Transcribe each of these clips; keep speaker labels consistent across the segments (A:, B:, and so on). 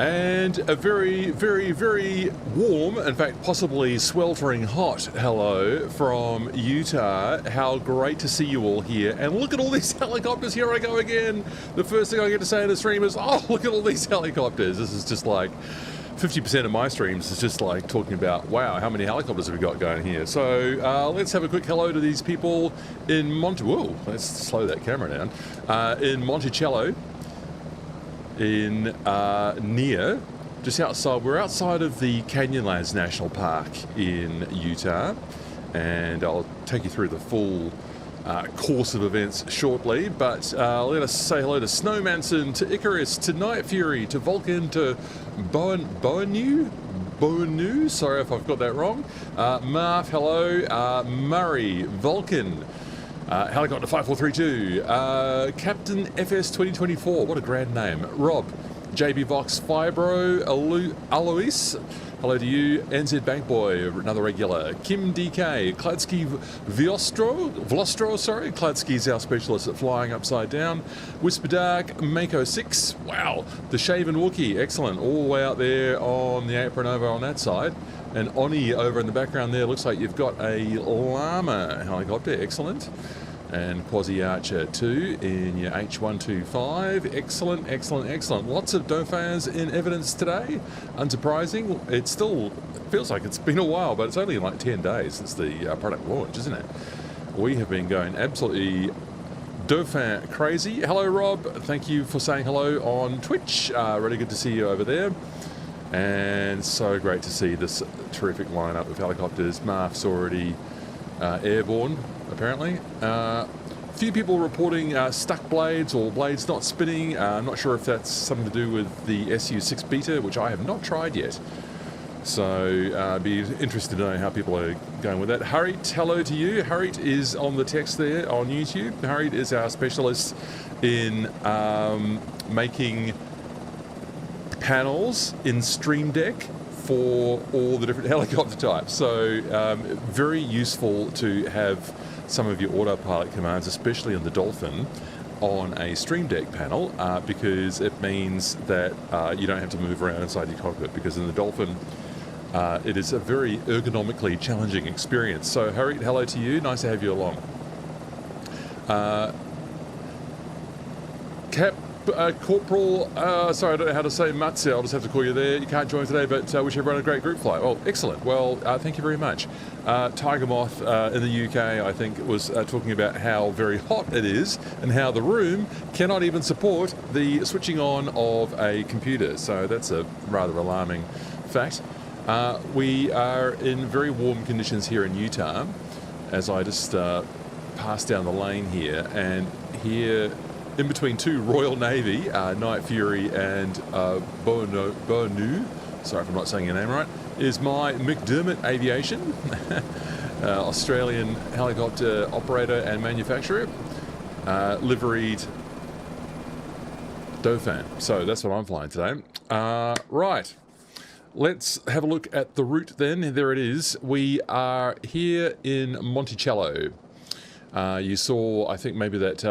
A: And a very, very, very warm, in fact, possibly sweltering hot hello from Utah. How great to see you all here. And look at all these helicopters. Here I go again. The first thing I get to say in the stream is, oh, look at all these helicopters. This is just like 50% of my streams is just like talking about, wow, how many helicopters have we got going here? So let's have a quick hello to these people in Whoa, let's slow that camera down. In Monticello. In near, just outside, we're outside of the Canyonlands National Park in Utah, and I'll take you through the full course of events shortly, but let us say hello to Snowmanson, to Icarus, to Night Fury, to Vulcan, to Boanu, sorry if I've got that wrong, Marv, hello, Murray, Vulcan, Helicopter 5432, Captain FS 2024, what a grand name, Rob, JB Vox, Fibro, Alois, hello to you, NZ Bank Boy, another regular, Kim DK, Kladsky Vostro, sorry, Kladsky's our specialist at flying upside down, Whisper Dark, Mako 6, wow, the Shaven Wookie, excellent, all the way out there on the apron over on that side. And Oni over in the background there, looks like you've got a Llama helicopter, excellent. And Quasi Archer 2 in your H125, excellent, excellent, excellent. Lots of Dauphins in evidence today, unsurprising. It still feels like it's been a while, but it's only like 10 days since the product launch, isn't it? We have been going absolutely Dauphin crazy. Hello, Rob. Thank you for saying hello on Twitch. Really good to see you over there. And so great to see this terrific lineup of helicopters. Marf's already airborne, apparently. Few people reporting stuck blades or blades not spinning. I'm not sure if that's something to do with the SU6 beta, which I have not tried yet. So I'd be interested to know how people are going with that. Harit, hello to you. Harit is on the text there on YouTube. Harit is our specialist in making panels in Stream Deck for all the different helicopter types. So very useful to have some of your autopilot commands, especially on the Dauphin, on a Stream Deck panel because it means that you don't have to move around inside your cockpit, because in the Dauphin it is a very ergonomically challenging experience. So Harit, hello to you, nice to have you along. Corporal, sorry, I don't know how to say Matze, I'll just have to call you there. You can't join today, but wish everyone a great group flight. Oh, excellent. Well, thank you very much. Tiger Moth in the UK, I think, was talking about how very hot it is and how the room cannot even support the switching on of a computer. So that's a rather alarming fact. We are in very warm conditions here in Utah, as I just pass down the lane here, and here in between two Royal Navy, Night Fury and Boanu, sorry if I'm not saying your name right, is my McDermott Aviation, Australian helicopter operator and manufacturer, liveried Dauphin. So that's what I'm flying today. Right, let's have a look at the route then. There it is. We are here in Monticello. You saw, I think, maybe that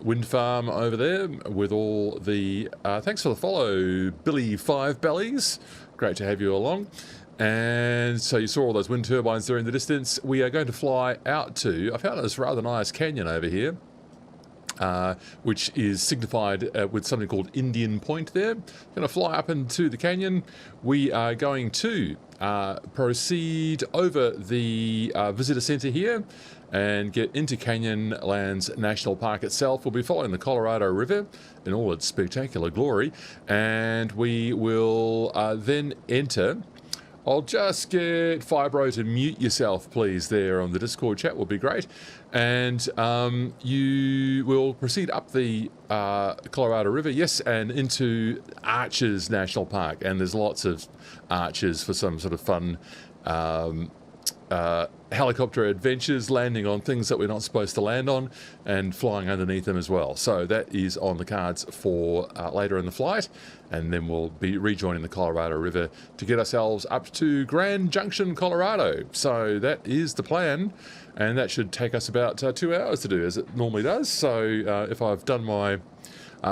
A: wind farm over there with all the... thanks for the follow, Billy Five Bellies. Great to have you along. And so you saw all those wind turbines there in the distance. We are going to fly out to... I found this rather nice canyon over here, which is signified with something called Indian Point there. Going to fly up into the canyon. We are going to proceed over the visitor centre here and get into Canyonlands National Park itself. We'll be following the Colorado River in all its spectacular glory, and we will then enter... I'll just get Fibro to mute yourself, please, there on the Discord chat, will be great. And you will proceed up the Colorado River, yes, and into Arches National Park. And there's lots of arches for some sort of fun helicopter adventures, landing on things that we're not supposed to land on and flying underneath them as well. So that is on the cards for later in the flight, and then we'll be rejoining the Colorado River to get ourselves up to Grand Junction, Colorado. So that is the plan, and that should take us about 2 hours to do, as it normally does. So if I've done my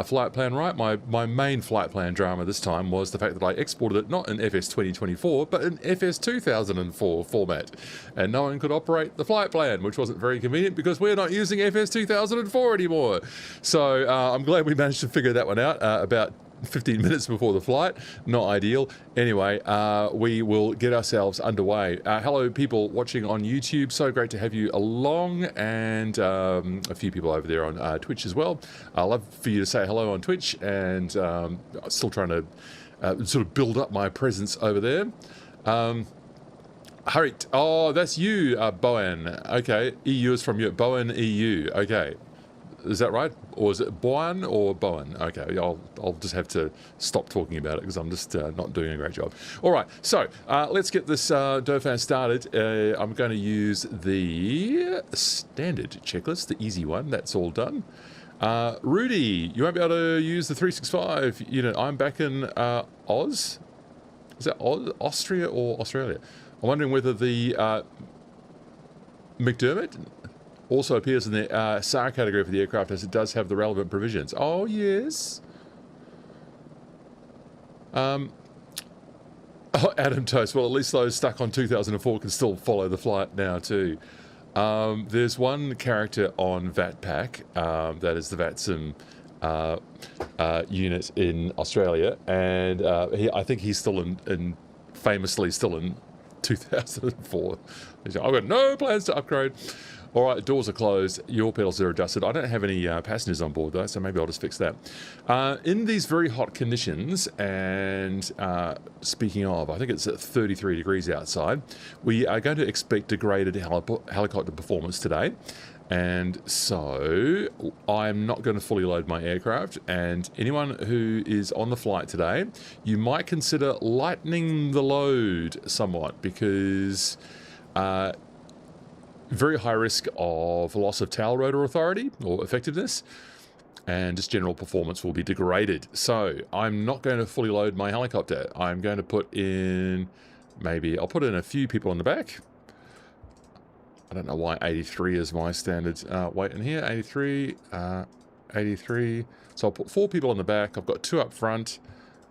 A: flight plan right. My main flight plan drama this time was the fact that I exported it not in FS 2024, but in FS 2004 format. And no one could operate the flight plan, which wasn't very convenient because we're not using FS 2004 anymore. So I'm glad we managed to figure that one out about 15 minutes before the flight. Not ideal. Anyway, we will get ourselves underway. Hello, people watching on YouTube. So great to have you along, and a few people over there on Twitch as well. I'd love for you to say hello on Twitch, and still trying to sort of build up my presence over there. Harit, oh, that's you, Boan. Okay, EU is from you. Boan EU. Okay. Is that right? Or is it Boan or Boan? Okay, I'll just have to stop talking about it because I'm just not doing a great job. All right, so let's get this Dauphin started. I'm going to use the standard checklist, the easy one. That's all done. Rudy, you won't be able to use the 365 unit. I'm back in Oz. Is that Austria or Australia? I'm wondering whether the McDermott also appears in the SAR category for the aircraft, as it does have the relevant provisions. Oh, yes. Oh, Adam Toast. Well, at least those stuck on 2004 can still follow the flight now, too. There's one character on VATPAC, that is the VATSIM unit in Australia, and I think he's still famously still in 2004. I've got no plans to upgrade. All right, doors are closed. Your pedals are adjusted. I don't have any passengers on board, though, so maybe I'll just fix that. In these very hot conditions, and speaking of, I think it's at 33 degrees outside, we are going to expect degraded helicopter performance today. And so I'm not going to fully load my aircraft, and anyone who is on the flight today, you might consider lightening the load somewhat, because very high risk of loss of tail rotor authority or effectiveness, and just general performance will be degraded. So I'm not going to fully load my helicopter. I'm going to put in, I'll put in a few people in the back. I don't know why 83 is my standard weight in here. 83, 83. So I'll put 4 people in the back. I've got 2 up front.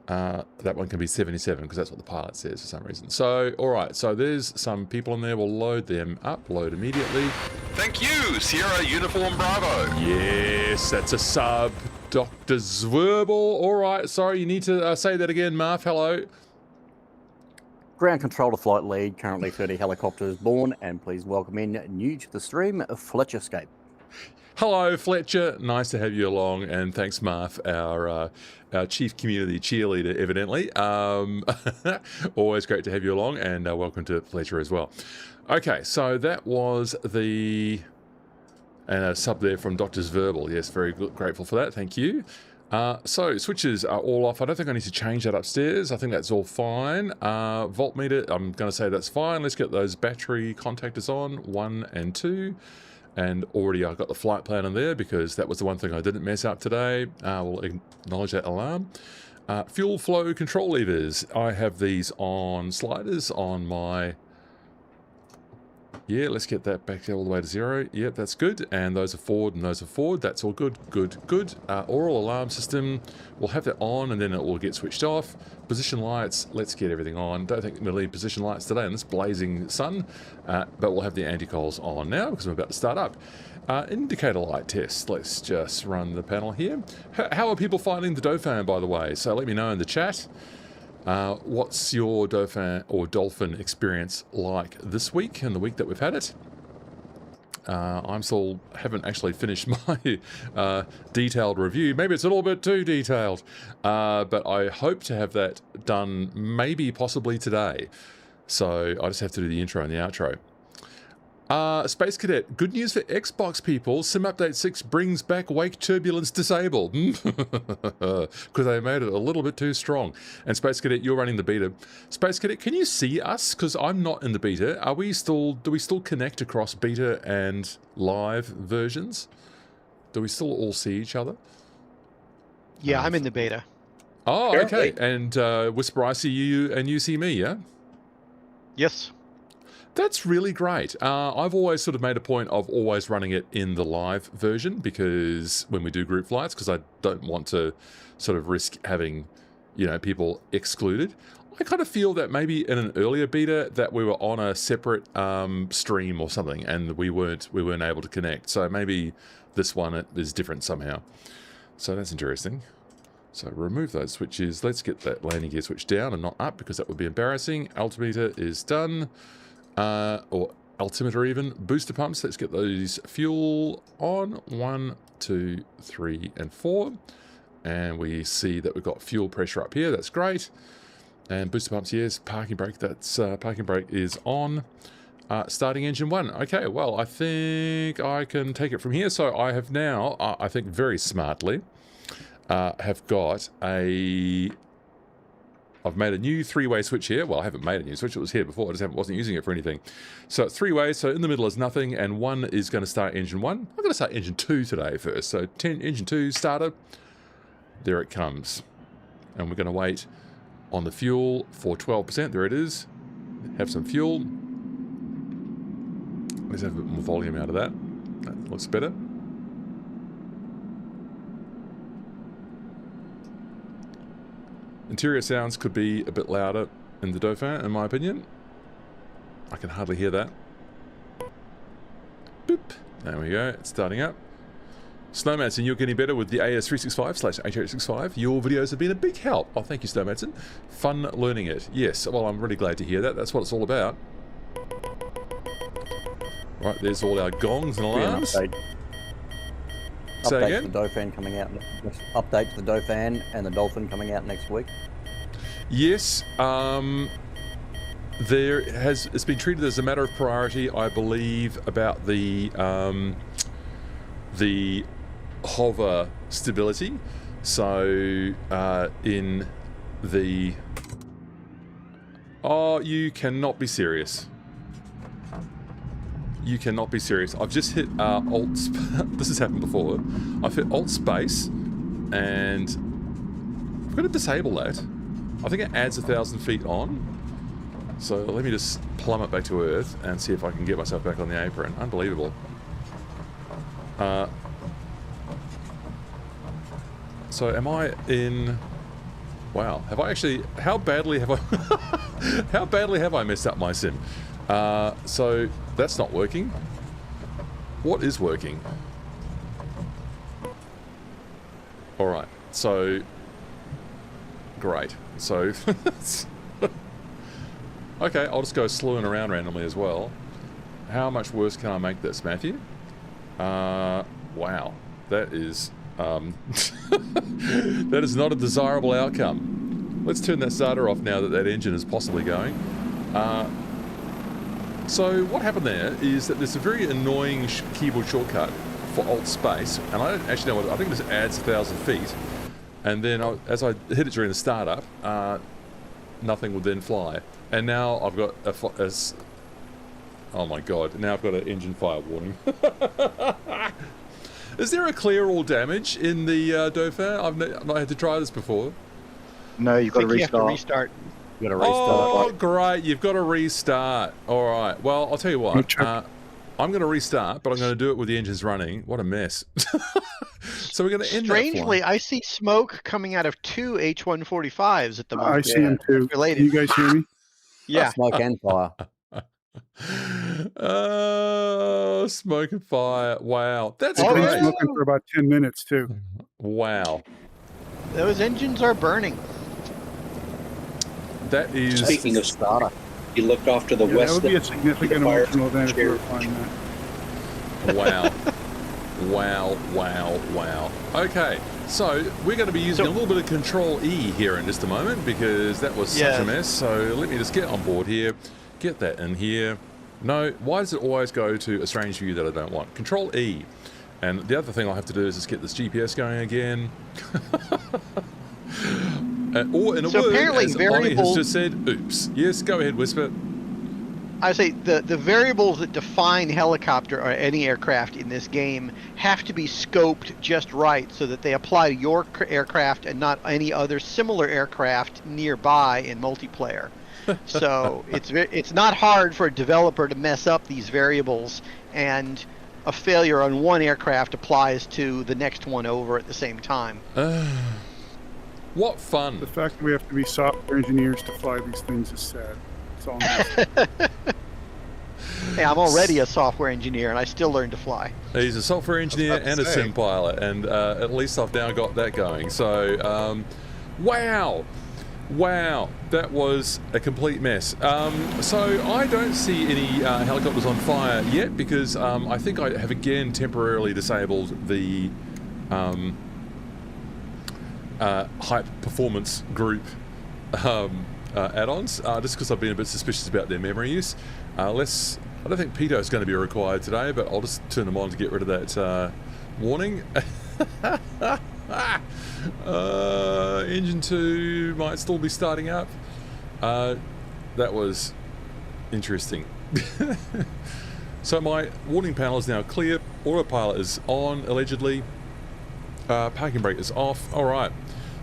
A: That one can be 77 because that's what the pilot says for some reason. So, all right. So there's some people in there. We'll load them up. Load immediately.
B: Thank you, Sierra Uniform Bravo.
A: Yes, that's a sub. Dr. Zverbal. All right. Sorry, you need to say that again, Marv. Hello.
C: Ground control to flight lead, currently 30 helicopters born, and please welcome in new to the stream, Fletcher Scape.
A: Hello, Fletcher. Nice to have you along, and thanks, Marv, our chief community cheerleader, evidently. Always great to have you along, and welcome to Fletcher as well. Okay, so that was the a sub there from Doctor's Verbal. Yes, very good, grateful for that. Thank you. So switches are all off. I don't think I need to change that upstairs. I think that's all fine. Voltmeter, I'm going to say that's fine. Let's get those battery contactors on, 1 and 2. And already I've got the flight plan in there because that was the one thing I didn't mess up today. We'll acknowledge that alarm. Fuel flow control levers. I have these on sliders on my... Yeah, let's get that back all the way to 0. Yep, that's good. And those are forward and those are forward. That's all good, good, good. Oral alarm system, we'll have that on and then it will get switched off. Position lights, let's get everything on. Don't think we'll need position lights today in this blazing sun, but we'll have the anti-cols on now because we're about to start up. Indicator light test, let's just run the panel here. How are people finding the Dauphin, by the way? So let me know in the chat. What's your Dauphin or Dolphin experience like this week and the week that we've had it? I'm still haven't actually finished my detailed review. Maybe it's a little bit too detailed, but I hope to have that done maybe possibly today. So I just have to do the intro and the outro. Space Cadet, good news for Xbox people. Sim Update 6 brings back Wake Turbulence Disable. Because they made it a little bit too strong. And Space Cadet, you're running the beta. Space Cadet, can you see us? Because I'm not in the beta. Do we still connect across beta and live versions? Do we still all see each other?
D: Yeah, I'm in the beta.
A: Oh, okay. And Whisper, I see you and you see me, yeah?
D: Yes.
A: That's really great. I've always sort of made a point of always running it in the live version because when we do group flights, because I don't want to sort of risk having, people excluded. I kind of feel that maybe in an earlier beta that we were on a separate stream or something and we weren't able to connect. So maybe this one is different somehow. So that's interesting. So remove those switches. Let's get that landing gear switch down and not up because that would be embarrassing. Altimeter is done. Or altimeter even. Booster pumps. Let's get those fuel on. 1, 2, 3, and 4. And we see that we've got fuel pressure up here. That's great. And booster pumps, yes. Parking brake. That's parking brake is on. Starting engine 1. Okay, well, I think I can take it from here. So I have now, I think very smartly, have got I've made a new 3-way switch here. Well, I haven't made a new switch. It was here before. I just wasn't using it for anything. So it's 3-way. So in the middle is nothing. And 1 is going to start engine 1. I'm going to start engine 2 today first. So engine 2 starter. There it comes. And we're going to wait on the fuel for 12%. There it is. Have some fuel. Let's have a bit more volume out of that. That looks better. Interior sounds could be a bit louder in the Dauphin, in my opinion. I can hardly hear that. Boop. There we go. It's starting up. Snowmanson, you're getting better with the AS365/H865. Your videos have been a big help. Oh, thank you, Snowmanson. Fun learning it. Yes, well, I'm really glad to hear that. That's what it's all about. Right, there's all our gongs and alarms.
C: Update to the Dauphin coming out. Update to the Dauphin and the Dolphin coming out next week.
A: Yes, it's been treated as a matter of priority, I believe, about the hover stability. So in the you cannot be serious. You cannot be serious. I've just hit Alt. This has happened before. I've hit Alt space, and I'm going to disable that. I think it adds 1,000 feet on. So let me just plummet back to Earth and see if I can get myself back on the apron. Unbelievable. So am I in? Wow. Have I actually? How badly have I? How badly have I messed up my sim? So that's not working. What is working? All right. So great. So okay, I'll just go slewing around randomly as well. How much worse can I make this, Matthew? Wow. That is that is not a desirable outcome. Let's turn that starter off now that that engine is possibly going. So what happened there is that there's a very annoying keyboard shortcut for Alt Space, and I don't actually know what. I think this adds 1,000 feet, and then as I hit it during the startup, nothing would then fly. And now I've got oh my god! Now I've got an engine fire warning. Is there a clear all damage in the Dauphin? I've not had to try this before.
E: No, you've got to
D: You have to restart.
C: You got to restart.
A: Oh, great. You've got to restart. All right. Well, I'll tell you what. I'm going to restart, but I'm going to do it with the engines running. What a mess. So we're going to end
D: Strangely,
A: that
D: I see smoke coming out of 2 H145s at the moment.
E: I see them too.
D: Related.
E: Can you guys hear me?
D: Yeah.
C: Smoke and fire.
A: Oh, smoke and fire. Wow. That's
E: I've been
A: great.
E: smoking for about 10 minutes too.
A: Wow.
D: Those engines are burning.
A: That is...
F: Speaking of starter, you looked off to the
E: Yeah,
F: west.
E: that would be a significant
F: fire
E: emotional event if you were flying that.
A: Wow. Wow, wow, wow. Okay, so we're going to be using a little bit of Control E here in just a moment because that was such a mess. So let me just get on board here, get that in here. No, why does it always go to a strange view that I don't want? Control E. And the other thing I'll have to do is just get this GPS going again. Or in a word,
D: apparently
A: as Bonnie has just said, oops. Yes, go ahead, Whisper.
D: I say the variables that define helicopter or any aircraft in this game have to be scoped just right so that they apply to your aircraft and not any other similar aircraft nearby in multiplayer. So it's not hard for a developer to mess up these variables, and a failure on one aircraft applies to the next one over at the same time.
A: What fun.
E: The fact that we have to be software engineers to fly these things is sad. That's all I'm saying.
D: Hey, I'm already a software engineer, and I still learn to fly.
A: He's a software engineer
B: about to
A: and a
B: say.
A: sim pilot, and at least I've now got that going. So, wow, that was a complete mess. So I don't see any helicopters on fire yet because I think I have again temporarily disabled the hype performance group add-ons, just because I've been a bit suspicious about their memory use. I don't think pitot is going to be required today, but I'll just turn them on to get rid of that warning. Engine 2 might still be starting up. That was interesting. So my warning panel is now clear. Autopilot is on, allegedly. Parking brake is off. All right.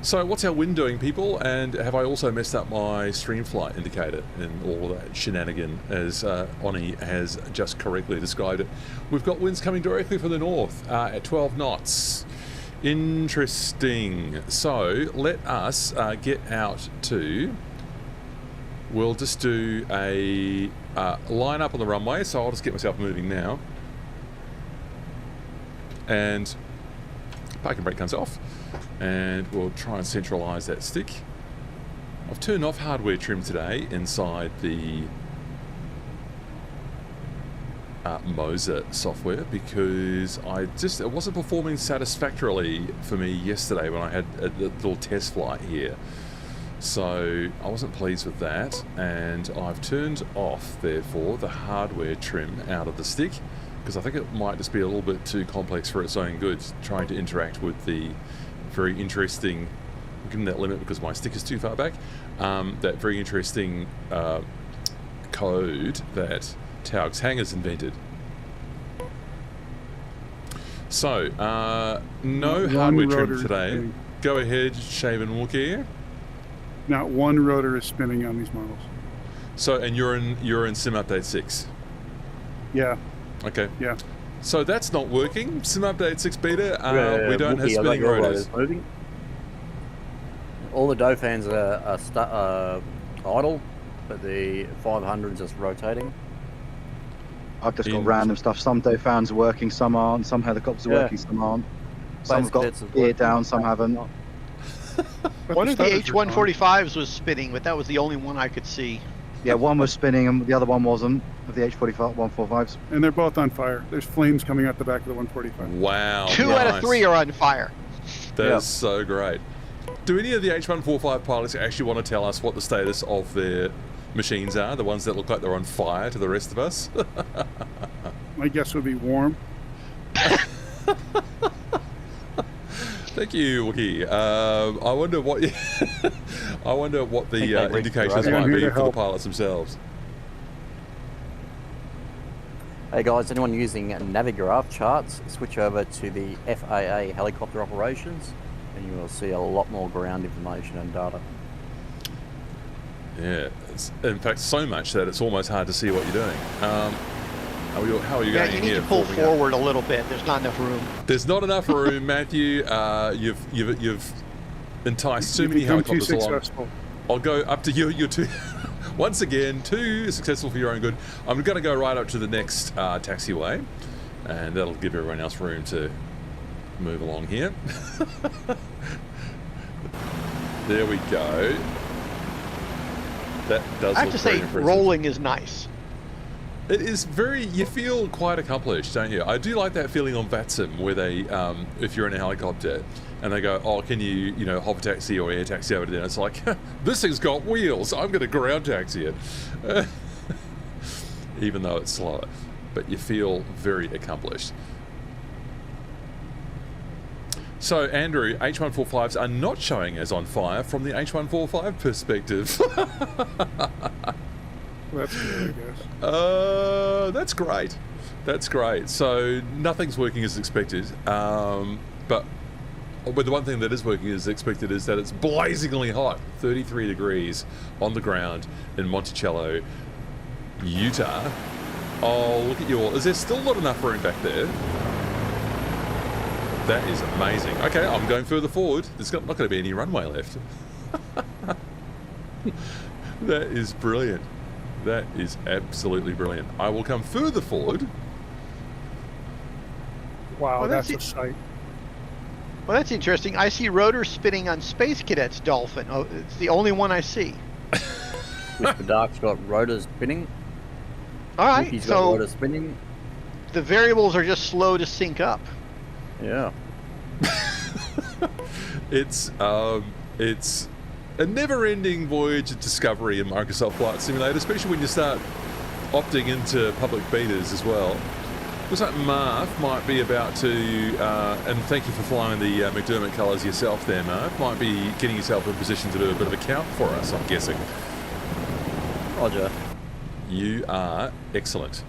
A: So what's our wind doing, people? And have I also messed up my stream flight indicator and all of that shenanigan, as Oni has just correctly described it? We've got winds coming directly from the north at 12 knots. Interesting. So let us get out to... We'll just do a line up on the runway, so I'll just get myself moving now. And parking brake comes off. And we'll try and centralise that stick. I've turned off hardware trim today inside the Moser software because it wasn't performing satisfactorily for me yesterday when I had a little test flight here. So I wasn't pleased with that, and I've turned off, therefore, the hardware trim out of the stick because I think it might just be a little bit too complex for its own good, trying to interact with the very interesting, I'm giving that limit because my stick is too far back, that very interesting code that Taog's Hangar's invented. So, no
E: One
A: hardware trim
E: rotor
A: today.
E: spinning.
A: Go ahead, Shaven Wookiee.
E: Not one rotor is spinning on these models.
A: So, and you're in Sim Update 6.
E: Yeah,
A: Okay.
E: yeah.
A: So that's not working. Sim Update 6 beta, we don't have
C: Wookiee, I got
A: spinning
C: your
A: rotors.
C: moving. All the Dauphins are idle, but the 500's just rotating.
G: I've just got
A: In-
G: random stuff. Some Dauphins are working, some aren't. Some helicopters are
C: Yeah.
G: working, some aren't. Some have got
C: Cadets is
G: gear
C: working,
G: down, some haven't.
E: But
D: One of the
E: stutters are gone.
D: H-145s was spinning, but that was the only one I could see.
G: Yeah, one was spinning and the other one wasn't, of the H-145s.
E: And they're both on fire. There's flames coming out the back of the 145.
A: Wow.
D: Two out of
A: nice.
D: three are on fire.
A: That
C: Yeah.
A: is so great. Do any of the H-145 pilots actually want to tell us what the status of their machines are? The ones that look like they're on fire to the rest of us?
E: My guess would be warm.
A: Thank you, Wookie. I wonder what I wonder what the
C: Think they reached
A: indications
C: the
A: might
E: radar.
A: be
E: Here to
A: for the
E: help.
A: pilots themselves.
C: Hey guys, anyone using Navigraph charts, switch over to the FAA helicopter operations and you will see a lot more ground information and data.
A: Yeah, it's, in fact, so much that it's almost hard to see what you're doing. How are you
D: Yeah,
A: going
D: you need
A: here?
D: to pull
A: forming up?
D: forward a little bit. There's not enough room.
A: There's not enough room, Matthew. You've enticed too
E: You've
A: many
E: become too
A: helicopters along.
E: successful.
A: I'll go up to you. You're too, once again, too successful for your own good. I'm going to go right up to the next taxiway, and that'll give everyone else room to move along here. There we go. That does
D: I have
A: look
D: to
A: very
D: say,
A: impressive.
D: rolling is nice.
A: It is very, you feel quite accomplished, don't you? I do like that feeling on VATSIM where they, if you're in a helicopter and they go, oh, can you hover taxi or air taxi over there? It's like, this thing's got wheels. I'm going to ground taxi it. Even though it's slower. But you feel very accomplished. So, Andrew, H145s are not showing as on fire from the H145 perspective.
E: Well, that's good, I guess.
A: That's great. That's great. So nothing's working as expected, but but the one thing that is working as expected is that it's blazingly hot, 33 degrees on the ground in Monticello, Utah. Oh, look at you all. Is there still not enough room back there? That is amazing. Okay, I'm going further forward. There's not going to be any runway left. That is brilliant. That is absolutely brilliant. I will come further forward.
E: Wow,
D: Well,
E: that's a
D: that's
E: sight.
D: Well, that's interesting. I see rotors spinning on Space Cadet's Dolphin. Oh, it's the only one I see.
C: Mr. Dark's got rotors spinning.
D: All right,
C: Mickey's got
D: so
C: rotors spinning.
D: the variables are just slow to sync up.
C: Yeah.
A: It's a never-ending voyage of discovery in Microsoft Flight Simulator, especially when you start opting into public betas as well. Looks like Marv might be about to, and thank you for flying the McDermott colours yourself there, Marv, might be getting yourself in position to do a bit of a count for us, I'm guessing.
C: Roger.
A: You are excellent.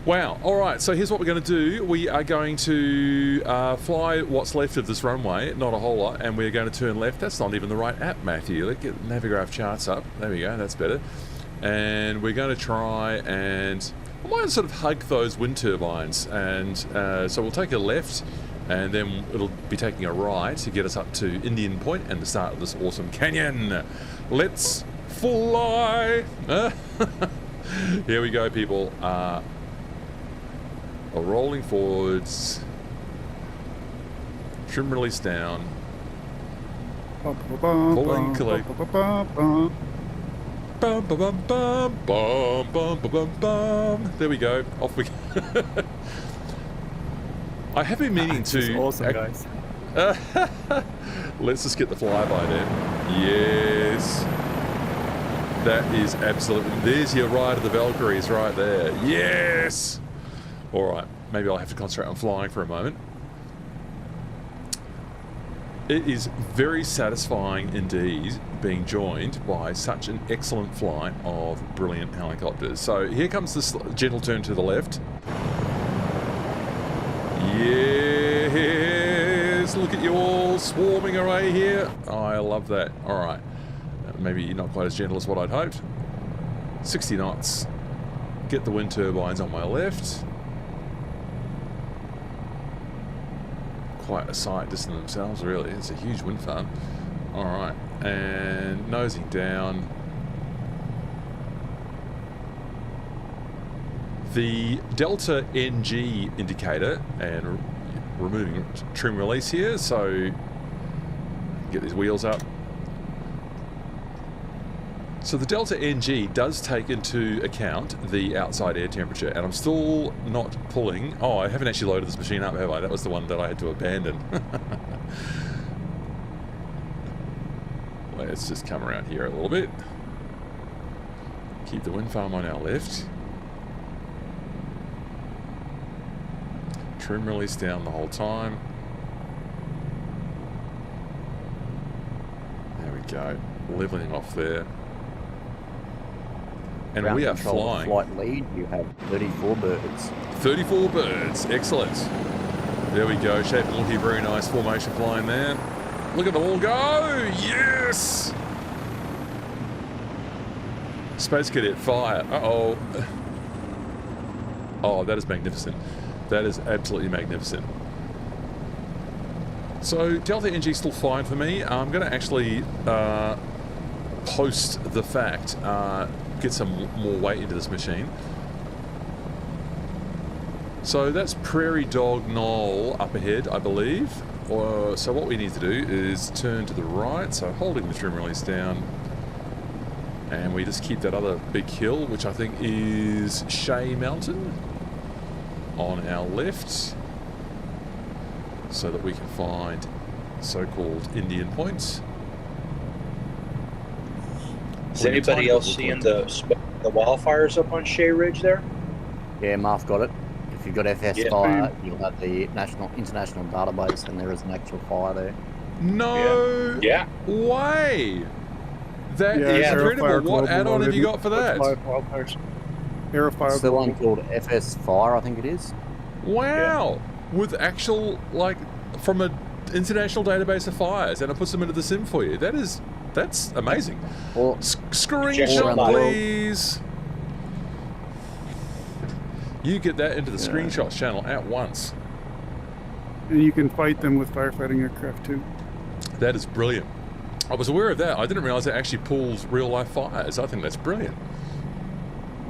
A: Wow, alright, so here's what we're going to do. We are going to fly what's left of this runway, not a whole lot, and we're going to turn left. That's not even the right app, Matthew. Let's get Navigraph charts up. There we go, that's better. And we're going to try and... I might sort of hug those wind turbines, and so we'll take a left, and then it'll be taking a right to get us up to Indian Point and the start of this awesome canyon. Let's fly! Here we go, people. Rolling forwards. Trim release down. Pulling collect. Bum, bum, bum, bum, bum, bum, bum, bum, bum. There we go. Off we go. I have been meaning to...
H: awesome, guys.
A: Let's just get the flyby then. Yes. That is absolutely... There's your ride of the Valkyries right there. Yes! Alright, maybe I'll have to concentrate on flying for a moment. It is very satisfying indeed being joined by such an excellent flight of brilliant helicopters. So here comes this gentle turn to the left. Yes, look at you all swarming away here. Oh, I love that. Alright, maybe not quite as gentle as what I'd hoped. 60 knots. Get the wind turbines on my left. Quite a sight just in themselves, really. It's a huge wind farm. Alright, and nosing down. The Delta NG indicator, and removing trim release here, so get these wheels up. So the Delta NG does take into account the outside air temperature, and I'm still not pulling... Oh, I haven't actually loaded this machine up, have I? That was the one that I had to abandon. Let's just come around here a little bit. Keep the wind farm on our left. Trim release down the whole time. There we go. Leveling off there. And
C: Ground
A: we are
C: control
A: flying.
C: Flight lead, you have 34 birds.
A: 34 birds. Excellent. There we go. Shaping looking very nice formation flying there. Look at them all go. Yes. Space Cadet fire. Uh-oh. Oh, that is magnificent. That is absolutely magnificent. So Delta NG still fine for me. I'm going to actually post the fact, get some more weight into this machine. So that's Prairie Dog Knoll up ahead, I believe. So what we need to do is turn to the right, so holding the trim release down, and we just keep that other big hill, which I think is Shea Mountain, on our left, so that we can find so-called Indian Point.
F: Is anybody else seeing the wildfires up on Shea Ridge there?
C: Yeah, Marv got it. If you've got FS
F: Yeah.
C: fire, you'll have the international database, and there is an actual fire there.
A: No
F: Yeah.
A: way! That
E: Yeah,
A: is
F: Aerofire
A: incredible. What add-on have you got for that?
E: Aerofire.
C: It's the one called FS Fire, I think it is.
A: Wow! With actual, like, from a international database of fires, and it puts them into the sim for you. That's amazing.
C: Or
A: Screenshot, please. You get that into the screenshots channel at once.
E: And you can fight them with firefighting aircraft too.
A: That is brilliant. I was aware of that. I didn't realize it actually pulls real life fires. I think that's brilliant.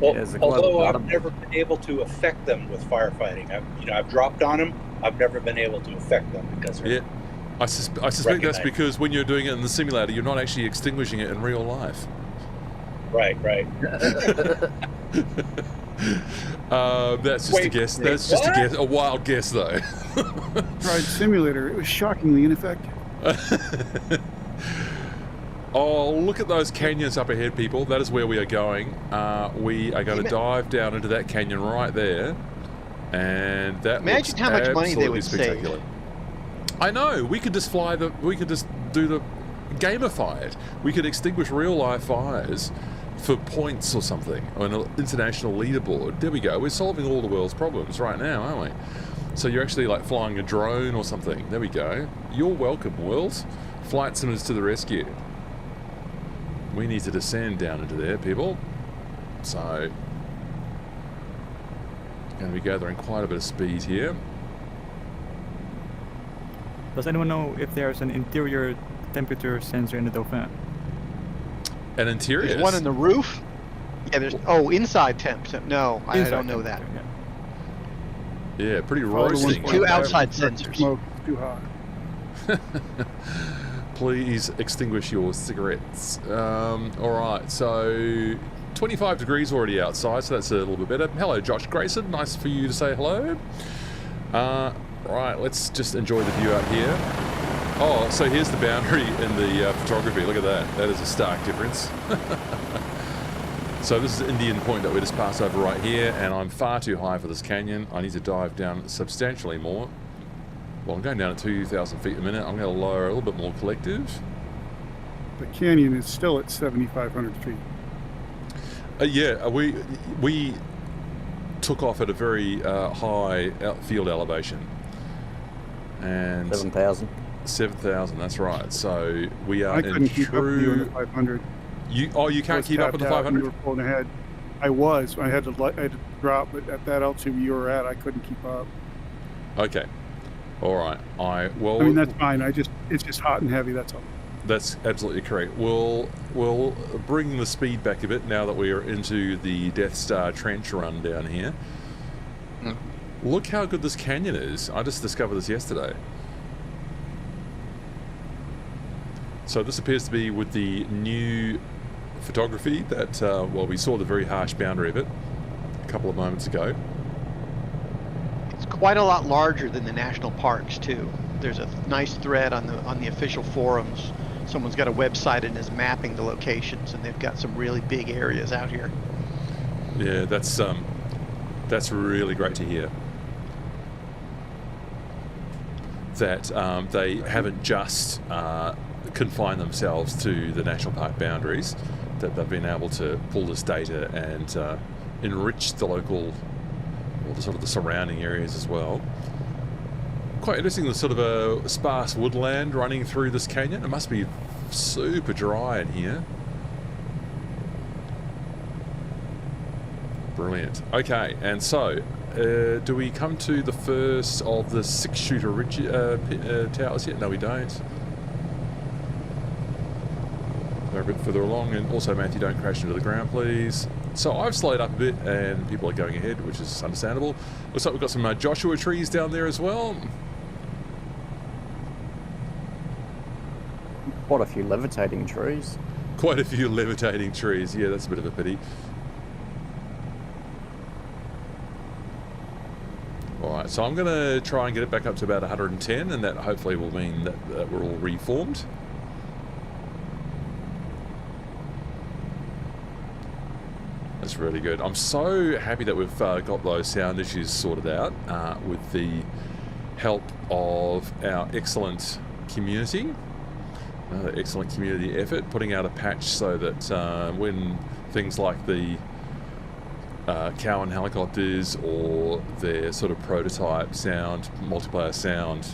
F: Well,
C: Yeah,
F: although I've never been able to affect them with firefighting. I've dropped on them. I've never been able to affect them because they're
A: I suspect that's because when you're doing it in the simulator, you're not actually extinguishing it in real life.
F: Right.
A: That's just a guess. That's just a guess. A wild guess, though.
E: Tried simulator. It was shockingly ineffective.
A: Oh, look at those canyons up ahead, people. That is where we are going. We are going to dive down into that canyon right there. And that
D: Imagine how much money they would
A: spectacular.
D: save.
A: I know. We could just we could just do the gamify it. We could extinguish real life fires for points or something on an international leaderboard. There we go. We're solving all the world's problems right now, aren't we? So you're actually like flying a drone or something. There we go. You're welcome, world. Flight simulators to the rescue. We need to descend down into there, people. So, going to be gathering quite a bit of speed here.
H: Does anyone know if there's an interior temperature sensor in the Dauphin?
A: An interior?
D: There's one in the roof? Yeah, there's... Oh, inside temp. No, I don't know that.
A: Yeah, pretty
E: Follow the
A: roasting.
D: 2 outside sensors.
E: Smoke is too hot.
A: Please extinguish your cigarettes. Alright, so 25 degrees already outside, so that's a little bit better. Hello, Josh Grayson. Nice for you to say hello. Right, let's just enjoy the view out here. Oh, so here's the boundary in the photography. Look at that. That is a stark difference. So this is Indian Point that we just passed over right here, and I'm far too high for this canyon. I need to dive down substantially more. Well, I'm going down at 2,000 feet a minute. I'm going to lower a little bit more collective.
E: The canyon is still at 7,500 feet.
A: Yeah, we took off at a very high field elevation. And
C: 7,000.
A: 7,000, that's right. So we are
E: I couldn't
A: in
E: keep up with you in the 500.
A: You can't keep up with the 500?
E: You were pulling ahead. I had to drop, but at that altitude you were at, I couldn't keep up.
A: Okay. All right. I
E: mean, that's fine. It's just hot and heavy. That's all.
A: That's absolutely correct. We'll bring the speed back a bit now that we are into the Death Star trench run down here. Look how good this canyon is. I just discovered this yesterday. So this appears to be with the new photography that, well, we saw the very harsh boundary of it a couple of moments ago.
D: It's quite a lot larger than the national parks too. There's a nice thread on the official forums. Someone's got a website and is mapping the locations, and they've got some really big areas out here.
A: Yeah, that's really great to hear. That they haven't just confined themselves to the national park boundaries, that they've been able to pull this data and enrich the local, or the sort of the surrounding areas as well. Quite interesting, there's sort of a sparse woodland running through this canyon. It must be super dry in here. Brilliant. Okay, and so do we come to the first of the six-shooter towers yet? No, we don't. We're a bit further along, and also, Matthew, don't crash into the ground, please. So I've slowed up a bit, and people are going ahead, which is understandable. Looks like we've got some Joshua trees down there as well.
C: Quite a few levitating trees.
A: Quite a few levitating trees. Yeah, that's a bit of a pity. Alright, so I'm going to try and get it back up to about 110, and that hopefully will mean that we're all reformed. That's really good. I'm so happy that we've got those sound issues sorted out with the help of our excellent community. Excellent community effort, putting out a patch so that when things like the Cowan helicopters or their sort of prototype sound, multiplayer sound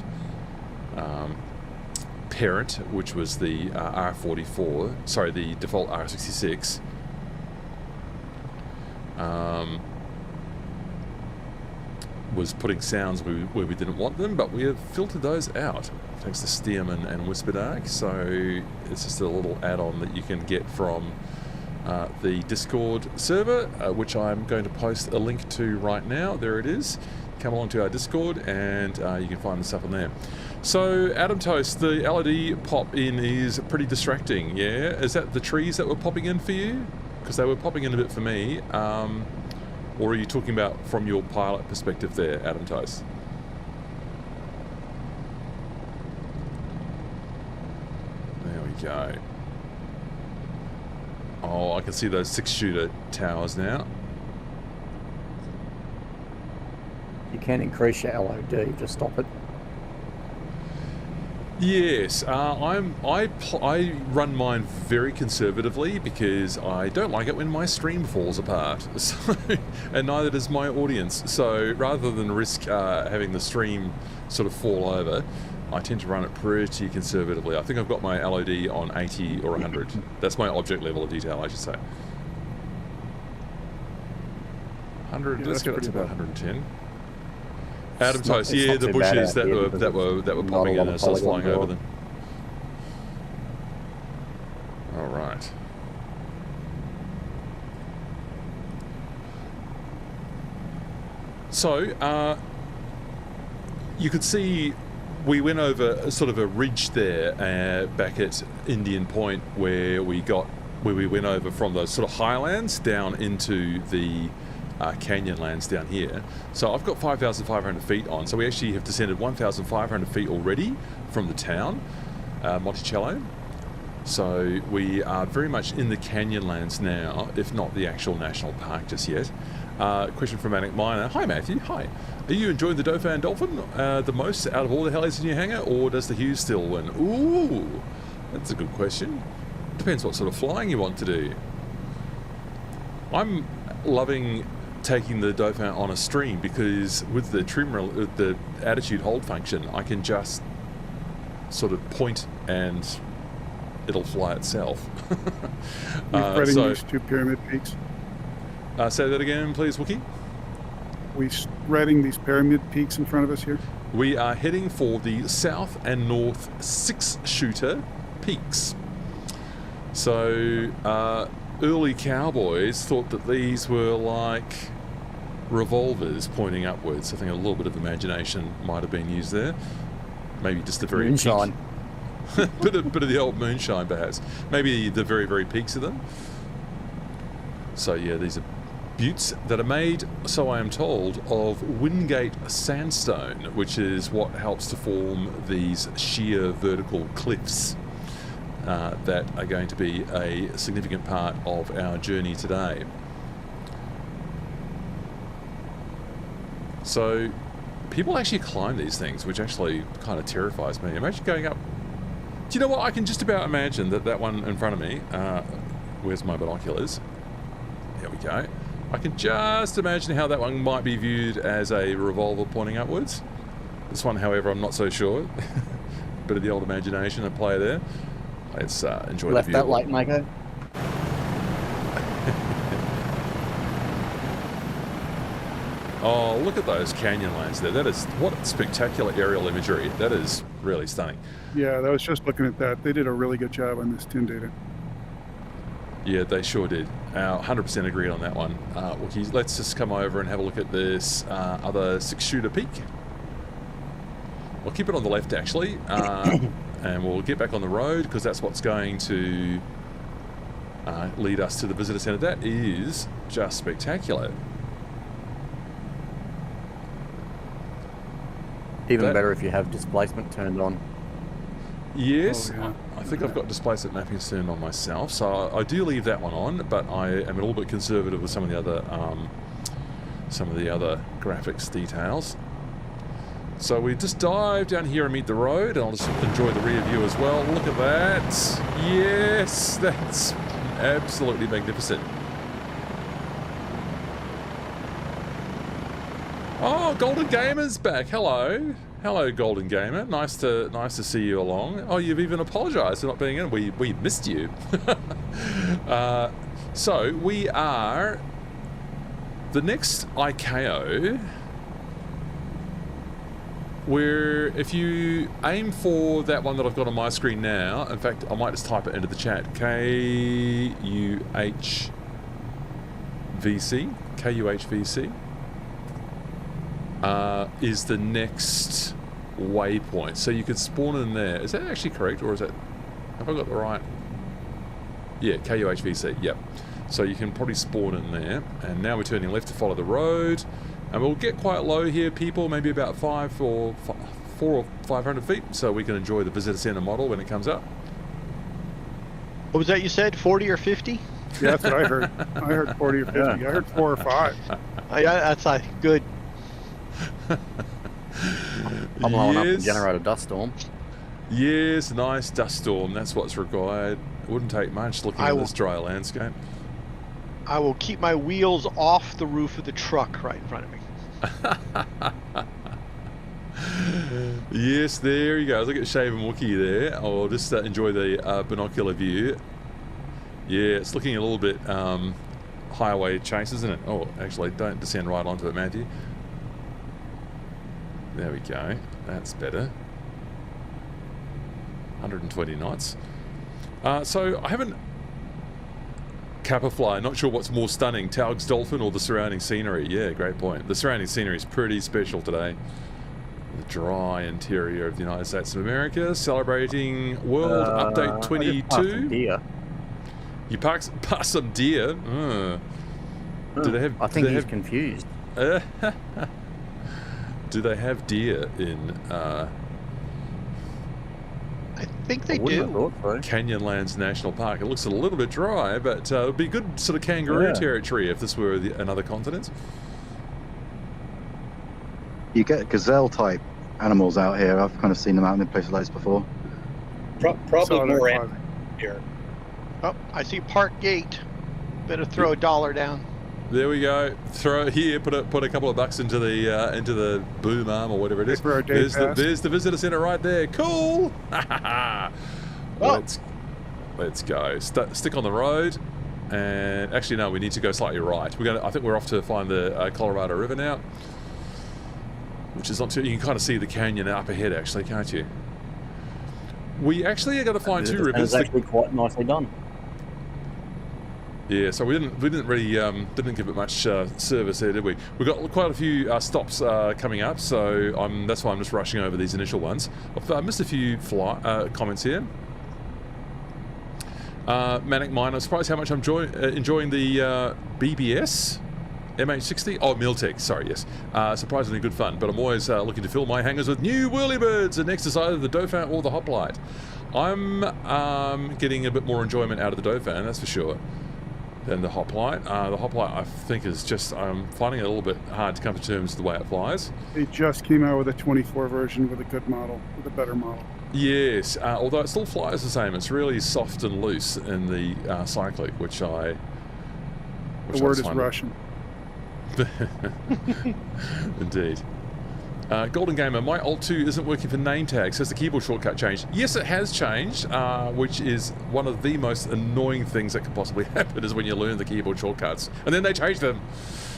A: parent, which was the R44, sorry, the default R66. Was putting sounds where we didn't want them, but we have filtered those out thanks to Stearman and Whisperdark. So it's just a little add-on that you can get from the Discord server, which I'm going to post a link to right now. There it is. Come along to our Discord and you can find the stuff on there. So Adam Toast, the LED pop in is pretty distracting. Yeah, is that the trees that were popping in for you? Because they were popping in a bit for me. Or are you talking about from your pilot perspective there, Adam Toast? There we go. Oh, I can see those 6-shooter towers now.
C: You can increase your LOD to stop it.
A: Yes, I run mine very conservatively because I don't like it when my stream falls apart, so, and neither does my audience. So rather than risk having the stream sort of fall over, I tend to run it pretty conservatively. I think I've got my LOD on 80 or 100. That's my object level of detail, I should say. 100. Let's get it to about 110. Adam Toast, yeah, the bushes that were popping in as I was flying over them. All right. So, you could see we went over a sort of a ridge there back at Indian Point where we went over from those sort of highlands down into the Canyonlands down here. So I've got 5,500 feet on, so we actually have descended 1,500 feet already from the town, Monticello. So we are very much in the Canyonlands now, if not the actual national park just yet. Question from Manic Miner. Hi Matthew, hi. Are you enjoying the Dauphin Dolphin the most out of all the helis in your hangar, or does the Hughes still win? Ooh, that's a good question. Depends what sort of flying you want to do. I'm loving taking the Dauphin on a stream because with the the attitude hold function, I can just sort of point and it'll fly itself.
E: We're spreading these 2 pyramid peaks.
A: Say that again, please, Wookie.
E: We spreading these pyramid peaks in front of us here.
A: We are heading for the South and North Sixshooter Peaks. So, early cowboys thought that these were like revolvers pointing upwards. I think a little bit of imagination might have been used there. Maybe just the very
C: Moonshine.
A: bit of the old moonshine, perhaps. Maybe the very, very peaks of them. So yeah, these are buttes that are made, so I am told, of Wingate sandstone, which is what helps to form these sheer vertical cliffs that are going to be a significant part of our journey today. So people actually climb these things, which actually kind of terrifies me. Imagine going up. Do you know what? I can just about imagine that one in front of me. Where's my binoculars? There we go. I can just imagine how that one might be viewed as a revolver pointing upwards. This one, however, I'm not so sure. Bit of the old imagination at play there. Let's enjoy
C: Left
A: the view.
C: that light maker.
A: Oh, look at those Canyonlands there. That is, what spectacular aerial imagery. That is really stunning.
E: Yeah, I was just looking at that. They did a really good job on this tin data.
A: Yeah, they sure did. 100% agreed on that one. Wookies, let's just come over and have a look at this other 6-shooter peak. We'll keep it on the left, actually, and we'll get back on the road because that's what's going to lead us to the visitor centre. That is just spectacular.
C: Even better if you have displacement turned on.
A: Yes,
E: Oh, yeah.
A: I think I've got displacement mapping turned on myself, so I do leave that one on, but I am a little bit conservative with some of the other graphics details. So we just dive down here and meet the road, and I'll just enjoy the rear view as well. Look at that! Yes, that's absolutely magnificent. Oh, Oh, Golden Gamer's back. Hello. Hello, Golden Gamer. Nice to see you along. Oh, you've even apologised for not being in. We missed you. So we are the next ICAO. Where if you aim for that one that I've got on my screen now, in fact, I might just type it into the chat. KUHVC is the next waypoint. So you could spawn in there. Is that actually correct, or is that? Have I got the right? Yeah, KUHVC. Yep. So you can probably spawn in there. And now we're turning left to follow the road. And we'll get quite low here, people, maybe about 4 or 500 feet, so we can enjoy the visitor center model when it comes up.
D: What was that you said? 40 or 50?
E: Yeah, that's what I heard. I heard 40 or 50. I heard 4 or 5.
D: That's good.
C: I'm blowing up and generate a dust storm.
A: Yes, nice dust storm. That's what's required. It wouldn't take much looking at this dry landscape.
D: I will keep my wheels off the roof of the truck right in front of me.
A: Yes, there you go. Look at Shaven Wookie there. I'll just enjoy the binocular view. Yeah, it's looking a little bit highway chase, isn't it? Oh, actually, don't descend right onto it, Matthew. There we go. That's better. 120 knots. So I haven't... Capifly, not sure what's more stunning, Taog's Dauphin or the surrounding scenery. Yeah, great point. The surrounding scenery is pretty special today. The dry interior of the United States of America, celebrating World Update 22. You passed some deer. Do they have?
C: I think he's confused.
A: Do they have deer in?
D: I think they do.
A: Canyonlands National Park. It looks a little bit dry, but it would be good sort of kangaroo territory if this were another continent.
G: You get gazelle-type animals out here. I've kind of seen them out in places like this before.
F: Probably more here.
D: Oh, I see Park Gate. Better throw $1 down.
A: There we go. Throw it here. Put a couple of bucks into the boom arm or whatever it is. There's the visitor center right there. Cool. Let's go. Stick on the road. And actually, no, we need to go slightly right. I think we're off to find the Colorado River now, which is not too. You can kind of see the canyon up ahead, actually, can't you? We actually are going to find two rivers.
C: It's actually quite nicely done.
A: Yeah, so we didn't really didn't give it much service there, did we? We've got quite a few stops coming up, so that's why I'm just rushing over these initial ones. I've missed a few comments here. Manic Mine, I'm surprised how much I'm enjoying the BBS MH60. Oh, Miltech, sorry, yes. Surprisingly good fun, but I'm always looking to fill my hangars with new whirlybirds, and next is either the Dauphin or the Hoplite. I'm getting a bit more enjoyment out of the Dauphin, that's for sure, than the Hoplite. The Hoplite, I think, is just, I'm finding it a little bit hard to come to terms with the way it flies.
E: They just came out with a 24 version with a good model, with a better model.
A: Yes, although it still flies the same. It's really soft and loose in the cyclic, which the word is
E: Russian.
A: Indeed. Golden Gamer, my Alt 2 isn't working for name tags. Has the keyboard shortcut changed? Yes, it has changed, which is one of the most annoying things that could possibly happen is when you learn the keyboard shortcuts. And then they change them.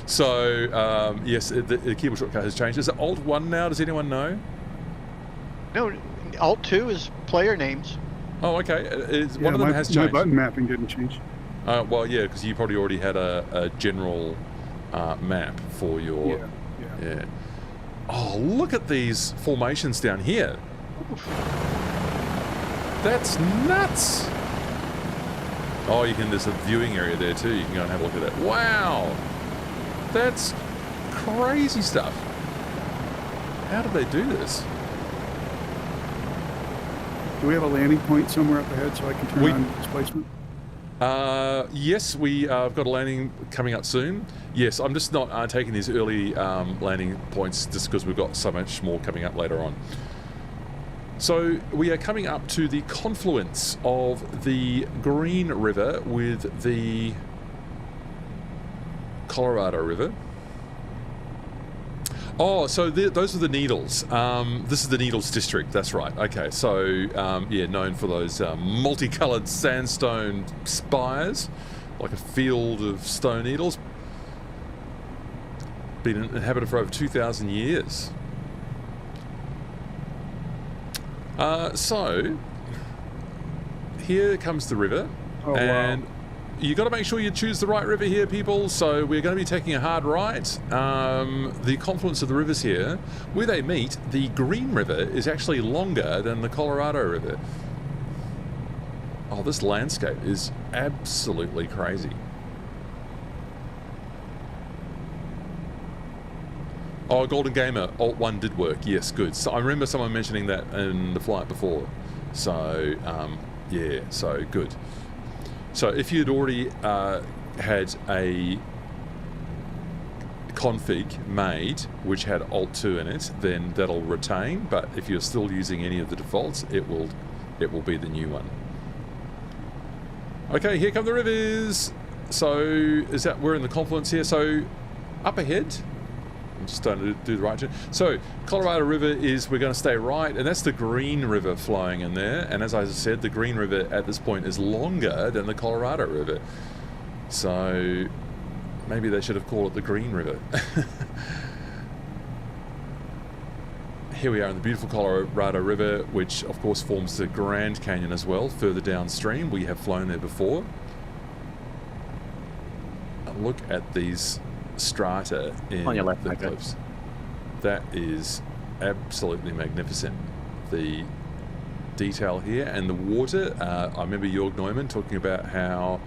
A: So, yes, the keyboard shortcut has changed. Is it Alt 1 now? Does anyone know?
D: No, Alt 2 is player names.
A: Oh, okay. One of them has changed.
E: My button mapping didn't change.
A: Well, yeah, because you probably already had a general map for your... Yeah. Oh, look at these formations down here. That's nuts. Oh, there's a viewing area there too. You can go and have a look at that. Wow. That's crazy stuff. How did they do this?
E: Do we have a landing point somewhere up ahead so I can turn on displacement?
A: Yes, we've got a landing coming up soon. Yes, I'm just not taking these early landing points just because we've got so much more coming up later on. So we are coming up to the confluence of the Green River with the Colorado River. Oh, so those are the Needles. This is the Needles district. That's right. Okay, so yeah, known for those multicoloured sandstone spires, like a field of stone needles. Been inhabited for over 2,000 years. So here comes the river, and you got to make sure you choose the right river here, people. So we're going to be taking a hard right. The confluence of the rivers here, where they meet, the Green River is actually longer than the Colorado River. Oh, this landscape is absolutely crazy. Oh, Golden Gamer, Alt 1 did work. Yes, good. So I remember someone mentioning that in the flight before. So, yeah, so good. So if you'd already had a config made which had Alt 2 in it, then that'll retain. But if you're still using any of the defaults, it will be the new one. Okay, here come the rivers. So we're in the confluence here. So up ahead, I'm just starting to do the right turn. So Colorado River we're going to stay right, and that's the Green River flowing in there. And as I said, the Green River at this point is longer than the Colorado River. So maybe they should have called it the Green River. Here we are in the beautiful Colorado River, which of course forms the Grand Canyon as well, further downstream. We have flown there before. And look at these strata in
C: on your left,
A: the cliffs. That is absolutely magnificent. The detail here and the water. I remember Jörg Neumann talking about how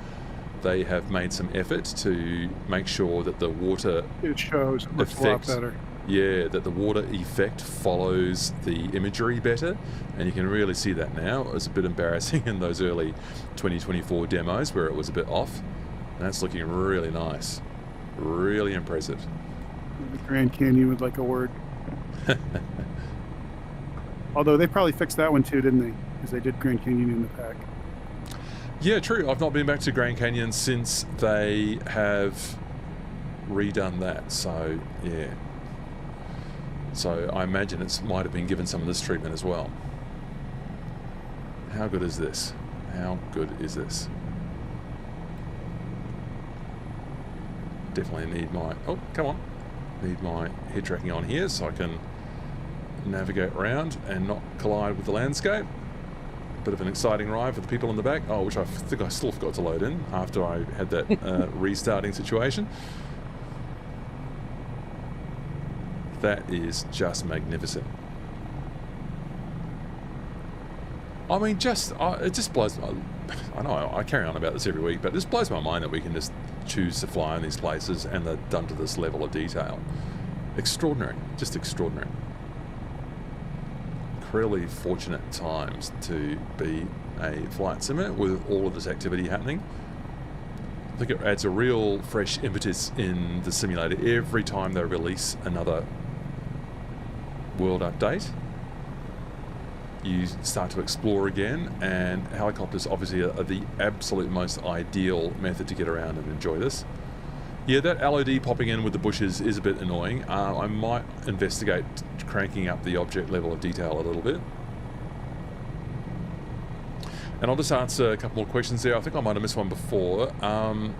A: they have made some effort to make sure that the water
E: It shows. It looks a lot better.
A: Yeah, that the water effect follows the imagery better, and you can really see that now. It was a bit embarrassing in those early 2024 demos where it was a bit off, and that's looking really nice. Really impressive.
E: The Grand Canyon would like a word. Although they probably fixed that one too, didn't they? Because they did Grand Canyon in the pack.
A: Yeah, true. I've not been back to Grand Canyon since they have redone that. So, yeah. So I imagine it might have been given some of this treatment as well. How good is this? How good is this? Definitely need my head tracking on here so I can navigate around and not collide with the landscape. Bit of an exciting ride for the people in the back. Oh, which I think I still forgot to load in after I had that restarting situation. That is just magnificent. I mean, it just blows. I know I carry on about this every week, but it just blows my mind that we can just choose to fly in these places and they're done to this level of detail. Extraordinary, just extraordinary. Incredibly fortunate times to be a flight simmer with all of this activity happening. I think it adds a real fresh impetus in the simulator every time they release another world update. You start to explore again, and helicopters obviously are the absolute most ideal method to get around and enjoy this. Yeah, that LOD popping in with the bushes is a bit annoying. I might investigate cranking up the object level of detail a little bit. And I'll just answer a couple more questions there. I think I might have missed one before. So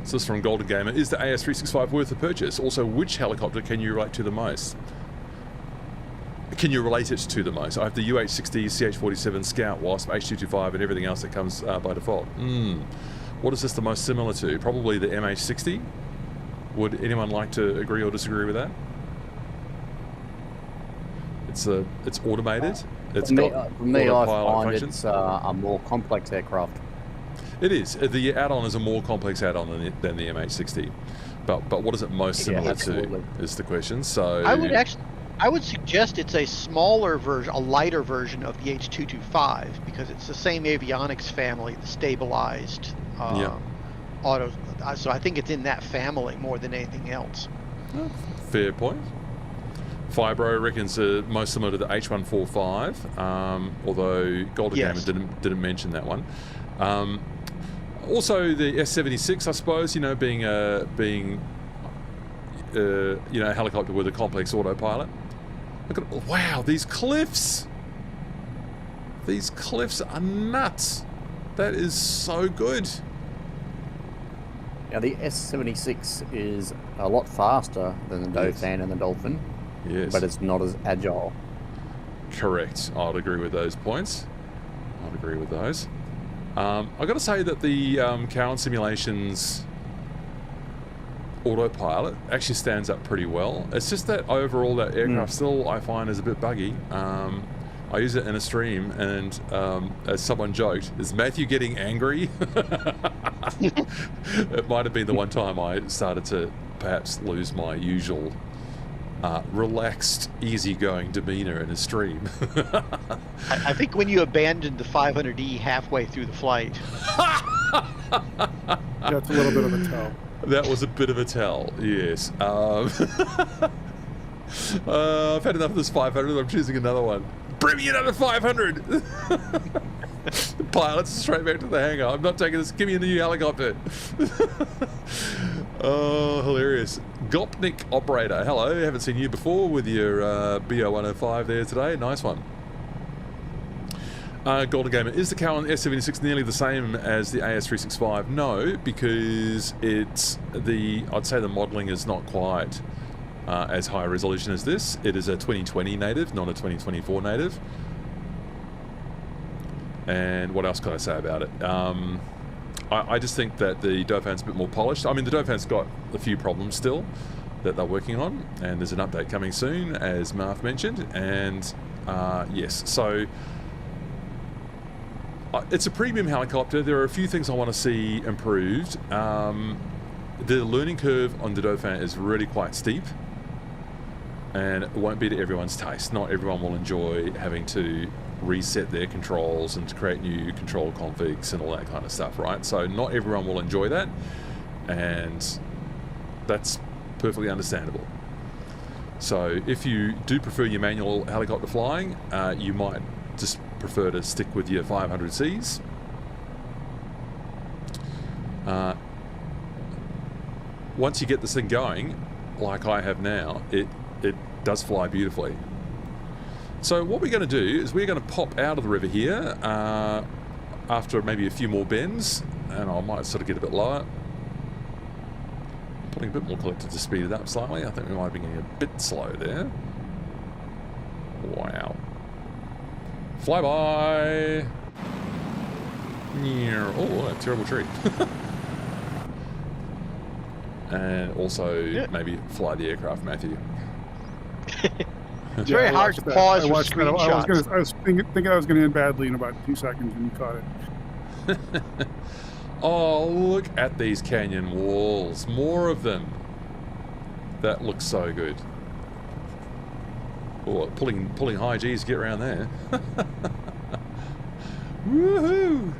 A: this is from Golden Gamer. Is the AS365 worth the purchase? Also, which helicopter can you relate to the most? Can you relate it to the most? I have the UH-60, CH-47, Scout, Wasp, H-225, and everything else that comes by default. What is this the most similar to? Probably the MH-60. Would anyone like to agree or disagree with that? It's automated. It's got
C: for me, I
A: autopilot
C: find
A: functions.
C: it's a more complex aircraft.
A: It is. The add-on is a more complex add-on than the MH-60. But what is it most similar to is the question. So
D: I would suggest it's a smaller version, a lighter version of the H-225 because it's the same avionics family, the stabilized auto. So I think it's in that family more than anything else.
A: Fair point. Fibro reckons most similar to the H145, although Golden Gamer didn't mention that one. Also the S76, I suppose, being you know, a helicopter with a complex autopilot. Look at, wow, these cliffs! These cliffs are nuts. That is so good.
C: Now the S76 is a lot faster than the Dauphin and the Dolphin,
A: Yes.
C: but it's not as agile.
A: Correct. I'd agree with those points. I'd agree with those. I've got to say that the Cowan Simulations autopilot actually stands up pretty well. It's just that overall that aircraft still I find is a bit buggy. I use it in a stream, and as someone joked, is Matthew getting angry? It might have been the one time I started to perhaps lose my usual relaxed, easy-going demeanor in a stream.
D: I think when you abandoned the 500E halfway through the flight.
E: That's a little bit of a tell.
A: That was a bit of a tell, yes. I've had enough of this 500. I'm choosing another one. Bring me another 500. The pilot's straight back to the hangar. I'm not taking this. Give me a new helicopter. Oh, hilarious. Gopnik operator. Hello. Haven't seen you before with your BO105 there today. Nice one. Golden Gamer, is the Cowan S76 nearly the same as the AS365? No, because it's I'd say the modelling is not quite as high resolution as this. It is a 2020 native, not a 2024 native. And what else can I say about it? I just think that the Dauphin's a bit more polished. I mean, the Dauphin's got a few problems still that they're working on, and there's an update coming soon, as Marv mentioned. And yes, so it's a premium helicopter. There are a few things I want to see improved. The learning curve on the Dauphin is really quite steep, and it won't be to everyone's taste. Not everyone will enjoy having to reset their controls and to create new control configs and all that kind of stuff, right? So not everyone will enjoy that, and that's perfectly understandable. So if you do prefer your manual helicopter flying, you might just prefer to stick with your 500Cs. Once you get this thing going, like I have now, it does fly beautifully. So what we're going to do is we're going to pop out of the river here after maybe a few more bends, and I might sort of get a bit lower. Putting a bit more collector to speed it up slightly. I think we might be getting a bit slow there. Wow. Flyby! Oh, that terrible tree. And also maybe fly the aircraft, Matthew.
D: It's very hard to pause for screenshots.
E: I was thinking I was going to end badly in about 2 seconds, and you caught it.
A: Oh, look at these canyon walls. More of them. That looks so good. Oh, pulling high G's to get around there. Woohoo!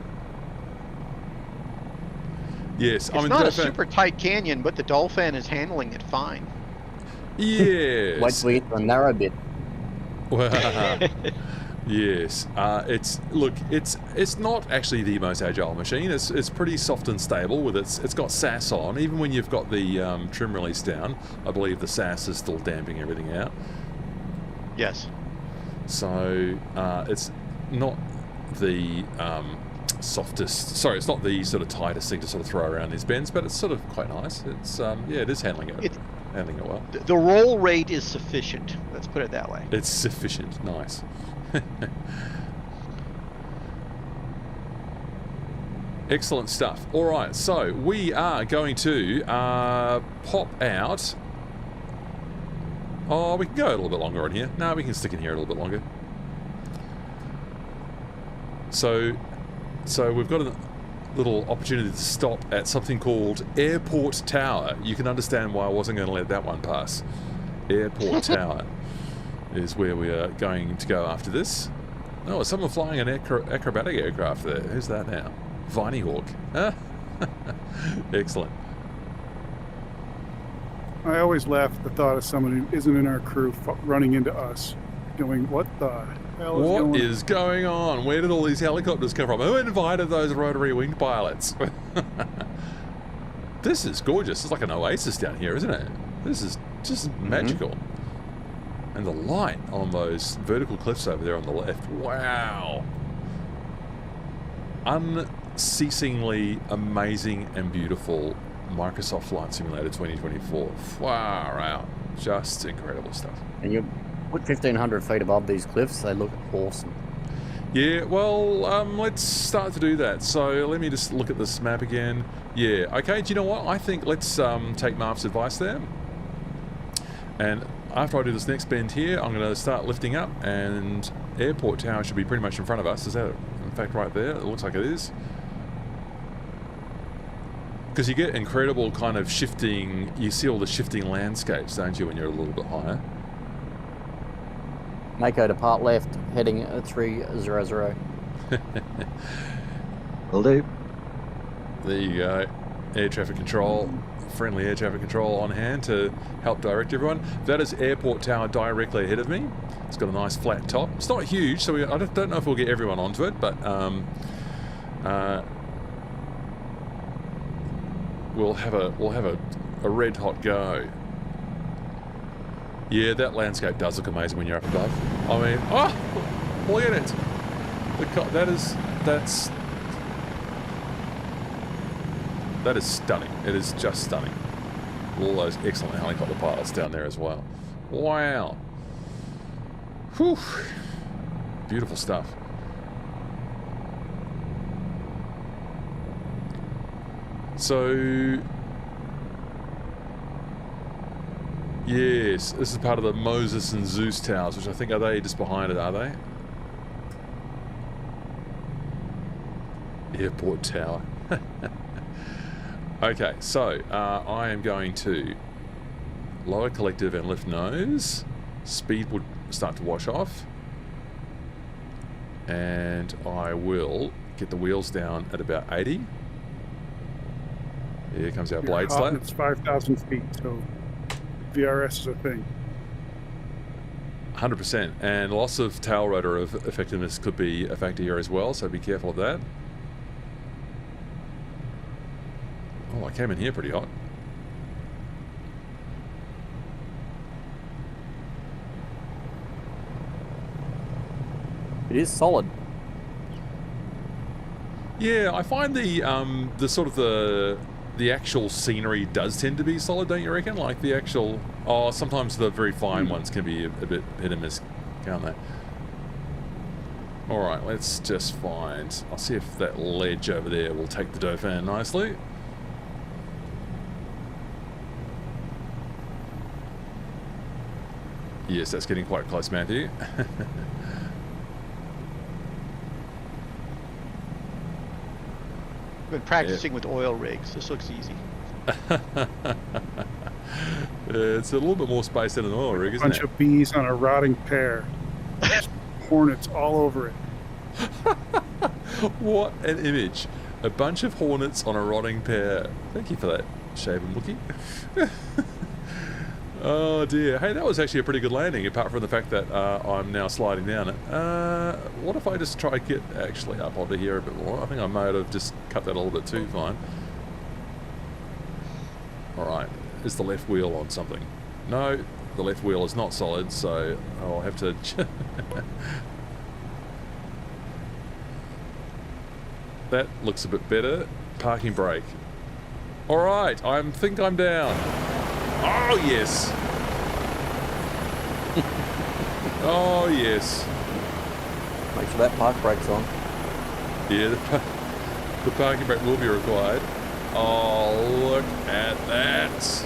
A: Yes,
D: It's not a super tight canyon, but the Dolphin is handling it fine.
A: Yes.
C: Wait till we get to the narrow bit.
A: Yes. It's not actually the most agile machine. It's pretty soft and stable with it's got SAS on. Even when you've got the trim release down, I believe the SAS is still damping everything out.
D: Yes.
A: So it's not the softest. Sorry, it's not the sort of tightest thing to sort of throw around these bends, but it's sort of quite nice. It's yeah, it is handling it well.
D: The roll rate is sufficient. Let's put it that way.
A: It's sufficient. Nice. Excellent stuff. All right, so we are going to pop out. Oh, we can go a little bit longer on here. No, we can stick in here a little bit longer. So we've got a little opportunity to stop at something called Airport Tower. You can understand why I wasn't going to let that one pass. Airport Tower is where we are going to go after this. Oh, someone flying an acrobatic aircraft there. Who's that now? Viney Hawk. Huh? Excellent.
E: I always laugh at the thought of someone who isn't in our crew running into us, going, "What the hell is going on?
A: Where did all these helicopters come from? Who invited those rotary winged pilots?" This is gorgeous. It's like an oasis down here, isn't it? This is just magical. And the light on those vertical cliffs over there on the left. Wow. Unceasingly amazing and beautiful Microsoft Flight Simulator 2024. Far out. Just incredible stuff.
C: And you put 1,500 feet above these cliffs, they look awesome.
A: Yeah, well, let's start to do that. So let me just look at this map again. Yeah, okay, do you know what? I think let's take Marv's advice there. And after I do this next bend here, I'm going to start lifting up, and airport tower should be pretty much in front of us. Is that, in fact, right there? It looks like it is. Because you get incredible kind of shifting, you see all the shifting landscapes, don't you, when you're a little bit higher?
C: Mako depart left, heading 300.
G: Will do.
A: There you go. Air traffic control, friendly air traffic control on hand to help direct everyone. That is airport tower directly ahead of me. It's got a nice flat top. It's not huge, so I don't know if we'll get everyone onto it, but we'll have a red hot go. Yeah, that landscape does look amazing when you're up above. I mean, oh, look at it. That is stunning. It is just stunning. All those excellent helicopter pilots down there as well. Wow. Whew. Beautiful stuff. So, yes, this is part of the Moses and Zeus towers, which I think, are they just behind it, are they? Airport tower. Okay, so I am going to lower collective and lift nose. Speed would start to wash off. And I will get the wheels down at about 80. Here comes our blade slap.
E: It's 5,000 feet, so VRS is a thing.
A: 100%. And loss of tail rotor of effectiveness could be a factor here as well, so be careful of that. Oh, I came in here pretty hot.
C: It is solid.
A: Yeah, I find the sort of the actual scenery does tend to be solid, don't you reckon? Like the actual... Oh, sometimes the very fine ones can be a bit hit and miss, can't they? Alright, let's just find... I'll see if that ledge over there will take the Dauphin nicely. Yes, that's getting quite close, Matthew.
D: I've been practicing with oil rigs. This looks easy.
A: It's a little bit more space than an oil rig, isn't it?
E: Bunch of bees on a rotting pear. Hornets all over it.
A: What an image. A bunch of hornets on a rotting pear. Thank you for that, Shaven Wookie. Oh dear. Hey, that was actually a pretty good landing, apart from the fact that I'm now sliding down it. What if I just try to get actually up onto here a bit more? I think I might have just cut that a little bit too fine. Alright, is the left wheel on something? No, the left wheel is not solid, so I'll have to... That looks a bit better. Parking brake. Alright, I think I'm down. Oh, yes. Oh, yes.
C: Make sure that park brake's on.
A: Yeah, the parking brake will be required. Oh, look at that.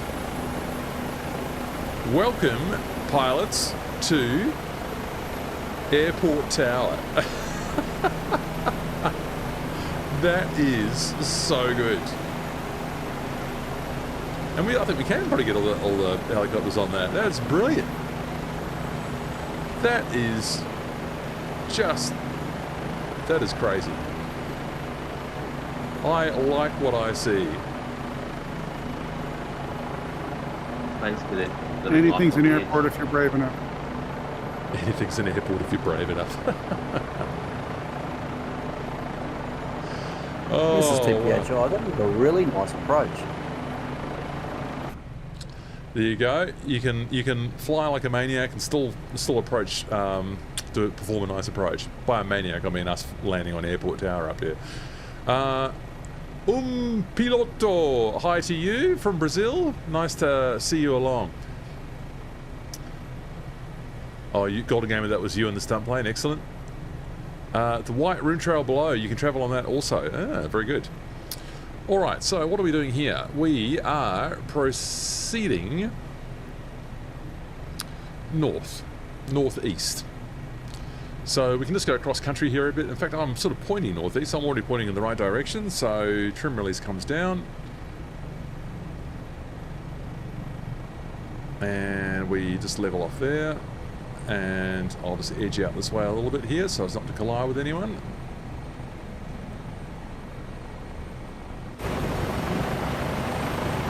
A: Welcome, pilots, to Airport Tower. That is so good. And I think we can probably get all the helicopters on that. That's brilliant. That is just... That is crazy. I like what I see.
I: Thanks for that.
E: Anything's an airport if you're brave enough.
A: Anything's an airport if you're brave enough.
C: This is TPHI. That was a really nice approach.
A: There you go. You can fly like a maniac and still approach, perform a nice approach. By a maniac, I mean us landing on Airport Tower up here. Piloto, hi to you from Brazil. Nice to see you along. Oh, Golden Gamer, that was you in the stunt plane. Excellent. The white rune trail below, you can travel on that also. Very good. All right, so what are we doing here? We are proceeding northeast. So we can just go across country here a bit. In fact, I'm sort of pointing northeast. I'm already pointing in the right direction. So trim release comes down. And we just level off there. And I'll just edge out this way a little bit here so as not to collide with anyone.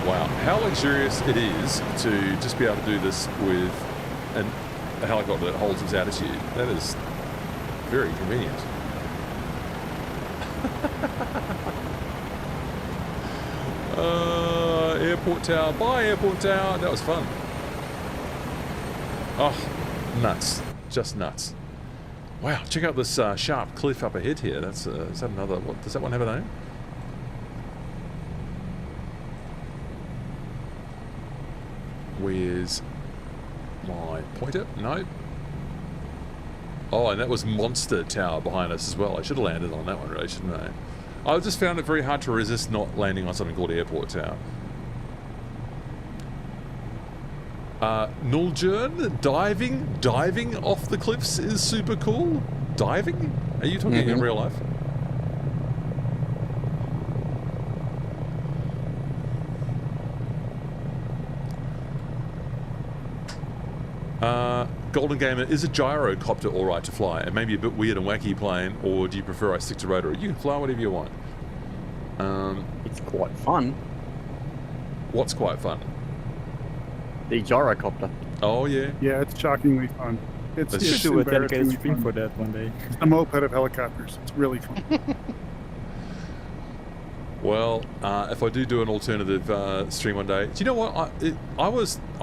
A: Wow, how luxurious it is to just be able to do this with a helicopter that holds its altitude. That is very convenient. Airport Tower. Bye, Airport Tower. That was fun. Oh, nuts. Just nuts. Wow, check out this sharp cliff up ahead here. That's is that another... What, does that one have a name? Where's my pointer? No. Oh, and that was Monster Tower behind us as well. I should have landed on that one, really, shouldn't I? I just found it very hard to resist not landing on something called Airport Tower. Nuljern, diving off the cliffs is super cool. Diving? Are you talking in real life? Golden Gamer, is a gyrocopter alright to fly? It may be a bit weird and wacky plane, or do you prefer I stick to rotary? You can fly whatever you want.
C: It's quite fun.
A: What's quite fun?
C: The gyrocopter.
A: Oh, yeah.
E: Yeah, it's shockingly fun. It's
H: You should do a dedicated
E: embarrassingly
H: stream
E: fun.
H: for that one day.
E: It's the moped of helicopters. It's really fun.
A: Well, if I do an alternative stream one day, do you know what? I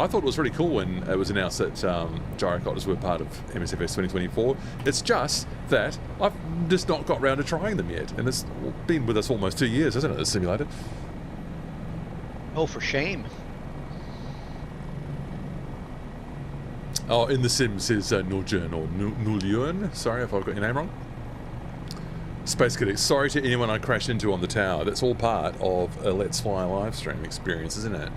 A: thought it was really cool when it was announced that gyrocopters were part of MSFS 2024. It's just that I've just not got round to trying them yet, and it's been with us almost 2 years, hasn't it? The simulator.
D: Oh, for shame.
A: Oh, in the sim says Nuljern or Nuljern. Sorry if I've got your name wrong. Space Cadet, sorry to anyone I crashed into on the tower. That's all part of a Let's Fly live stream experience, isn't it?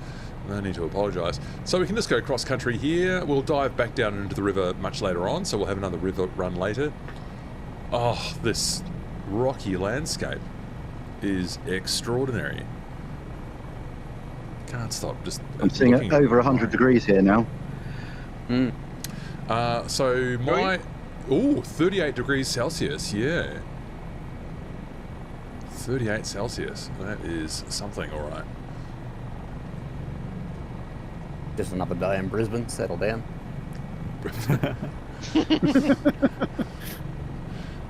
A: No need to apologise. So we can just go cross country here. We'll dive back down into the river much later on, so we'll have another river run later. Oh, this rocky landscape is extraordinary. Can't stop just
G: I'm seeing it over 100 degrees here now.
A: So my... Ooh, 38 degrees Celsius, yeah. 38 Celsius. That is something, all right.
C: Just another day in Brisbane. Settle down.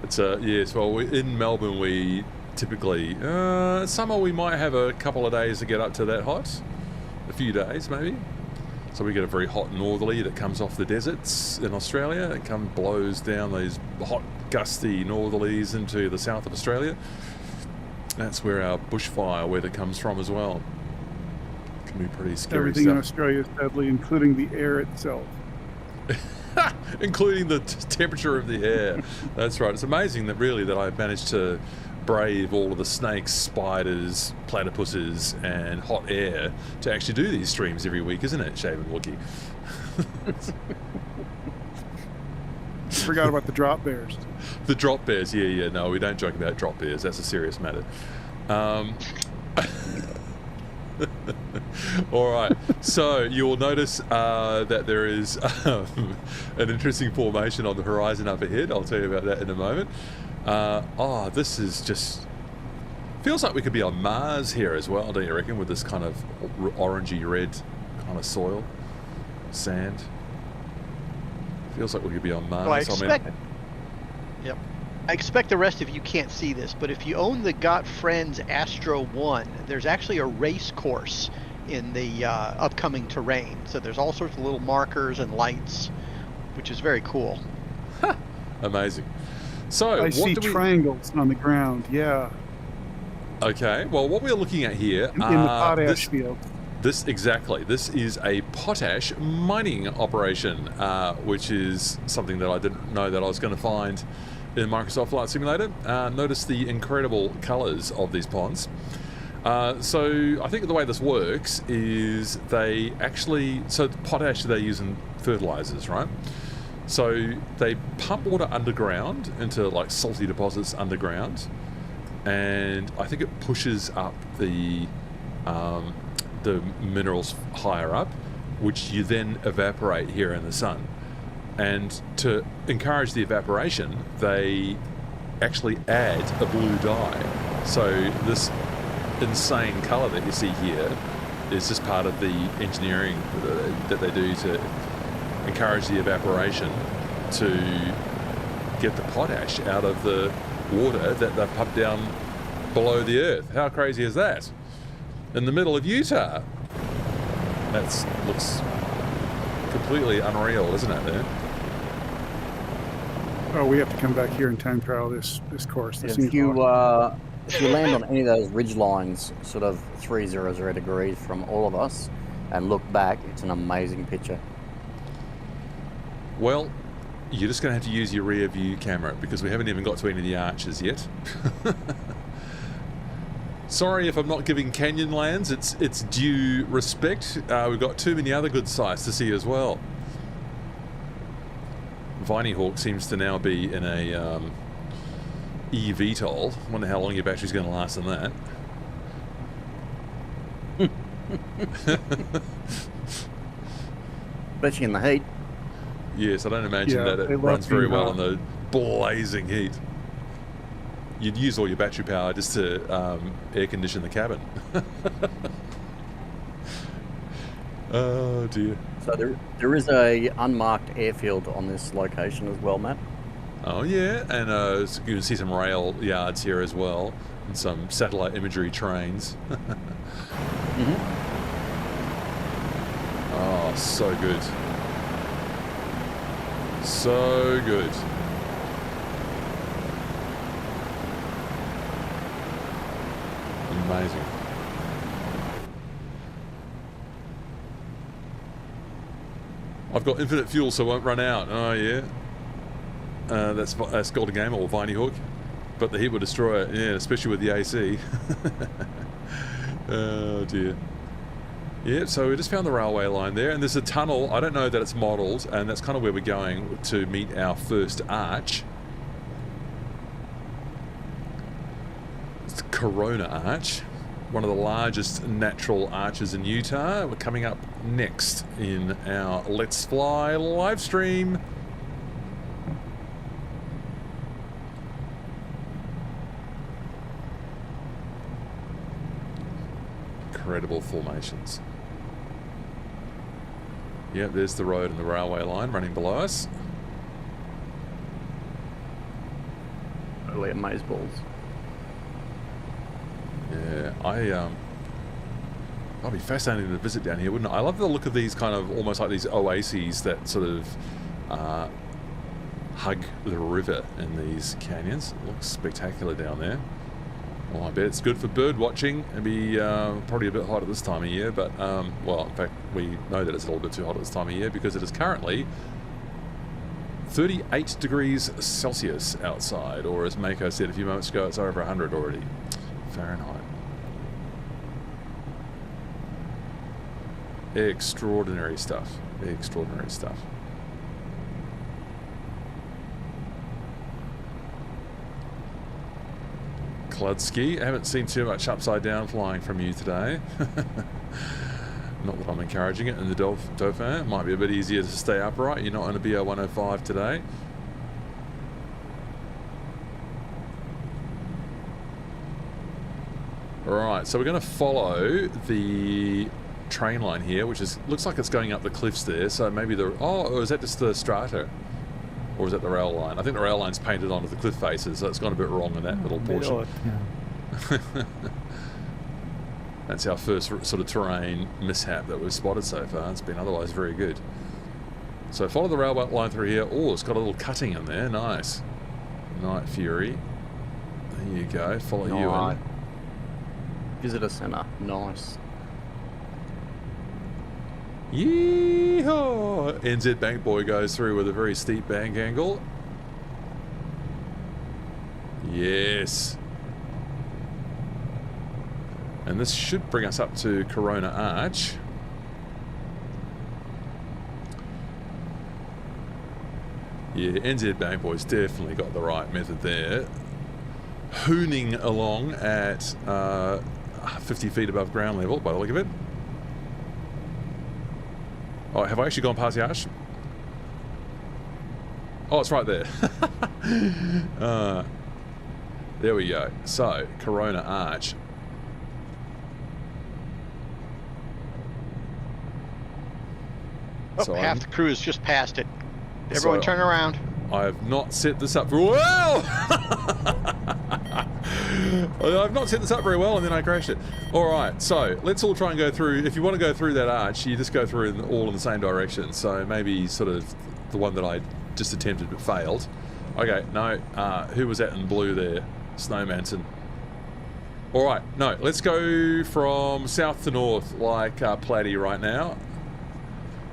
A: It's yes. Well, in Melbourne, we typically summer we might have a couple of days to get up to that hot, a few days maybe. So we get a very hot northerly that comes off the deserts in Australia. It blows down these hot, gusty northerlies into the south of Australia. That's where our bushfire weather comes from as well. Can be pretty scary
E: Everything in
A: stuff.
E: Australia is deadly, including the air itself.
A: Including the temperature of the air. That's right. It's amazing that I managed to brave all of the snakes, spiders, platypuses, and hot air to actually do these streams every week, isn't it, Shaven Wookie?
E: Forgot about the drop bears.
A: The drop bears, yeah. No, we don't joke about drop bears. That's a serious matter. All right. So you will notice that there is an interesting formation on the horizon up ahead. I'll tell you about that in a moment. This is just... feels like we could be on Mars here as well, don't you reckon, with this kind of orangey red kind of soil, sand. Feels like we could be on Mars.
D: Well, I expect the rest of you can't see this, but if you own the Got Friends Astro 1, there's actually a race course in the upcoming terrain. So there's all sorts of little markers and lights, which is very cool.
A: Amazing. So
E: I
A: what
E: see
A: do we...
E: triangles on the ground. Yeah.
A: Okay. Well, what we're looking at here
E: In the potash field.
A: This exactly. This is a potash mining operation, which is something that I didn't know that I was going to find in Microsoft Flight Simulator. Notice the incredible colours of these ponds. So I think the way this works is they actually, so potash they use in fertilizers, right? So they pump water underground into like salty deposits underground, and I think it pushes up the minerals higher up, which you then evaporate here in the sun. And to encourage the evaporation, they actually add a blue dye. So this insane color that you see here is just part of the engineering that they do to encourage the evaporation to get the potash out of the water that they pump down below the earth. How crazy is that? In the middle of Utah. That looks completely unreal, isn't it, there?
E: Oh, we have to come back here and time trial this course. This
C: If you land on any of those ridge lines, sort of 300 degrees from all of us, and look back, it's an amazing picture.
A: Well, you're just going to have to use your rear view camera because we haven't even got to any of the arches yet. Sorry if I'm not giving Canyonlands its due respect. We've got too many other good sights to see as well. Viney Hawk seems to now be in a eVTOL. Wonder how long your battery's going to last on that.
C: Especially in the heat.
A: Yes, I don't imagine that it runs very well in the blazing heat. You'd use all your battery power just to air condition the cabin. Oh dear.
C: So there is a unmarked airfield on this location as well, Matt.
A: Oh yeah, and you can see some rail yards here as well, and some satellite imagery trains. Oh, so good. So good. Amazing. I've got infinite fuel, so it won't run out. Oh yeah. That's Golden Game or Viney Hook, but the heat will destroy it. Yeah, especially with the AC. Oh dear. Yeah, so we just found the railway line there, and there's a tunnel. I don't know that it's modelled, and that's kind of where we're going to meet our first arch. It's the Corona Arch, one of the largest natural arches in Utah. We're coming up next in our Let's Fly live stream. Incredible formations. Yep, there's the road and the railway line running below us.
C: Totally amazeballs.
A: Yeah, I'd be fascinating to visit down here, wouldn't I? I love the look of these kind of almost like these oases that sort of hug the river in these canyons. It looks spectacular down there. Well, I bet it's good for bird watching. It'd be probably a bit hot at this time of year, but, well, in fact, we know that it's a little bit too hot at this time of year because it is currently 38 degrees Celsius outside, or as Mako said a few moments ago, it's over 100 already. Fahrenheit. Extraordinary stuff. Extraordinary stuff. Kludsky, I haven't seen too much upside down flying from you today. Not that I'm encouraging it in the Dauphin. It might be a bit easier to stay upright. You're not on a BO 105 today. Alright, so we're going to follow the train line here, which looks like it's going up the cliffs there. So maybe or is that just the strata? Or is that the rail line? I think the rail line's painted onto the cliff faces, so it's gone a bit wrong in that little portion. That's our first sort of terrain mishap that we've spotted so far. It's been otherwise very good. So follow the railway line through here. Oh, it's got a little cutting in there. Nice. Night Fury. There you go. Follow you in.
C: Visitor centre. Nice.
A: Yeehaw! NZ Bank Boy goes through with a very steep bank angle. Yes. And this should bring us up to Corona Arch. Yeah, NZ Bank Boy's definitely got the right method there. Hooning along at 50 feet above ground level, by the look of it. Oh, have I actually gone past the arch? Oh, it's right there. There we go. So, Corona Arch.
D: Oh, so half the crew has just passed it. Everyone turn around.
A: I have not set this up very well. I've not set this up very well, and then I crashed it. All right, so let's all try and go through. If you want to go through that arch, you just go through all in the same direction. So maybe sort of the one that I just attempted but failed. Okay, no. Who was that in blue there? Snowmanson. All right, no. Let's go from south to north, like Platy right now.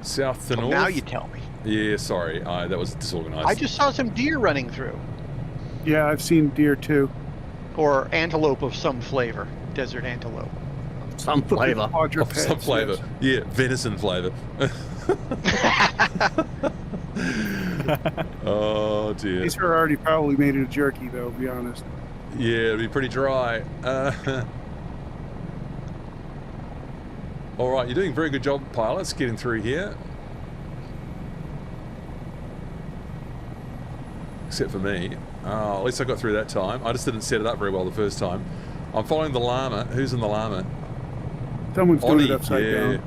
A: South to north.
D: Now you tell me.
A: Yeah, sorry. That was disorganized.
D: I just saw some deer running through.
E: Yeah, I've seen deer too.
D: Or antelope of some flavor. Desert antelope.
C: Some flavor.
A: Of some flavor. Yes. Yeah, venison flavor. Oh, dear.
E: These are already probably made into jerky, though, to be honest.
A: Yeah, it'd be pretty dry. All right, you're doing a very good job, pilots, getting through here. Except for me. At least I got through that time. I just didn't set it up very well the first time. I'm following the llama. Who's in the llama?
E: Someone's doing it upside down.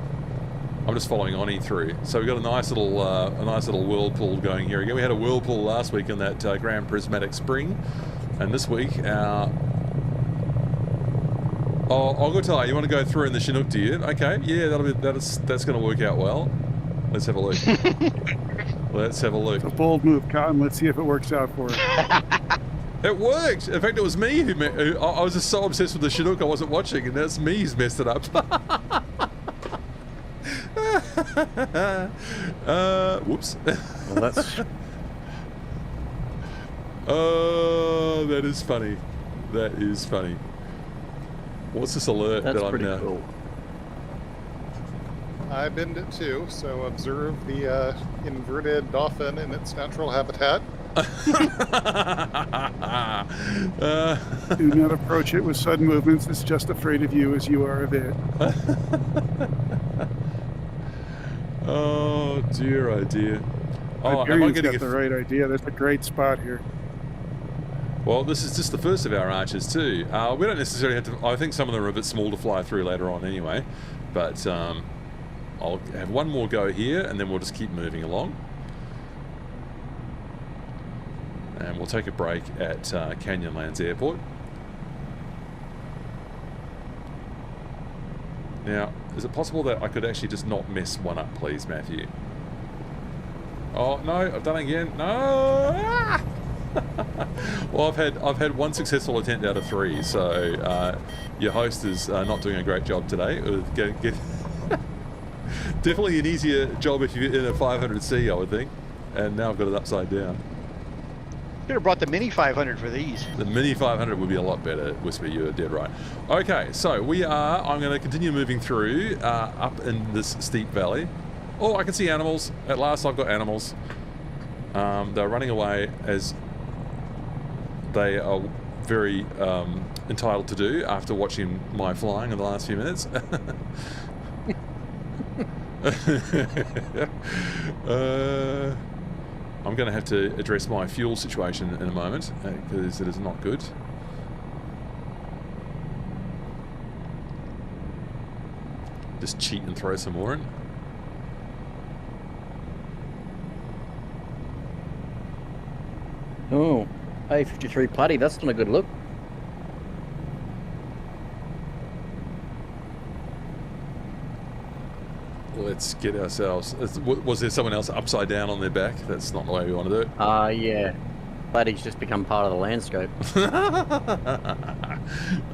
A: I'm just following Oni through. So we've got a nice little whirlpool going here again. We had a whirlpool last week in that Grand Prismatic Spring, and this week our. Oh, I'll go tell you want to go through in the Chinook, do you? Okay, yeah, that's going to work out well. Let's have a look. Let's have a look.
E: It's a bold move, Cotton. Let's see if it works out for us.
A: It worked. In fact, it was me who I was just so obsessed with the Chinook I wasn't watching, and that's me who's messed it up. Whoops.
C: Well, that's...
A: Oh, that is funny. That is funny. What's this alert
C: that's
A: that I'm
C: pretty
A: now?
C: Cool.
J: I binned it too, so observe the inverted Dauphin in its natural habitat.
E: Do not approach it with sudden movements. It's just afraid of you as you are of it.
A: Oh dear, oh dear. Oh,
E: am I getting the right idea? That's a great spot here.
A: Well, this is just the first of our arches too. We don't necessarily have to. I think some of them are a bit small to fly through later on anyway, but I'll have one more go here, and then we'll just keep moving along. And we'll take a break at Canyonlands Airport. Now, is it possible that I could actually just not mess one up, please, Matthew? Oh no, I've done it again. No. Ah! Well, I've had one successful attempt out of 3, so your host is not doing a great job today. Definitely an easier job if you're in a 500C, I would think. And now I've got it upside down.
D: Could have brought the Mini 500 for these.
A: The Mini 500 would be a lot better, Whisper. You're dead right. Okay, so I'm going to continue moving through up in this steep valley. Oh, I can see animals. At last, I've got animals. They're running away as they are very entitled to do after watching my flying in the last few minutes. I'm going to have to address my fuel situation in a moment because it is not good. Just cheat and throw some more in.
C: Oh, A53 Platy, that's not a good look.
A: let's get ourselves... Was there someone else upside down on their back? That's not the way we want to do it.
C: Yeah. Glad he's just become part of the landscape.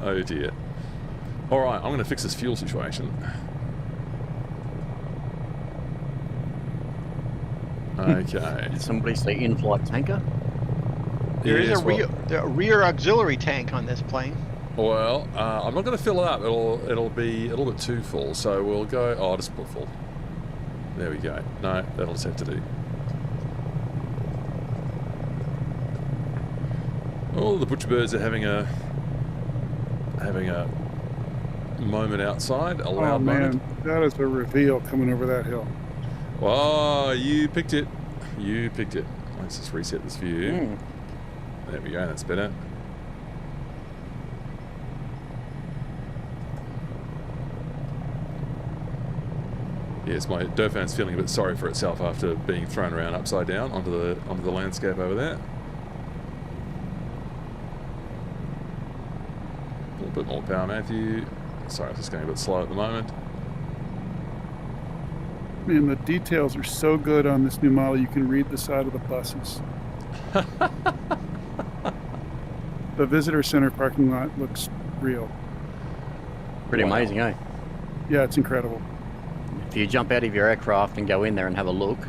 A: Oh dear. All right, I'm going to fix this fuel situation. Okay.
C: Did somebody say in-flight tanker?
D: There is
A: Yes,
D: a rear auxiliary tank on this plane.
A: Well, I'm not going to fill it up. It'll be a little bit too full. So we'll go. Oh, I'll just put full. There we go. No, that'll just have to do. Oh, the butcher birds are having a moment outside. A loud moment.
E: That is a reveal coming over that hill.
A: Oh, you picked it. You picked it. Let's just reset this view. There we go. That's better. Yes, my Dauphin's feeling a bit sorry for itself after being thrown around upside down onto the landscape over there. A little bit more power, Matthew. Sorry, it's just going a bit slow at the moment.
E: Man, the details are so good on this new model. You can read the side of the buses. The visitor center parking lot looks real.
C: Pretty amazing, eh?
E: Yeah, it's incredible.
C: If you jump out of your aircraft and go in there and have a look,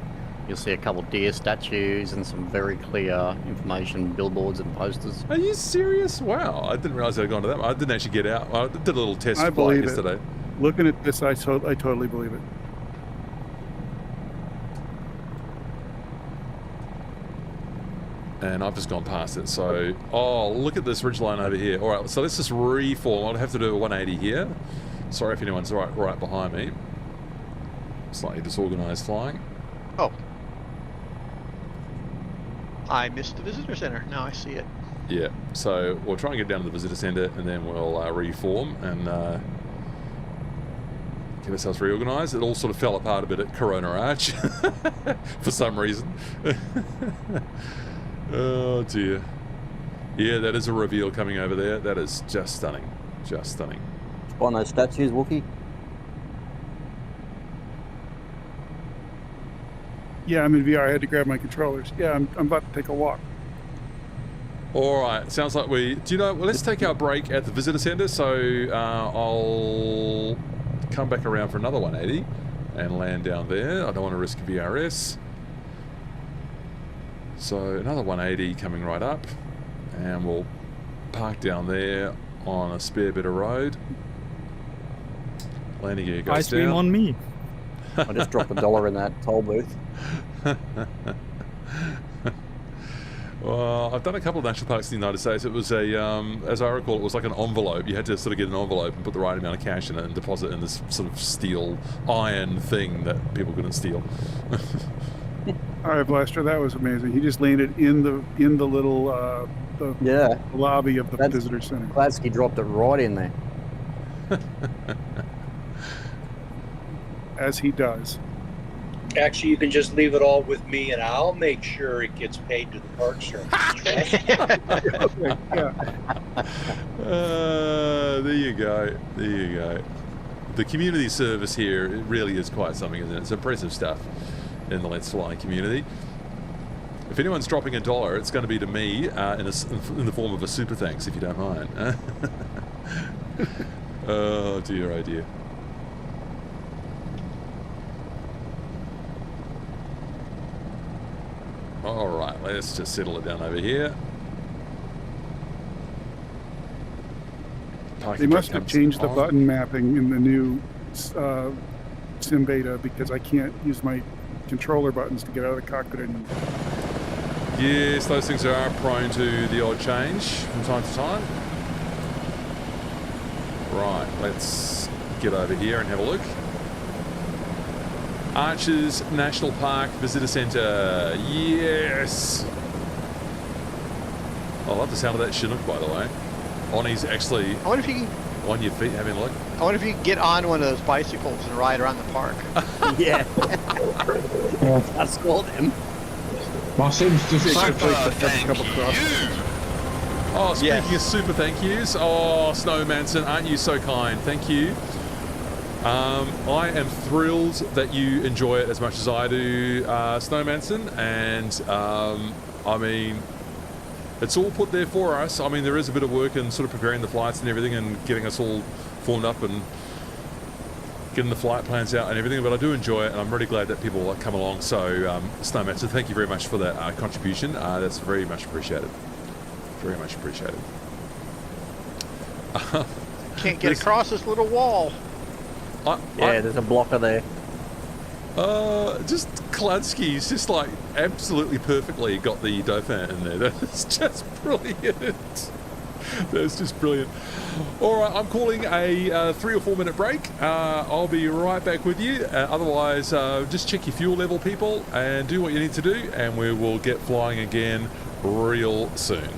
C: you'll see a couple of deer statues and some very clear information billboards and posters.
A: Are you serious? Wow, I didn't realize I'd gone to that. I didn't actually get out. I did a little test
E: I
A: flight
E: believe
A: yesterday.
E: it. Looking at this, I totally believe it.
A: And I've just gone past it. So, oh, look at this ridgeline over here. All right, so let's just reform. I'll have to do a 180 here. Sorry if anyone's right behind me. Slightly disorganized flying.
D: Oh. I missed the visitor center. Now I see it.
A: Yeah, so we'll try and get down to the visitor center and then we'll reform and get ourselves reorganized. It all sort of fell apart a bit at Corona Arch for some reason. Oh dear. Yeah, that is a reveal coming over there. That is just stunning. Just stunning.
C: On those statues, Wookie?
E: Yeah, I'm in VR. I had to grab my controllers. Yeah, I'm about to take a walk.
A: All right, sounds like we... Do you know... Well, let's take our break at the visitor center. So I'll come back around for another 180 and land down there. I don't want to risk VRS. So another 180 coming right up. And we'll park down there on a spare bit of road. Landing gear goes
H: Ice cream
A: down.
H: on me.
C: I just dropped $1 in that toll booth.
A: Well, I've done a couple of national parks in the United States. It was a, as I recall, it was like an envelope. You had to sort of get an envelope and put the right amount of cash in it and deposit in this sort of steel iron thing that people couldn't steal.
E: All right, Blaster, that was amazing. He just landed in the little the lobby of the visitor center.
C: Gladsky dropped it right in there.
E: As he does.
F: Actually, you can just leave it all with me, and I'll make sure it gets paid to the park service.
A: There you go. There you go. The community service here, it really is quite something, isn't it? It's impressive stuff in the Let's Fly community. If anyone's dropping $1, it's going to be to me in the form of a super thanks, if you don't mind. Oh dear, oh dear. Alright, let's just settle it down over here.
E: They must have changed the button mapping in the new Sim Beta because I can't use my controller buttons to get out of the cockpit anymore.
A: Yes, those things are prone to the odd change from time to time. Right, let's get over here and have a look. Arches National Park Visitor Centre. Yes! I love the sound of that Chinook, by the way. Onnie's actually
D: I wonder if you can,
A: on your feet having a look.
D: I wonder if you can get on one of those bicycles and ride around the park.
C: Yeah. I scored him.
K: My Sim's just
A: Oh, speaking of super thank yous. Oh, Snowmanson, aren't you so kind? Thank you. I am thrilled that you enjoy it as much as I do, Snowmanson, and I mean, it's all put there for us. I mean, there is a bit of work in sort of preparing the flights and everything and getting us all formed up and getting the flight plans out and everything, but I do enjoy it, and I'm really glad that people come along. So, Snowmanson, thank you very much for that contribution. That's very much appreciated. Very much appreciated.
D: Can't get across this little wall.
C: There's a blocker there.
A: Just Kludsky's just like absolutely perfectly got the Dauphin in there. That's just brilliant. That's just brilliant. All right, I'm calling a 3 or 4 minute break. I'll be right back with you. Otherwise, just check your fuel level, people, and do what you need to do, and we will get flying again real soon.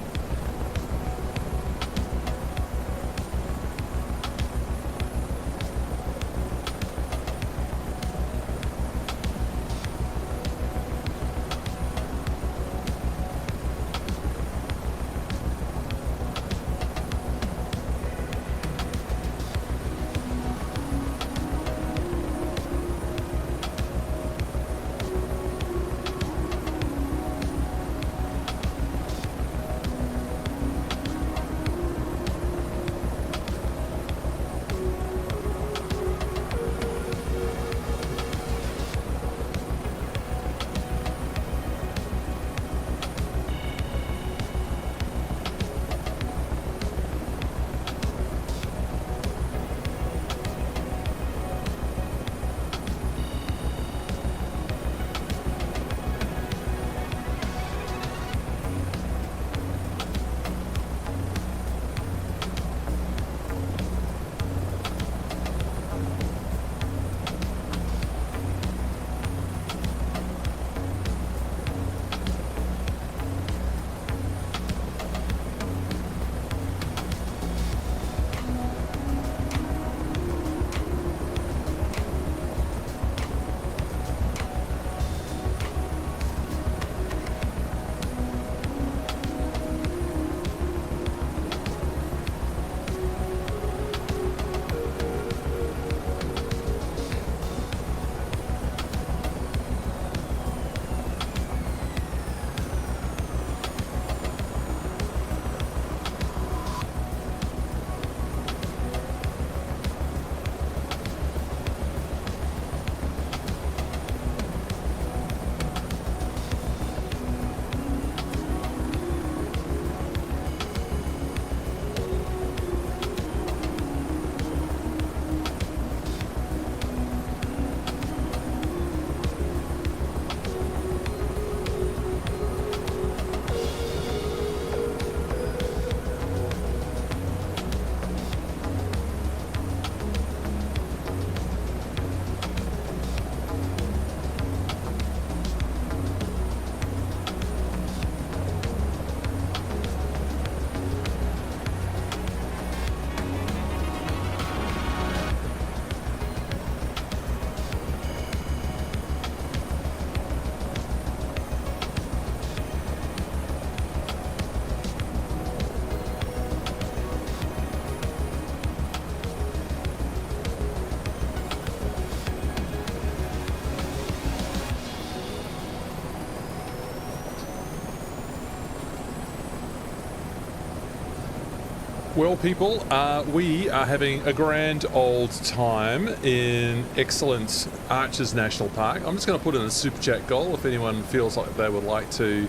A: Well, people, we are having a grand old time in excellent Arches National Park. I'm just going to put in a super chat goal if anyone feels like they would like to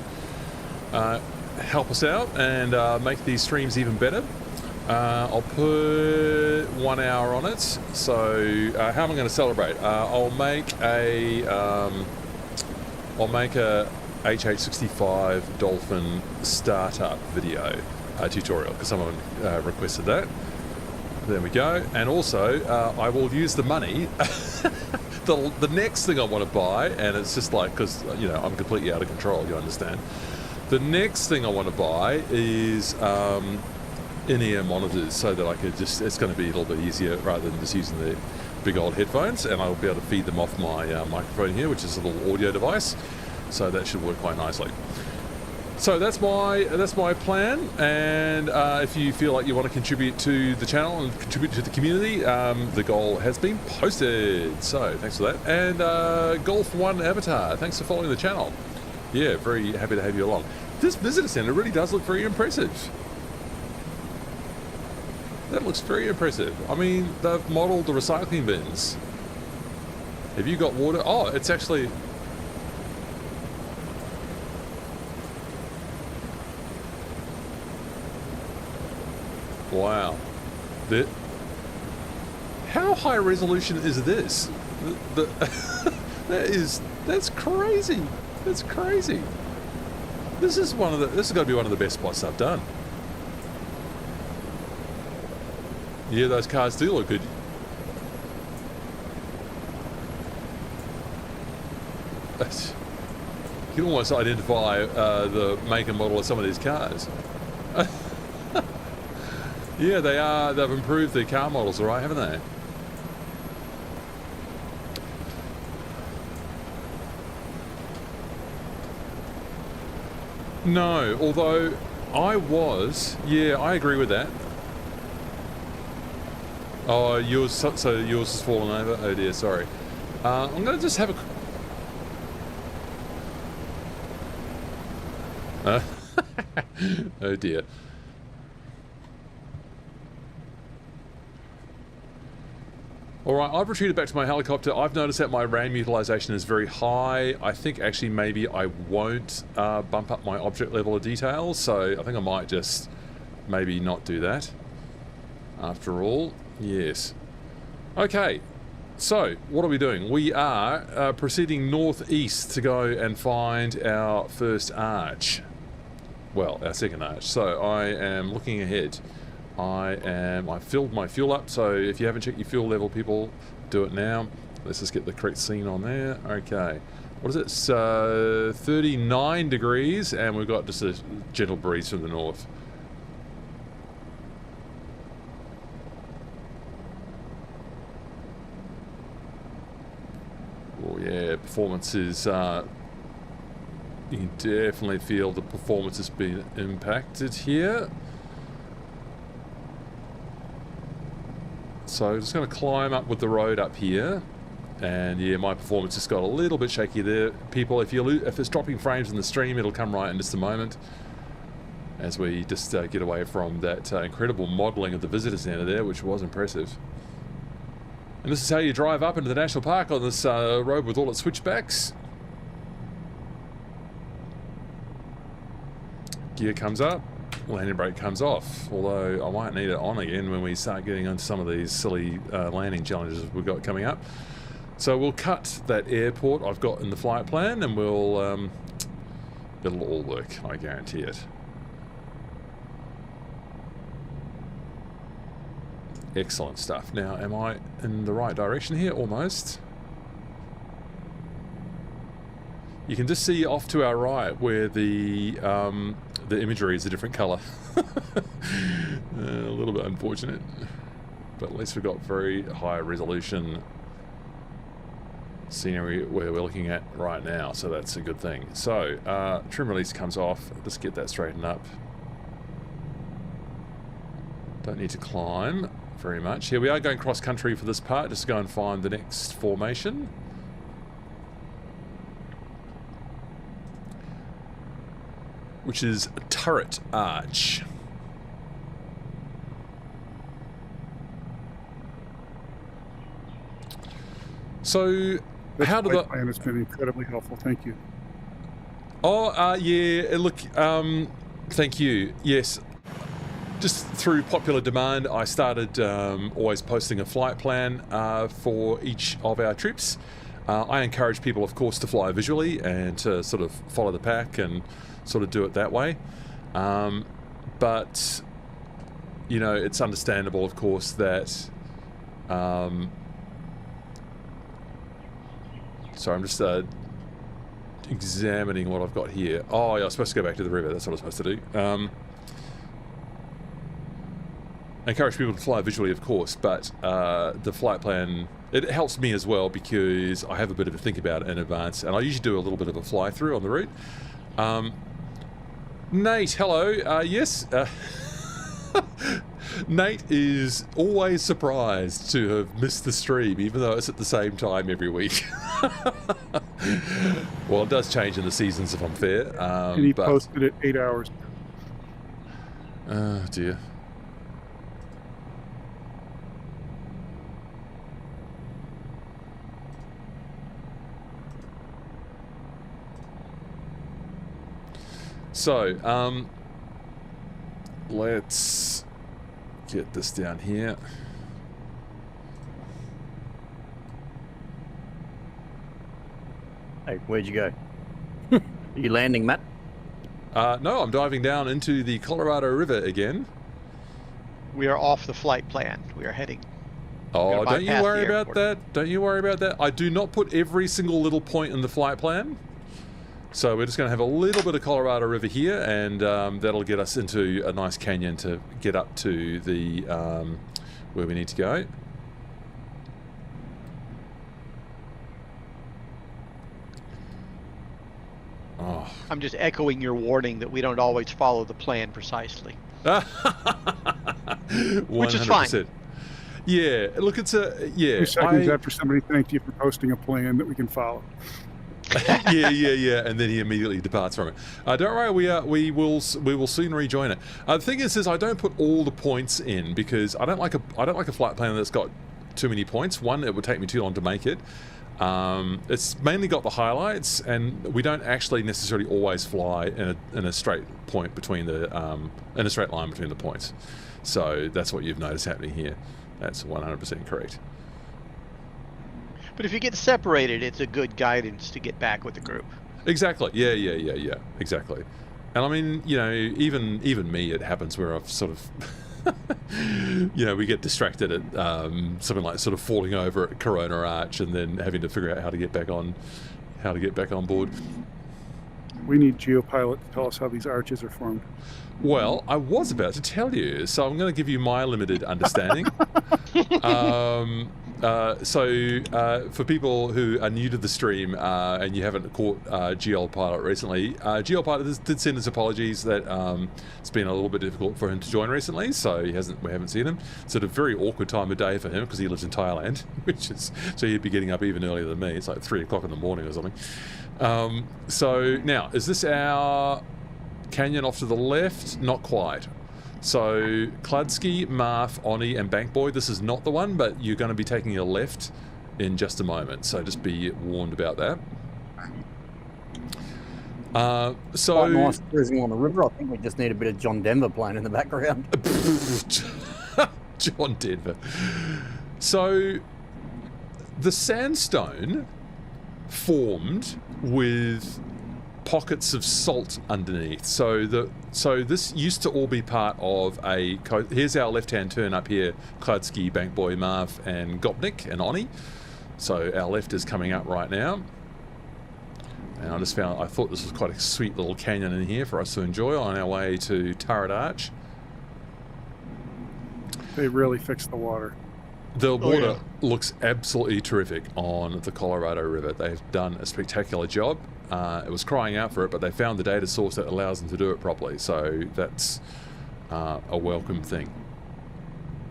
A: help us out and make these streams even better. I'll put 1 hour on it. So how am I going to celebrate? I'll make a HH65 Dolphin startup video tutorial because someone requested that. There we go. And also I will use the money. the next thing I want to buy, and it's just like, because you know I'm completely out of control, you understand. The next thing I want to buy is in-ear monitors so that I could just, it's going to be a little bit easier rather than just using the big old headphones, and I'll be able to feed them off my microphone here, which is a little audio device, so that should work quite nicely. So that's my plan, and if you feel like you want to contribute to the channel and contribute to the community, the goal has been posted. So thanks for that. And Golf One Avatar, thanks for following the channel. Yeah, very happy to have you along. This visitor centre really does look very impressive. That looks very impressive. I mean, they've modelled the recycling bins. Have you got water? Oh, it's actually... Wow. How high resolution is this? That's crazy. That's crazy. This has got to be one of the best spots I've done. Yeah, those cars do look good. You can almost identify the make and model of some of these cars. Yeah, they are. They've improved their car models, all right, haven't they? No, although I agree with that. Oh, yours, so yours has fallen over? Oh dear, sorry. I'm going to just have a... oh dear. Alright, I've retreated back to my helicopter. I've noticed that my RAM utilization is very high. I think actually maybe I won't bump up my object level of detail, so I think I might just maybe not do that. After all, yes. Okay, so what are we doing? We are proceeding northeast to go and find our first arch. Well, our second arch. So I am looking ahead. I filled my fuel up, so if you haven't checked your fuel level, people, do it now. Let's just get the correct scene on there. Okay, what is it? It's 39 degrees, and we've got just a gentle breeze from the north. Oh yeah, performance is, you can definitely feel the performance has been impacted here. So just going to climb up with the road up here, and yeah, my performance just got a little bit shaky there. People, if it's dropping frames in the stream, it'll come right in just a moment as we just get away from that incredible modelling of the visitor centre there, which was impressive. And this is how you drive up into the national park on this road with all its switchbacks. Gear comes up. Landing brake comes off, although I might need it on again when we start getting into some of these silly landing challenges we've got coming up. So we'll cut that airport I've got in the flight plan, and we'll it'll all work, I guarantee it. Excellent stuff. Now, am I in the right direction here? Almost. You can just see off to our right where the imagery is a different colour. A little bit unfortunate, but at least we've got very high resolution scenery where we're looking at right now, so that's a good thing. So trim release comes off. Let's get that straightened up. Don't need to climb very much. Here we are going cross country for this part, just to go and find the next formation. Which is a turret arch. So, how do the
E: plan has been incredibly helpful? Thank you.
A: Oh, yeah. Look, thank you. Yes, just through popular demand, I started always posting a flight plan for each of our trips. I encourage people, of course, to fly visually and to sort of follow the pack and sort of do it that way. But, you know, it's understandable, of course, that... sorry, I'm just examining what I've got here. Oh, yeah, I was supposed to go back to the river. That's what I was supposed to do. I encourage people to fly visually, of course, but the flight plan... It helps me as well because I have a bit of a think about it in advance, and I usually do a little bit of a fly-through on the route. Nate, hello. Yes. Nate is always surprised to have missed the stream, even though it's at the same time every week. Well, it does change in the seasons, if I'm fair.
E: And he posted it 8 hours ago.
A: Oh, dear. So, let's get this down here.
C: Hey, where'd you go? Are you landing, Matt?
A: No, I'm diving down into the Colorado River again.
D: We are off the flight plan. We are heading.
A: Oh, don't you worry about that. Don't you worry about that. I do not put every single little point in the flight plan. So we're just going to have a little bit of Colorado River here, and that'll get us into a nice canyon to get up to the where we need to go. Oh.
D: I'm just echoing your warning that we don't always follow the plan precisely.
A: 100%.
D: Which is fine.
A: Yeah, look, it's a... Yeah,
E: 2 seconds after somebody thanked you for posting a plan that we can follow.
A: yeah, and then he immediately departs from it. Don't worry, we will soon rejoin it. The thing is I don't put all the points in because I don't like a flight plan that's got too many points. One, it would take me too long to make it. It's mainly got the highlights, and we don't actually necessarily always fly in a straight point between the in a straight line between the points. So that's what you've noticed happening here. That's 100% correct.
D: But if you get separated, it's a good guidance to get back with the group.
A: Exactly. Yeah. Exactly. And I mean, you know, even me, it happens where I've sort of, you know, we get distracted at something like sort of falling over at Corona Arch and then having to figure out how to get back on board.
E: We need GeoPilot to tell us how these arches are formed.
A: Well, I was about to tell you, so I'm going to give you my limited understanding. For people who are new to the stream and you haven't caught GeoPilot recently, GeoPilot did send his apologies that it's been a little bit difficult for him to join recently, so we haven't seen him. It's at a very awkward time of day for him because he lives in Thailand, so he'd be getting up even earlier than me. It's like 3 o'clock in the morning or something. So now, is this our canyon off to the left? Not quite. So Kludsky, Marf, Oni, and Bankboy, this is not the one, but you're going to be taking a left in just a moment, so just be warned about that.
C: Quite nice cruising on the river. I think we just need a bit of John Denver playing in the background.
A: John Denver. So the sandstone formed with pockets of salt underneath. So this used to all be part of a... Here's our left-hand turn up here. Kludsky, Bankboy, Marv, and Gopnik, and Oni. So our left is coming up right now. And I thought this was quite a sweet little canyon in here for us to enjoy on our way to Turret Arch.
E: They really fixed the water.
A: The water looks absolutely terrific on the Colorado River. They've done a spectacular job. It was crying out for it, but they found the data source that allows them to do it properly. So that's a welcome thing.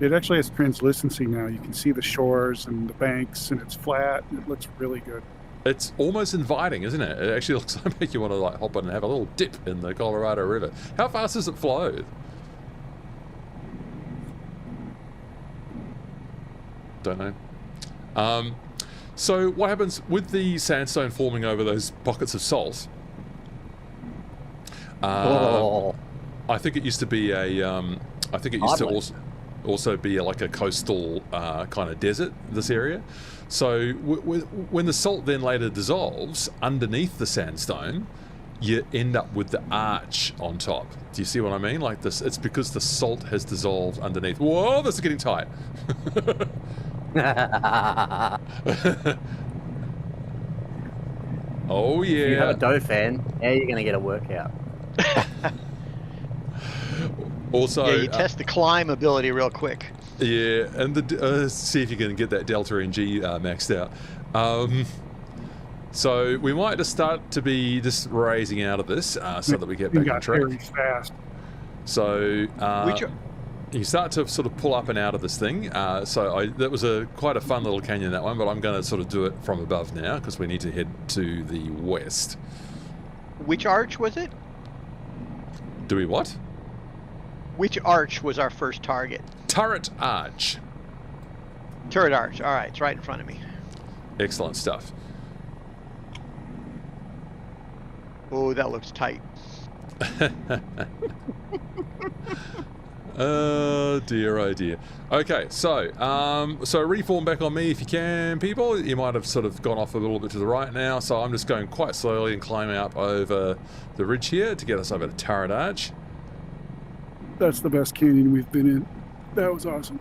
E: It actually has translucency now. You can see the shores and the banks, and it's flat. It looks really good.
A: It's almost inviting, isn't it? It actually looks like you want to like hop in and have a little dip in the Colorado River. How fast does it flow? Don't know. So what happens with the sandstone forming over those pockets of salt? I think it used to be a. I think it used to also be like a coastal kind of desert. This area. So when the salt then later dissolves underneath the sandstone, you end up with the arch on top. Do you see what I mean? Like this, it's because the salt has dissolved underneath. Whoa, this is getting tight. Oh yeah.
C: If you have a Dauphin, how are you going to get a workout?
A: Also,
D: yeah, you test the climb ability real quick.
A: Yeah, and see if you can get that Delta NG maxed out. So we might just start to be just raising out of this so that we get back on track.
E: Very fast.
A: So you start to sort of pull up and out of this thing. That was quite a fun little canyon, that one, but I'm going to sort of do it from above now because we need to head to the west.
D: Which arch was it?
A: Do we what?
D: Which arch was our first target?
A: Turret Arch.
D: Turret arch. All right, it's right in front of me.
A: Excellent stuff.
D: Oh, that looks tight.
A: Oh dear, oh dear. Okay, so reform back on me if you can, people. You might have sort of gone off a little bit to the right now, so I'm just going quite slowly and climbing up over the ridge here to get us over to Turret Arch.
E: That's the best canyon we've been in. That was awesome.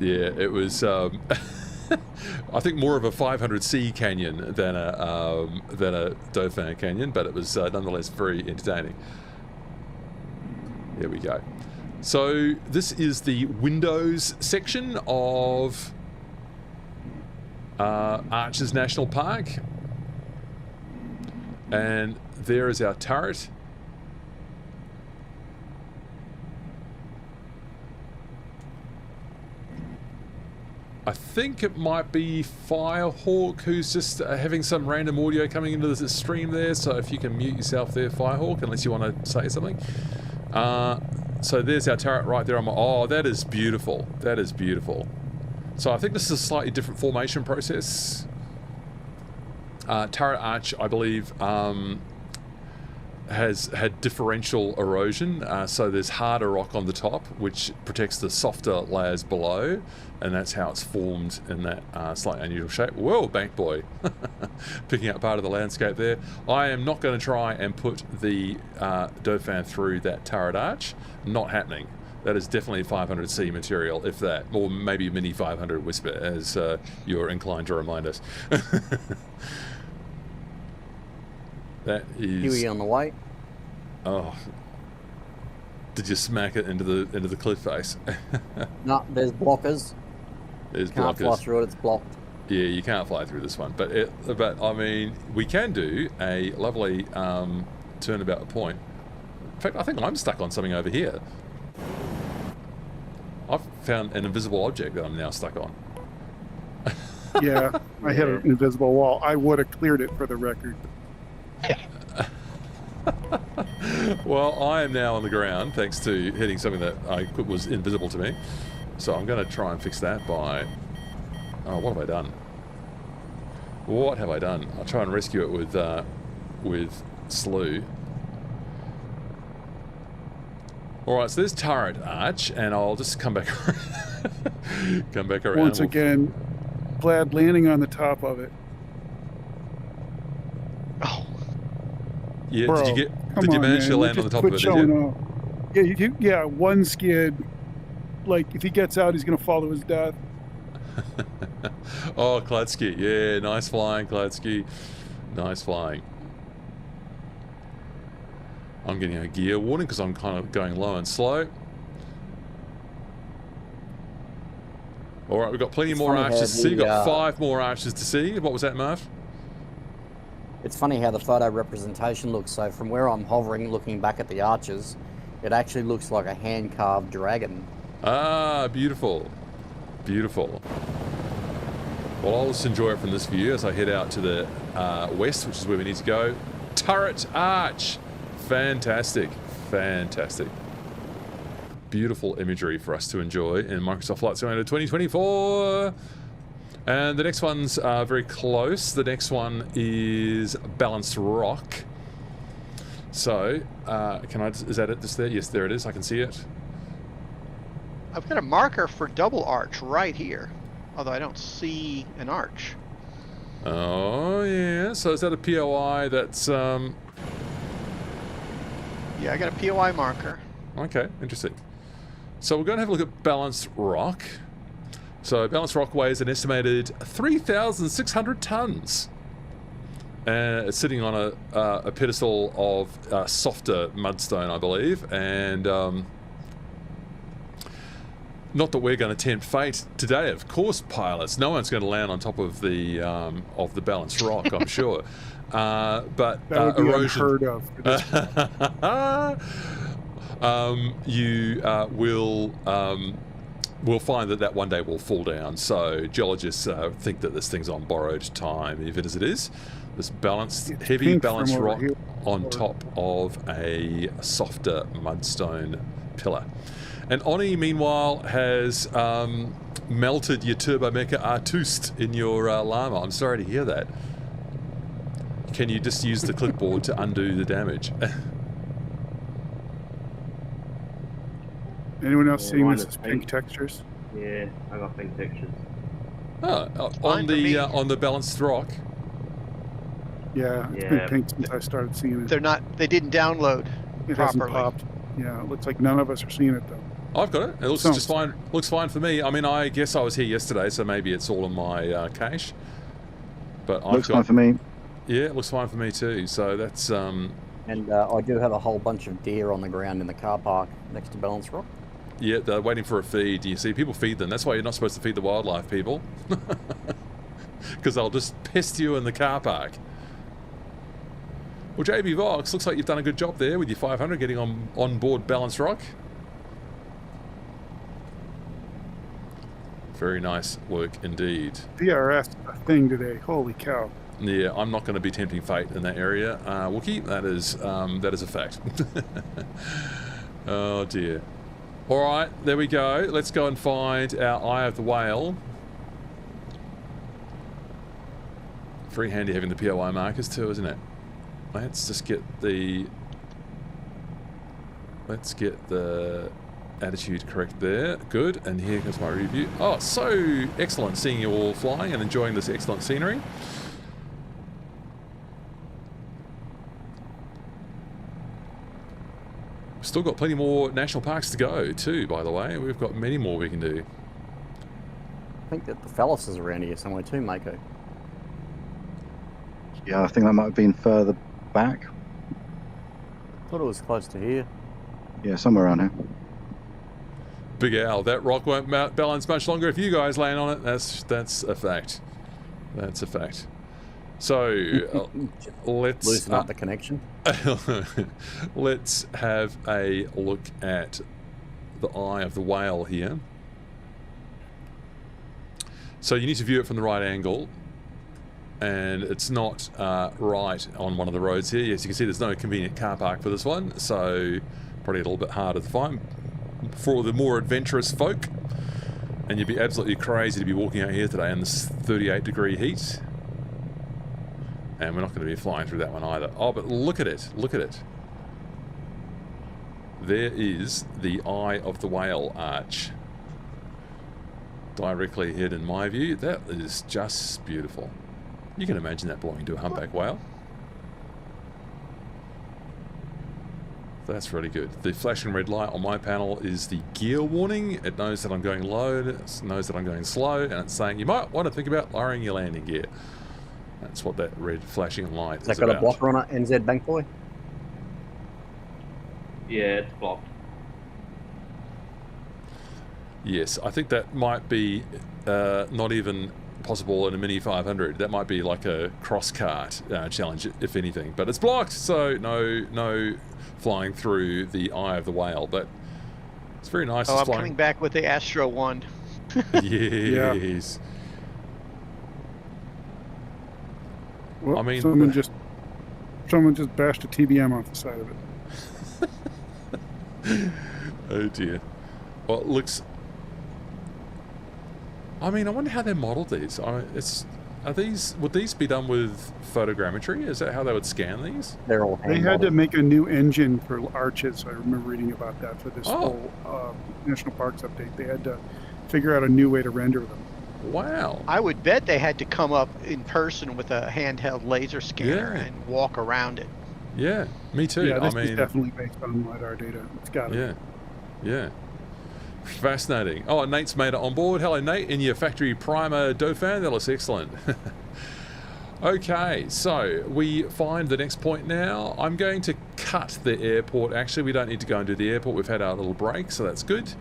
A: Yeah, it was. I think more of a 500C canyon than a Dauphin canyon, but it was nonetheless very entertaining. Here we go. So this is the windows section of Arches National Park, and there is our turret. I think it might be Firehawk who's just having some random audio coming into the stream there, so if you can mute yourself there, Firehawk, unless you want to say something. So there's our turret right there on my... Oh, that is beautiful. That is beautiful. So I think this is a slightly different formation process. Turret Arch, I believe, has had differential erosion, so there's harder rock on the top which protects the softer layers below, and that's how it's formed in that slightly unusual shape. Whoa, bank boy. Picking up part of the landscape there. I am not going to try and put the Dauphin through that turret arch. Not happening. That is definitely 500C material, if that, or maybe mini 500 Whisper, as you're inclined to remind us. That is...
C: Huey on the way.
A: Oh. Did you smack it into the cliff face?
C: No, there's blockers.
A: There's
C: Can't
A: blockers.
C: fly through it, it's blocked.
A: Yeah, you can't fly through this one. But I mean, we can do a lovely turnabout at point. In fact, I think I'm stuck on something over here. I've found an invisible object that I'm now stuck on.
E: Yeah, I hit an invisible wall. I would have cleared it for the record.
A: Well, I am now on the ground thanks to hitting something that was invisible to me. So I'm going to try and fix that by... Oh, what have I done? What have I done? I'll try and rescue it with Slew. Alright, so there's Turret Arch, and I'll just come back come back around.
E: Once again, glad landing on the top of it.
D: Oh.
A: Yeah,
E: Bro,
A: did you manage to land on the top of it?
E: Did you? Yeah, one skid. Like, if he gets out, he's going to fall to his death.
A: Oh, Kladsky. Yeah, nice flying, Kladsky. Nice flying. I'm getting a gear warning because I'm kind of going low and slow. Alright, we've got plenty more arches to see. We've got 5 more arches to see. What was that, Marv?
C: It's funny how the photo representation looks. So from where I'm hovering, looking back at the arches, it actually looks like a hand-carved dragon.
A: Ah, beautiful. Beautiful. Well, I'll just enjoy it from this view as I head out to the west, which is where we need to go. Turret Arch. Fantastic. Fantastic. Beautiful imagery for us to enjoy in Microsoft Flight Simulator 2024. And the next one's very close. The next one is Balanced Rock. So, is that it just there? Yes, there it is. I can see it.
D: I've got a marker for double arch right here, although I don't see an arch.
A: Oh, yeah. So is that a POI that's...
D: Yeah, I got a POI marker.
A: Okay, interesting. So we're going to have a look at Balanced Rock. So Balanced Rock weighs an estimated 3,600 tons. And it's sitting on a pedestal of softer mudstone, I believe. And Not that we're going to tempt fate today, of course, pilots. No one's going to land on top of the balanced rock, I'm sure. But
E: That would be
A: erosion.
E: unheard of. For this
A: You will find that one day will fall down. So geologists think that this thing's on borrowed time, even as it is. This heavy
E: pink
A: balanced
E: from over
A: rock
E: here.
A: on top of a softer mudstone pillar. And Oni, meanwhile, has melted your Turbo Mecha Artust in your llama. I'm sorry to hear that. Can you just use the clipboard to undo the damage?
E: Anyone else seeing
I: mine
E: this
I: is
E: as pink textures?
I: Yeah, I got pink textures.
A: On the balanced rock.
E: Yeah, it's
I: Yeah.
E: been pink since I started seeing it.
D: They're not. They didn't download
E: It hasn't
D: properly.
E: popped. Yeah, it looks like none of us are seeing it though.
A: I've got it. It looks
E: Sounds-
A: just fine. Looks fine for me. I mean, I guess I was here yesterday, so maybe it's all in my cache. But
G: Looks fine for me.
A: Yeah, it looks fine for me too. So that's
C: And I do have a whole bunch of deer on the ground in the car park next to Balance Rock.
A: yeah. They're waiting for a feed. You see, people feed them. That's why you're not supposed to feed the wildlife, people, because they'll just pest you in the car park. Well, JB Vox, looks like you've done a good job there with your 500 getting on board Balance Rock. Very nice work indeed.
E: DRS a thing today. Holy cow!
A: Yeah, I'm not going to be tempting fate in that area, Wookie. That is a fact. Oh dear. All right, there we go. Let's go and find our Eye of the Whale. Very handy having the POI markers too, isn't it? Let's just get the attitude correct there. Good. And here goes my review. Oh, so excellent seeing you all flying and enjoying this excellent scenery. Still got plenty more national parks to go too, by the way. We've got many more we can do.
C: I think that the Phallus is around here somewhere too, Mako.
G: Yeah, I think that might have been further back.
C: Thought it was close to here.
G: Yeah, somewhere around here.
A: Big Al, that rock won't balance much longer if you guys land on it. That's a fact. That's a fact. So let's
C: Loosen up the connection.
A: let's have a look at the Eye of the Whale here. So you need to view it from the right angle, and it's not right on one of the roads here. Yes, you can see there's no convenient car park for this one, so probably a little bit harder to find for the more adventurous folk. And you'd be absolutely crazy to be walking out here today in this 38-degree heat. And we're not going to be flying through that one either. Oh, but look at it. Look at it. There is the Eye of the Whale arch. Directly ahead in my view. That is just beautiful. You can imagine that belonging to a humpback whale. That's really good. The flashing red light on my panel is the gear warning. It knows that I'm going low, it knows that I'm going slow, and it's saying you might want to think about lowering your landing gear. That's what that red flashing light is
C: Has that got
A: about.
C: a blocker on it, NZ Bank Boy?
I: Yeah, it's blocked.
A: Yes, I think that might be not even possible in a Mini 500. That might be like a cross-cart challenge, if anything. But it's blocked, so no flying through the Eye of the Whale. But it's very nice.
D: Oh,
A: It's
D: I'm
A: flying.
D: coming back with the Astro 1.
A: Yes.
E: Well,
A: I mean,
E: someone just bashed a TBM off the side of it.
A: Oh dear. Well, it looks. I mean, I wonder how they modelled these. Would these be done with photogrammetry? Is that how they would scan these?
C: They're all
E: They had to make a new engine for arches. I remember reading about that for this whole National Parks update. They had to figure out a new way to render them.
A: Wow.
D: I would bet they had to come up in person with a handheld laser scanner
A: Yeah.
D: and walk around it.
A: Yeah, me too.
E: Yeah, this
A: I
E: is
A: mean,
E: definitely based on LiDAR data. It's got it.
A: yeah, yeah. Fascinating. Oh, Nate's made it on board. Hello, Nate, in your factory primer Dauphin. That looks excellent. Okay, so we find the next point now. I'm going to cut the airport. Actually, we don't need to go and do the airport. We've had our little break, so that's good.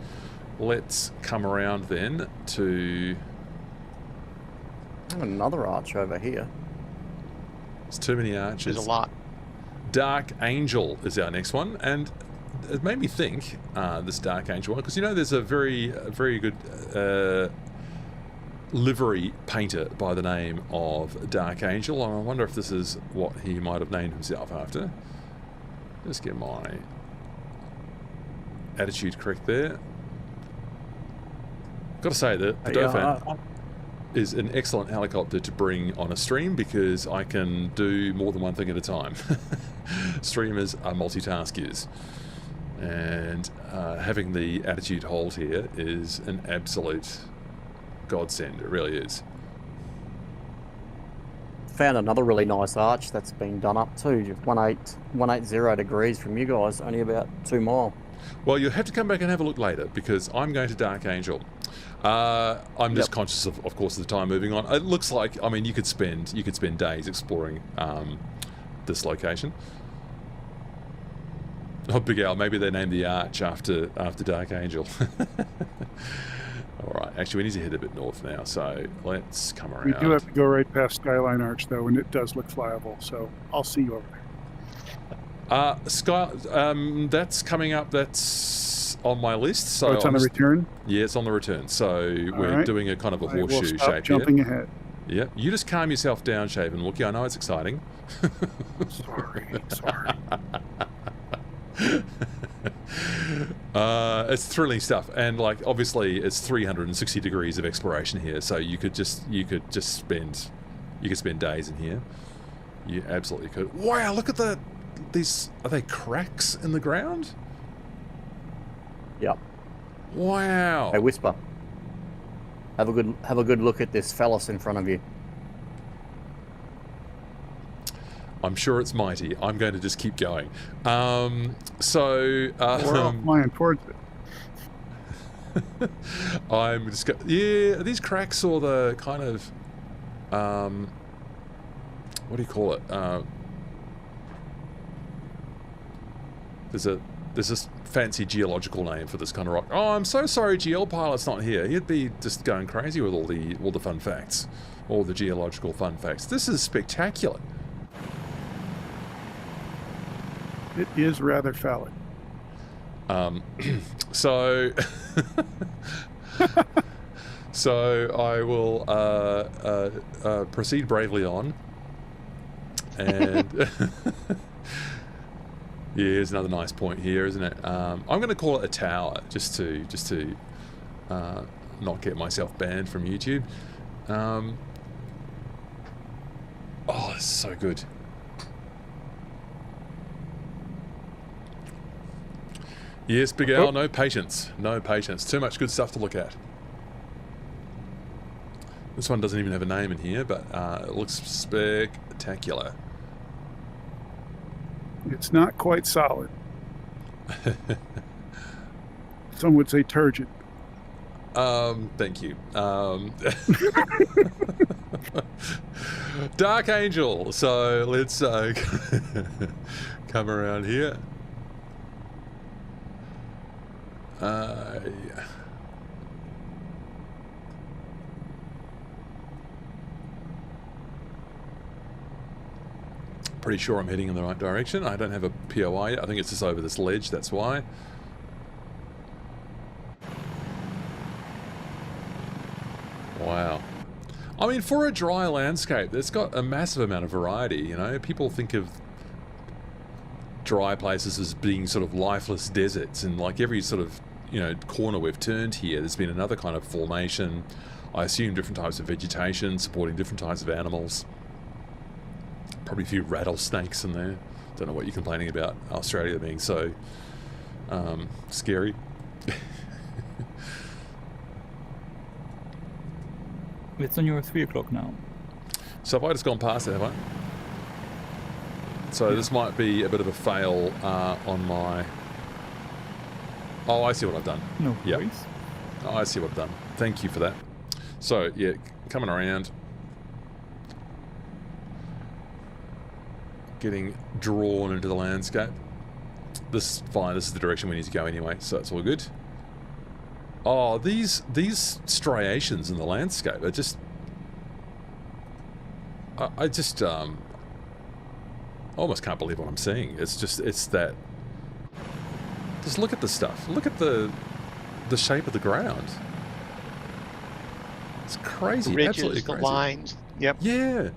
A: let's come around then to...
C: Another arch over here.
A: There's too many arches.
D: There's a lot.
A: Dark Angel is our next one, and it made me think, this Dark Angel one, because you know there's a very good livery painter by the name of Dark Angel, and I wonder if this is what he might have named himself after. Just get my attitude correct there. Got to say that the Dauphin is an excellent helicopter to bring on a stream because I can do more than one thing at a time. Streamers are multitaskers, and having the attitude hold here is an absolute godsend. It really is.
C: Found another really nice arch that's been done up too, 180 degrees from you guys, only about 2 mile.
A: Well, you'll have to come back and have a look later because I'm going to Dark Angel. I'm just conscious of course, of the time moving on. It looks like, I mean, you could spend days exploring this location. Oh, Big Al, maybe they named the arch after Dark Angel. All right, actually, we need to head a bit north now, so let's come around.
E: We do have to go right past Skyline Arch, though, and it does look flyable, so I'll see you over there.
A: That's coming up. That's on my list. So
E: it's on the return?
A: Yeah, it's on the return. So we're doing a kind of a horseshoe shape
E: jumping
A: here.
E: Ahead.
A: Yeah, you just calm yourself down, Shaven Wookie. I know it's exciting.
E: Sorry.
A: It's thrilling stuff, and like obviously it's 360 degrees of exploration here, so you could spend days in here. You absolutely could. Wow, look at these. Are they cracks in the ground?
C: Yep.
A: Wow.
C: Hey, Whisper. Have a good look at this phallus in front of you.
A: I'm sure it's mighty. I'm going to just keep going.
E: We're all flying towards it.
A: I'm just yeah, are these cracks or the kind of what do you call it? There's this fancy geological name for this kind of rock. Oh, I'm so sorry, GL Pilot's not here. He'd be just going crazy with all the fun facts, all the geological fun facts. This is spectacular.
E: It is rather phallic.
A: So I will proceed bravely on, and yeah, here's another nice point here, isn't it? I'm going to call it a tower just to not get myself banned from YouTube. Oh, this is so good. Yes, Big Al, no patience. No patience. Too much good stuff to look at. This one doesn't even have a name in here, but it looks spectacular.
E: It's not quite solid. Some would say turgid.
A: Thank you. Dark Angel. So let's come around here. Yeah. Pretty sure I'm heading in the right direction. I don't have a POI yet. I think it's just over this ledge, that's why. Wow. I mean, for a dry landscape, it's got a massive amount of variety, you know. People think of dry places as being sort of lifeless deserts, and like every sort of, you know, corner we've turned here, there's been another kind of formation. I assume different types of vegetation supporting different types of animals. Probably a few rattlesnakes in there. Don't know what you're complaining about Australia being so scary.
H: It's on your 3 o'clock now.
A: So have I just gone past it, have I? So yeah. This might be a bit of a fail on my... Oh, I see what I've done.
H: No worries.
A: Yep. Oh, I see what I've done. Thank you for that. So, yeah, coming around. Getting drawn into the landscape. This is fine. This is the direction we need to go anyway, so it's all good. Oh, these striations in the landscape are just... I just almost can't believe what I'm seeing. It's that... Just look at the stuff. Look at the shape of the ground. It's crazy.
D: The ridges,
A: absolutely crazy.
D: the lines. Yep.
A: Yeah.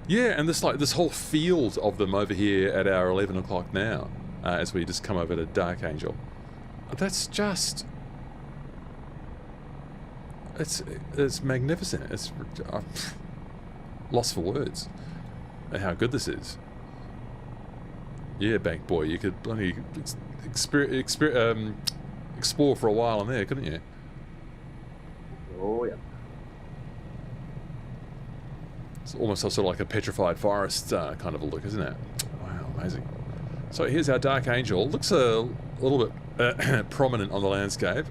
A: Yeah, and this whole field of them over here at our 11 o'clock now, as we just come over to Dark Angel. That's just... It's magnificent. It's lost for words at how good this is. Yeah, Bank Boy, you could bloody explore for a while in there, couldn't you?
I: Oh, yeah.
A: It's almost sort of like a petrified forest kind of a look, isn't it? Wow, amazing. So here's our Dark Angel. Looks a little bit prominent on the landscape.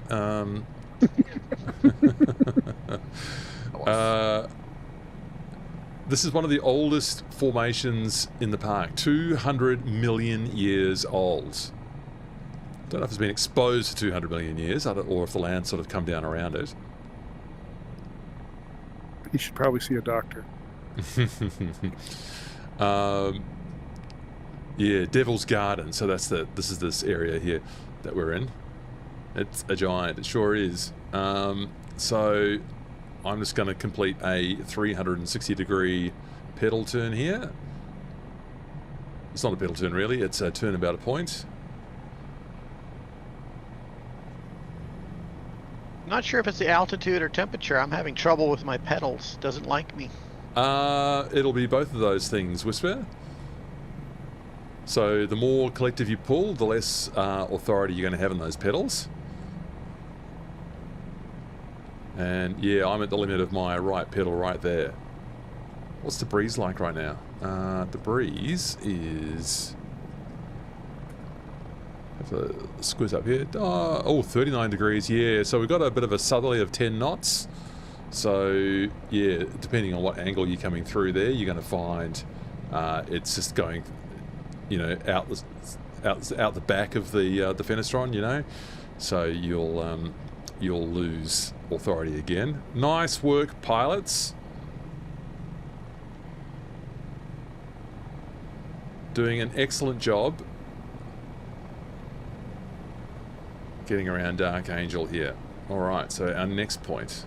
A: This is one of the oldest formations in the park. 200 million years old. Don't know if it's been exposed for 200 million years, or if the land's sort of come down around it.
E: You should probably see a doctor.
A: Yeah, Devil's Garden. So this is this area here that we're in. It's a giant. It sure is. So I'm just going to complete a 360-degree pedal turn here. It's not a pedal turn really. It's a turn about a point.
D: Not sure if it's the altitude or temperature. I'm having trouble with my pedals. Doesn't like me.
A: It'll be both of those things, Whisper. So the more collective you pull, the less authority you're going to have in those pedals. And yeah, I'm at the limit of my right pedal right there. What's the breeze like right now? The breeze is... have to squeeze up here. Oh, 39 degrees, yeah. So we've got a bit of a southerly of 10 knots. So yeah, depending on what angle you're coming through there, you're going to find it's just going, you know, out the back of the fenestron, you know. So you'll lose authority again. Nice work, pilots. Doing an excellent job getting around Dark Angel here. Alright, so our next point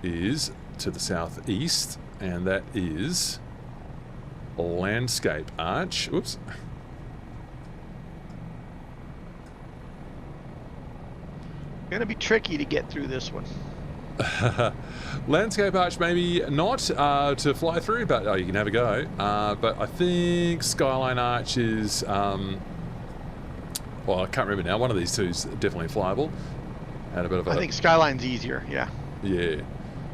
A: is to the southeast, and that is Landscape Arch. Oops.
D: Gonna be tricky to get through this one.
A: Landscape Arch maybe not to fly through, but you can have a go. But I think Skyline Arch is well, I can't remember now. One of these two is definitely flyable. Had a bit of
D: I think Skyline's easier, yeah.
A: Yeah.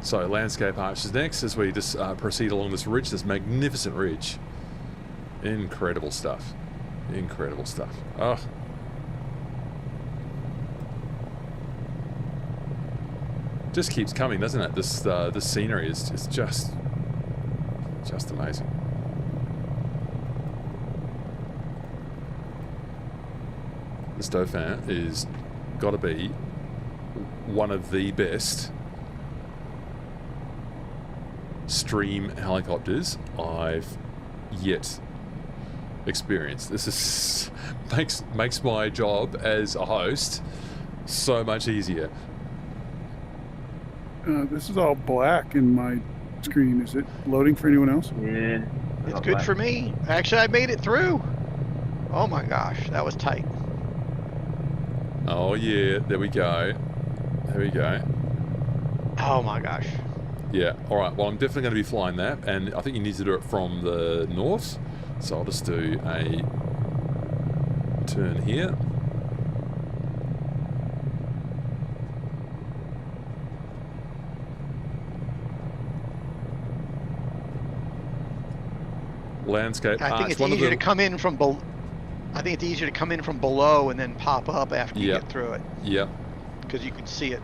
A: So Landscape Arch is next as we just proceed along this ridge, this magnificent ridge. Incredible stuff. Incredible stuff. Oh. Just keeps coming, doesn't it? This scenery is just amazing. This Dauphin is got to be one of the best stream helicopters I've yet experienced. This is makes my job as a host so much easier.
E: This is all black in my screen. Is it loading for anyone else?
I: Yeah.
D: It's good for me. Actually, I made it through. Oh my gosh, that was tight.
A: Oh yeah, there we go. There we go.
D: Oh my gosh.
A: Yeah, alright, well I'm definitely going to be flying that, and I think you need to do it from the north, so I'll just do a turn here. Landscape
D: I think
A: Arch.
D: it's easier to come in from below. I think it's easier to come in from below and then pop up after you get through it.
A: Yep.
D: Because you can see it.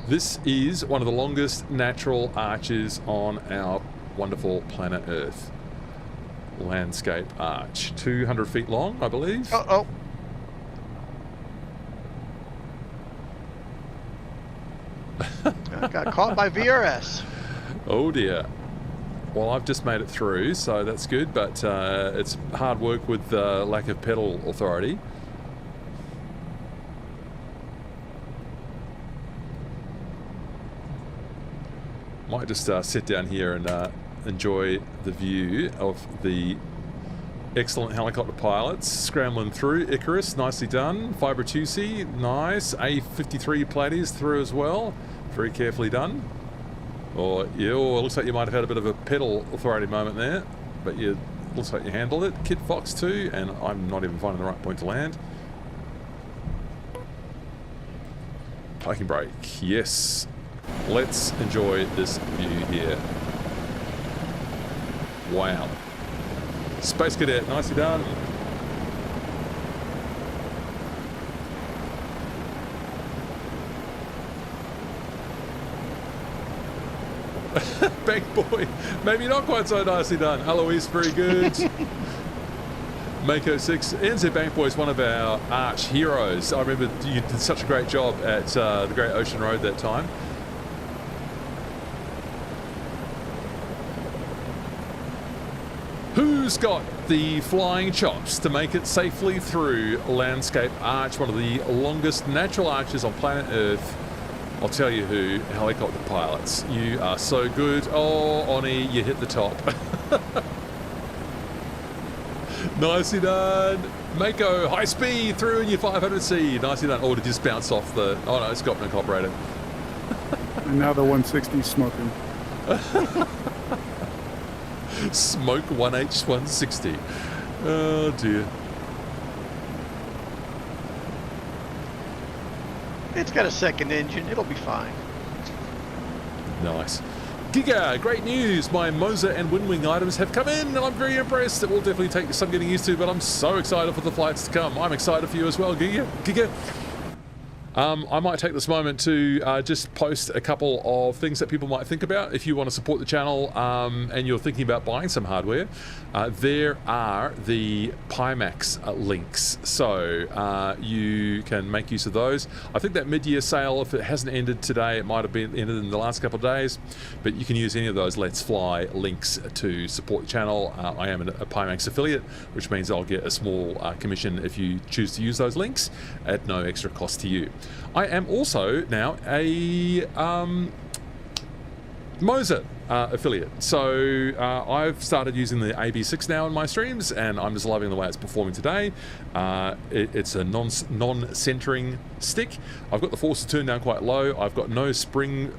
A: This is one of the longest natural arches on our wonderful planet Earth. landscape arch. 200 feet long, I believe.
D: Uh-oh. I got caught by VRS.
A: Oh dear. Well, I've just made it through, so that's good, but it's hard work with lack of pedal authority. Might just sit down here and enjoy the view of the excellent helicopter pilots scrambling through. Icarus, nicely done. Fibertusi, nice. A53 Platies through as well. Very carefully done. Or, yeah, it looks like you might have had a bit of a pedal authority moment there, but you looks like you handled it. Kid Fox too, and I'm not even finding the right point to land. Parking brake, yes. Let's enjoy this view here. Wow. Space Cadet, nicely done. Bank Boy, maybe not quite so nicely done. Eloise, very good. Mako 6, NZ Bank Boy is one of our arch heroes. I remember you did such a great job at the Great Ocean Road that time. Who's got the flying chops to make it safely through Landscape Arch, one of the longest natural arches on planet Earth? I'll tell you who, helicopter pilots. You are so good. Oh, Oni, you hit the top. Nicely done. Mako, high speed through in your 500C. Nicely done. Oh, did you just bounce off the... Oh no, it's got an incorporated.
E: And now the 160 is smoking.
A: Smoke 1H160. Oh dear.
D: It's got a second engine. It'll be fine.
A: Nice. Giga, great news. My Moser and Windwing items have come in, and I'm very impressed. It will definitely take some getting used to, but I'm so excited for the flights to come. I'm excited for you as well, Giga. I might take this moment to just post a couple of things that people might think about. If you want to support the channel and you're thinking about buying some hardware, there are the Pimax links. So you can make use of those. I think that mid-year sale, if it hasn't ended today, it might have been ended in the last couple of days, but you can use any of those Let's Fly links to support the channel. I am a Pimax affiliate, which means I'll get a small commission if you choose to use those links at no extra cost to you. I am also now a Moser affiliate, so I've started using the AB6 now in my streams, and I'm just loving the way it's performing today. It's a non-centering stick. I've got the forces turned down quite low. I've got no spring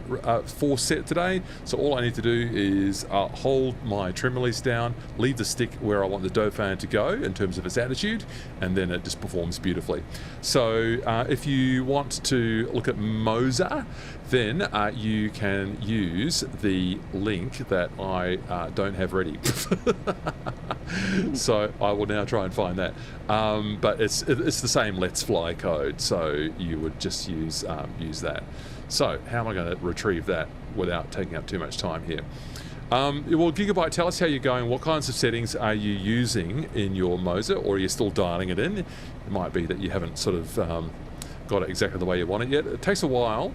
A: force set today, so all I need to do is hold my trim release down, leave the stick where I want the Dauphin to go in terms of its attitude, and then it just performs beautifully. So if you want to look at Moser, then you can use the link that I don't have ready. So I will now try and find that. But it's the same Let's Fly code, so you would just use that. So how am I going to retrieve that without taking up too much time here? Well, Gigabyte, tell us how you're going. What kinds of settings are you using in your Moser, or are you still dialing it in? It might be that you haven't sort of got it exactly the way you want it yet. It takes a while.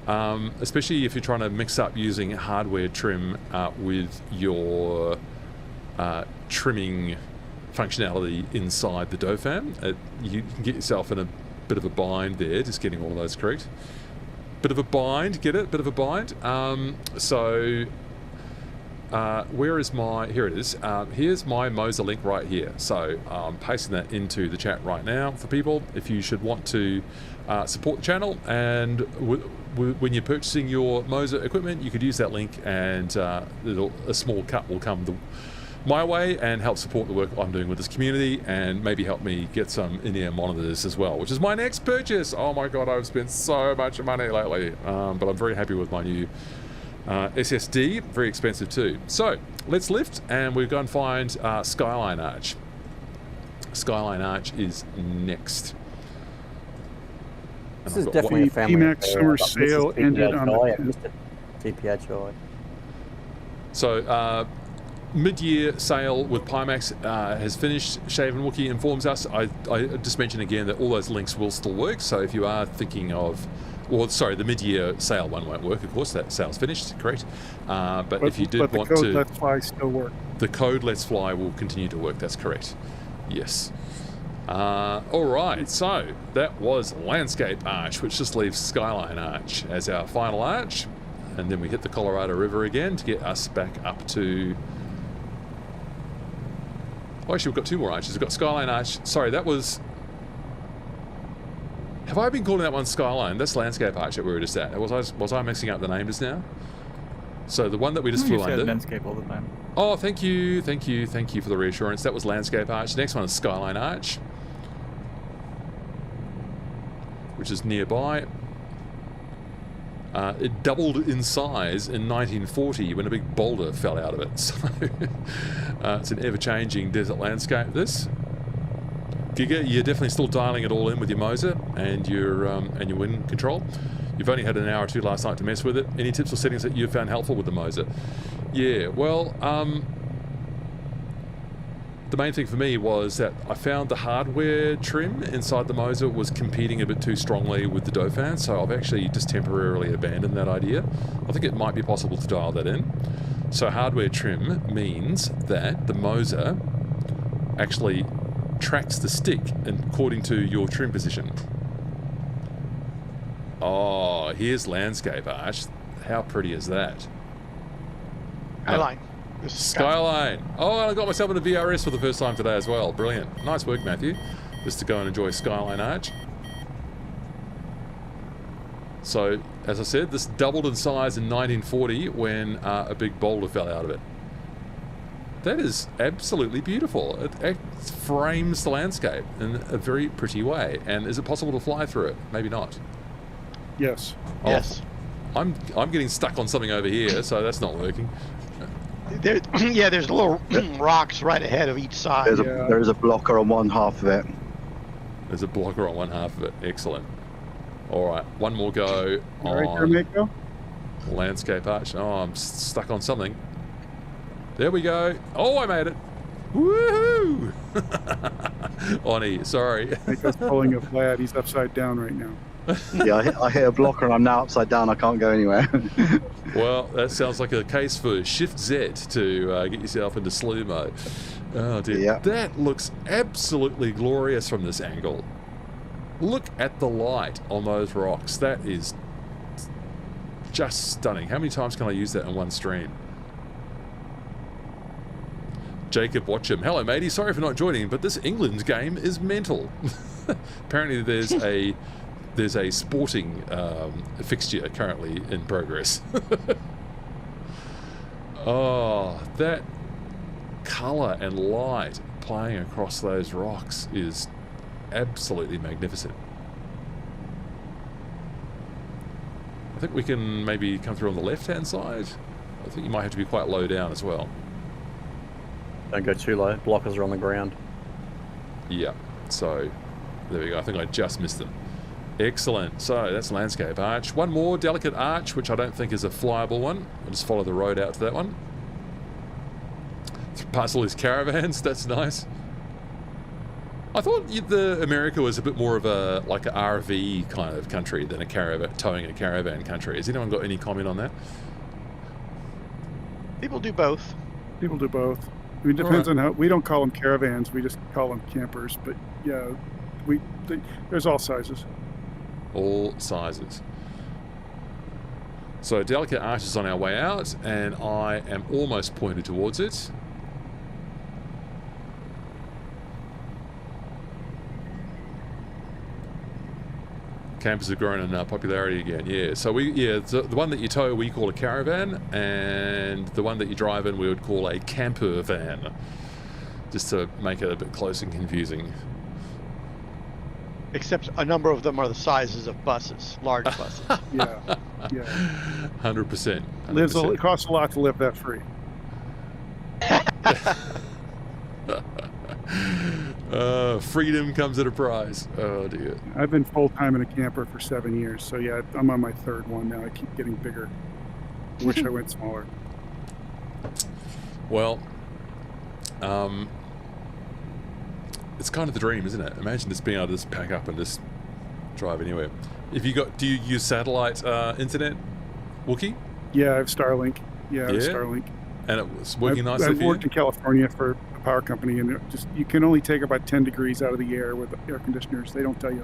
A: Especially if you're trying to mix up using hardware trim with your trimming functionality inside the Dauphin. You can get yourself in a bit of a bind there, just getting all of those correct. Bit of a bind, get it? Bit of a bind. Where is my... Here it is. Here's my Moser link right here. So I'm pasting that into the chat right now for people. If you should want to support the channel, and when you're purchasing your Moser equipment, you could use that link, and a small cut will come my way and help support the work I'm doing with this community, and maybe help me get some in-ear monitors as well, which is my next purchase. Oh my god, I've spent so much money lately, but I'm very happy with my new SSD. Very expensive too. So let's lift, and we'll go and find Skyline Arch. Skyline Arch is next.
C: This is definitely a family
E: PMAX summer sale ended on the
C: TPHI.
A: So mid-year sale with Pimax has finished. Shaven Wookie informs us. I just mentioned again that all those links will still work. So if you are thinking of, well, sorry, the mid-year sale one won't work. Of course, that sale's finished. Correct. But if you did want
E: the code
A: to,
E: Let's Fly still work.
A: the code Let's Fly will continue to work. That's correct. Yes. All right. So that was Landscape Arch, which just leaves Skyline Arch as our final arch, and then we hit the Colorado River again to get us back up to. Oh, actually, we've got two more arches. We've got Skyline Arch. Sorry, that was... Have I been calling that one Skyline? That's Landscape Arch that we were just at. Was I mixing up the name just now? So the one that we just flew under...
H: Landscape all the time.
A: Oh, thank you for the reassurance. That was Landscape Arch. The next one is Skyline Arch, which is nearby. It doubled in size in 1940 when a big boulder fell out of it. So it's an ever-changing desert landscape, this. Giga, you're definitely still dialing it all in with your Moser and your wind control. You've only had an hour or two last night to mess with it. Any tips or settings that you've found helpful with the Moser? Yeah, well, the main thing for me was that I found the hardware trim inside the Moser was competing a bit too strongly with the Dauphin, so I've actually just temporarily abandoned that idea. I think it might be possible to dial that in. So hardware trim means that the Moser actually tracks the stick according to your trim position. Oh, here's Landscape Arch. How pretty is that?
D: Skyline.
A: Skyline. Oh, and I got myself in a VRS for the first time today as well. Brilliant. Nice work, Matthew. Just to go and enjoy Skyline Arch. So, as I said, this doubled in size in 1940 when a big boulder fell out of it. That is absolutely beautiful. It frames the landscape in a very pretty way. And is it possible to fly through it? Maybe not.
E: Yes.
A: Oh,
D: Yes.
A: I'm getting stuck on something over here, so that's not working.
D: There's little rocks right ahead of each side.
G: There is a blocker on one half of it.
A: There's a blocker on one half of it. Excellent. All right, one more go
E: All right, there,
A: on
E: Mako.
A: Landscape Arch. Oh, I'm stuck on something. There we go. Oh, I made it. Woohoo! Oni, sorry.
E: Mako's pulling a flat. He's upside down right now.
G: Yeah, I hit a blocker and I'm now upside down. I can't go anywhere.
A: Well, that sounds like a case for Shift Z to get yourself into slew mode. Oh dear.
G: Yeah.
A: That looks absolutely glorious from this angle. Look at the light on those rocks. That is just stunning. How many times can I use that in one stream? Jacob Watcham. Hello, matey. Sorry for not joining, but this England game is mental. Apparently there's a sporting fixture currently in progress. Oh, that colour and light playing across those rocks is absolutely magnificent. I think we can maybe come through on the left-hand side. I think you might have to be quite low down as well.
C: Don't go too low. Blockers are on the ground.
A: Yeah, so there we go. I think I just missed them. Excellent. So that's Landscape Arch. One more Delicate Arch, which I don't think is a flyable one. I'll just follow the road out to that one. Past all these caravans. That's nice. I thought the America was a bit more of a like an RV kind of country than a caravan, towing a caravan country. Has anyone got any comment on that?
D: People do both.
E: People do both. I mean, it depends on how. We don't call them caravans. We just call them campers. But yeah, there's all sizes.
A: All sizes. So Delicate Arch is on our way out, and I am almost pointed towards it. Campers have grown in popularity again. Yeah. So the one that you tow we call a caravan, and the one that you drive in we would call a camper van, just to make it a bit close and confusing.
D: Except a number of them are the sizes of buses, large buses.
E: Yeah.
A: 100%.
E: It costs a lot to live that free.
A: Freedom comes at a price. Oh dear.
E: I've been full-time in a camper for 7 years, so yeah, I'm on my third one now. I keep getting bigger. Wish I went smaller.
A: Well, It's kind of the dream, isn't it? Imagine just being able to just pack up and just drive anywhere. Do you use satellite internet, Wookie?
E: Yeah, I have Starlink. Yeah, I have
A: Yeah?
E: Starlink.
A: And it was working nicely
E: I've
A: for you?
E: worked in California for a power company, and you can only take about 10 degrees out of the air with air conditioners. They don't tell you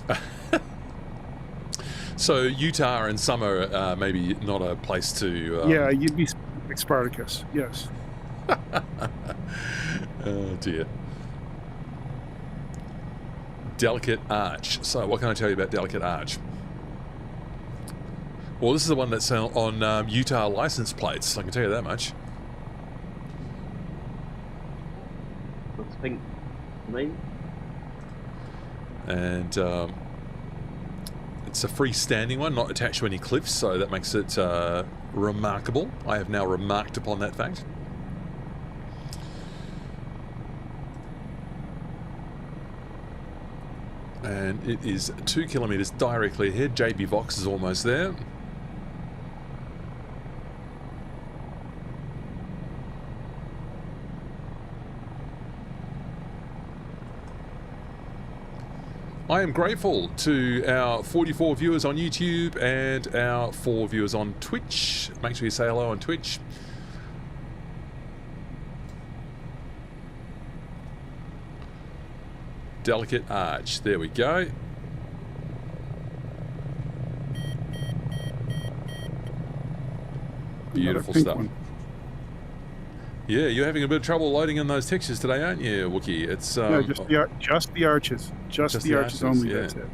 E: that.
A: So Utah in summer, maybe not a place to...
E: Yeah, you'd be like Spartacus, yes.
A: Oh dear. Delicate Arch. So what can I tell you about Delicate Arch? Well, this is the one that's on Utah license plates, I can tell you that much.
I: Looks pink to me.
A: And it's a freestanding one, not attached to any cliffs, so that makes it remarkable. I have now remarked upon that fact. And it is 2 kilometers directly ahead. JB Vox is almost there. I am grateful to our 44 viewers on YouTube and our 4 viewers on Twitch. Make sure you say hello on Twitch. Delicate Arch. There we go. Beautiful stuff.
E: One.
A: Yeah, you're having a bit of trouble loading in those textures today, aren't you, Wookie? It's
E: No, just the arches. Just the arches only,
A: yeah.
E: that's it.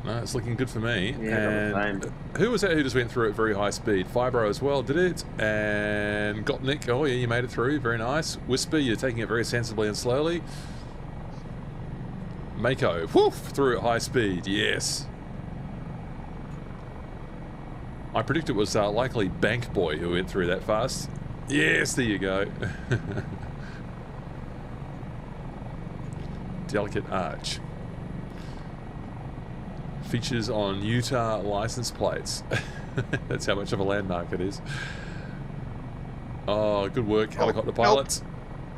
A: No, it's looking good for me.
I: Yeah,
A: And who was that who just went through at very high speed? Fibro as well, did it? And Gopnik, oh yeah, you made it through, very nice. Whisper, you're taking it very sensibly and slowly. Mako, whoof, through at high speed, yes. I predict it was likely Bank Boy who went through that fast. Yes, there you go. Delicate Arch. Features on Utah license plates. That's how much of a landmark it is. Oh, good work, helicopter pilots.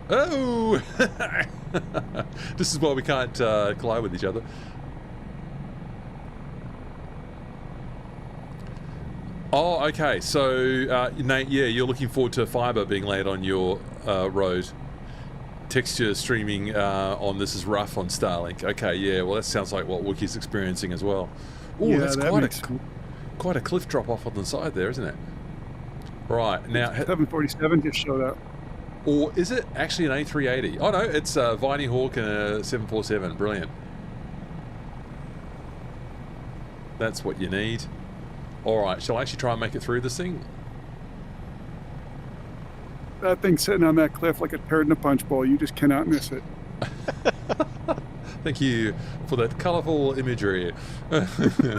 A: Oh! This is why we can't collide with each other. Oh, okay. So, Nate, yeah, you're looking forward to fibre being laid on your road. Texture streaming on This Is Rough on Starlink. Okay, yeah, well, that sounds like what Wookie's experiencing as well. Oh,
E: Yeah,
A: that's
E: that
A: quite a cliff drop off on the side there, isn't it? Right, now...
E: 747 just showed up.
A: Or is it actually an A380? Oh, no, it's a Viney Hawk and a 747. Brilliant. That's what you need. Alright, shall I actually try and make it through this thing?
E: That thing's sitting on that cliff like a turd in a punch bowl. You just cannot miss it.
A: Thank you for that colourful imagery.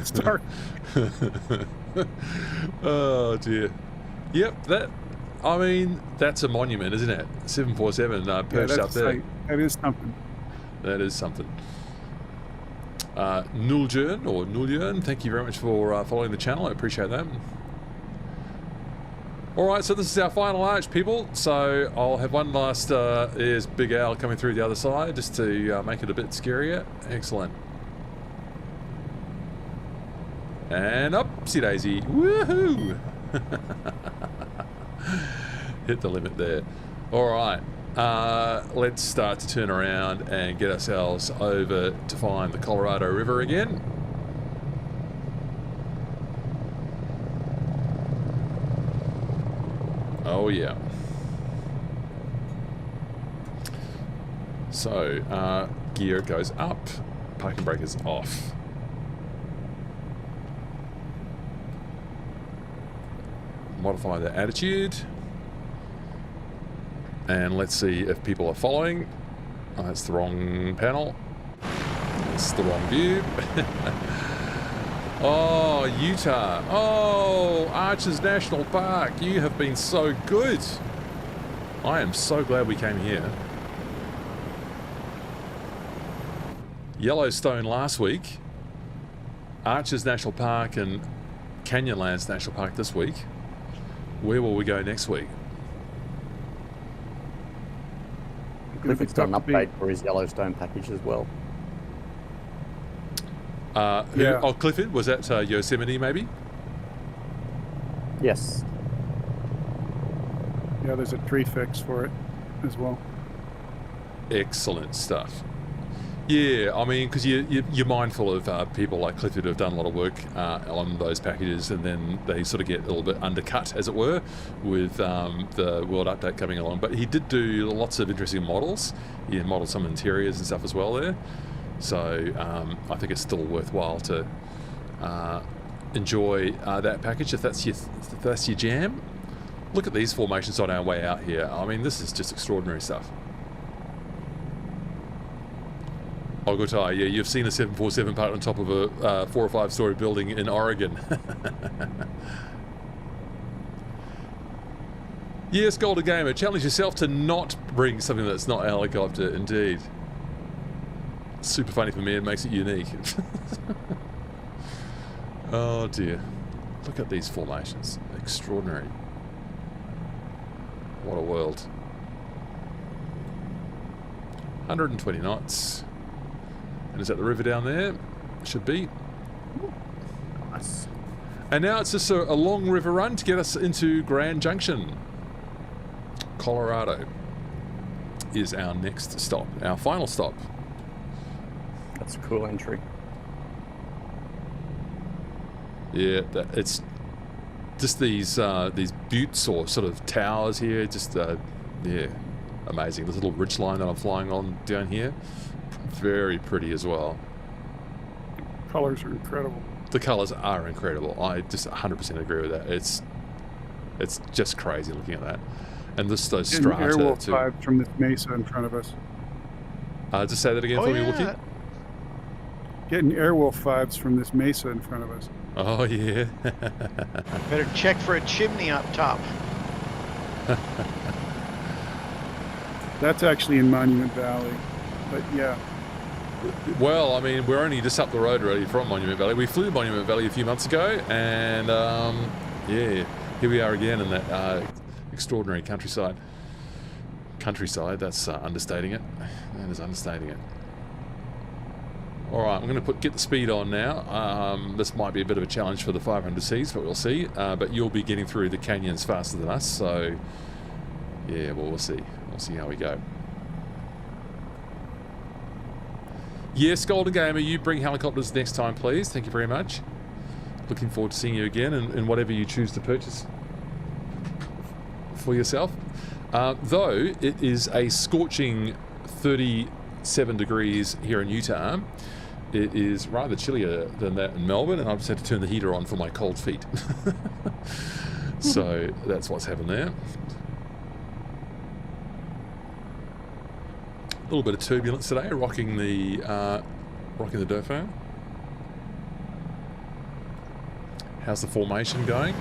E: Start.
A: Oh, dear. Yep, I mean, that's a monument, isn't it? 747 perched up there.
E: That is something.
A: That is something. Nuljern, thank you very much for following the channel. I appreciate that. Alright, so this is our final arch, people. So I'll have one last, there's Big Al coming through the other side, just to make it a bit scarier. Excellent. And upsy daisy. Woohoo! Hit the limit there. Alright. Let's start to turn around and get ourselves over to find the Colorado River again. Oh yeah. So, gear goes up, parking brake is off. Modify the attitude. And let's see if people are following. Oh, that's the wrong panel. It's the wrong view. Oh, Utah. Oh, Arches National Park. You have been so good. I am so glad we came here. Yellowstone last week. Arches National Park and Canyonlands National Park this week. Where will we go next week?
E: gonna be
C: Clifford's got an
E: tough to
C: update for his Yellowstone package as well.
E: Yeah.
A: Oh, Clifford, was that Yosemite maybe?
C: Yes.
E: Yeah, there's a tree fix for it as well.
A: Excellent stuff. Yeah, I mean, because you're mindful of people like Clifford who have done a lot of work on those packages, and then they sort of get a little bit undercut, as it were, with the World Update coming along. But he did do lots of interesting models. He modeled some interiors and stuff as well there. So I think it's still worthwhile to enjoy that package if that's your jam. Look at these formations on our way out here. I mean, this is just extraordinary stuff. Oh, good eye. Yeah, you've seen a 747 parked on top of a 4 or 5 story building in Oregon. Yes, Golden Gamer, challenge yourself to not bring something that's not a helicopter, indeed. Super funny for me, it makes it unique. Oh dear. Look at these formations. Extraordinary. What a world. 120 knots. And is that the river down there? Should be.
C: Nice.
A: And now it's just a long river run to get us into Grand Junction. Colorado is our next stop, our final stop.
C: That's a cool entry.
A: Yeah, it's just these buttes or sort of towers here. Just yeah, amazing. This little ridge line that I'm flying on down here, very pretty as well.
E: Colors are incredible.
A: The colours are incredible. I just 100% agree with that. It's just crazy looking at that, and those strata
E: Airwolf
A: too.
E: 5 from this mesa in front of us.
A: Just say that again for me, Wookie.
E: Getting Airwolf 5s from this mesa in front of us.
A: Oh yeah.
D: Better check for a chimney up top.
E: That's actually in Monument Valley, but yeah.
A: Well, I mean, we're only just up the road really from Monument Valley. We flew Monument Valley a few months ago, and yeah, here we are again in that extraordinary countryside. Countryside, that's understating it. That is understating it. Alright, I'm going to get the speed on now. This might be a bit of a challenge for the 500Cs, but we'll see. But you'll be getting through the canyons faster than us, so yeah, well, we'll see. We'll see how we go. Yes, Golden Gamer, you bring helicopters next time, please. Thank you very much. Looking forward to seeing you again in whatever you choose to purchase for yourself. Though it is a scorching 37 degrees here in Utah, it is rather chillier than that in Melbourne, and I've just had to turn the heater on for my cold feet. So that's what's happened there. A little bit of turbulence today, rocking the Dauphin. How's the formation going?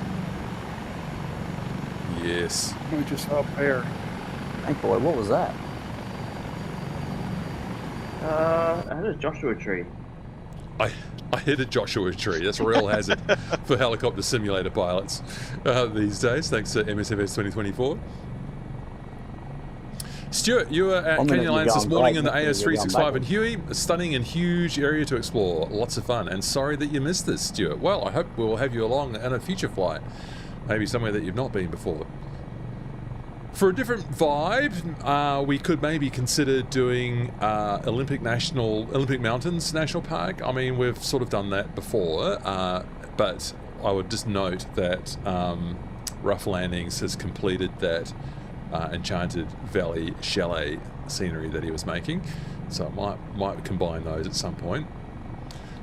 A: Yes.
E: I just saw a pair.
C: Hey boy, what was that?
I: I had a Joshua tree.
A: I hit a Joshua tree. That's a real hazard for helicopter simulator pilots these days, thanks to MSFS 2024. Stuart, you were at Canyonlands this morning in the AS365 in Huey. A stunning and huge area to explore. Lots of fun. And sorry that you missed this, Stuart. Well, I hope we'll have you along in a future flight. Maybe somewhere that you've not been before. For a different vibe, we could maybe consider doing Olympic Mountains National Park. I mean, we've sort of done that before, but I would just note that Rough Landings has completed that Enchanted Valley chalet scenery that he was making, so I might combine those at some point.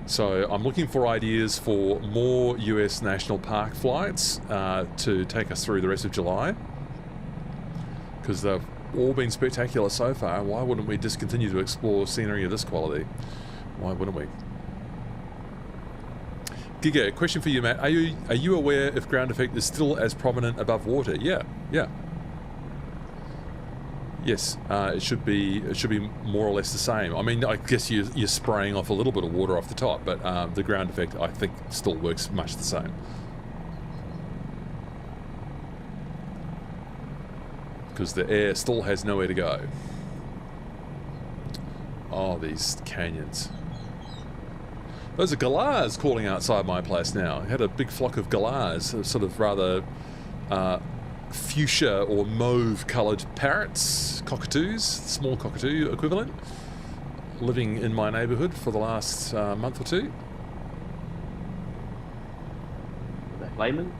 A: So I'm looking for ideas for more US National Park flights to take us through the rest of July, because they've all been spectacular so far. Why wouldn't we just continue to explore scenery of this quality? Why wouldn't we? Giga, question for you, Matt. Are you aware if ground effect is still as prominent above water? Yeah. Yes, it should be more or less the same. I mean, I guess you're spraying off a little bit of water off the top, but the ground effect, I think, still works much the same. Because the air still has nowhere to go. Oh, these canyons. Those are galahs calling outside my place now. I had a big flock of galahs, sort of rather fuchsia or mauve coloured parrots, cockatoos, small cockatoo equivalent, living in my neighbourhood for the last month or two.
I: Are they flaming?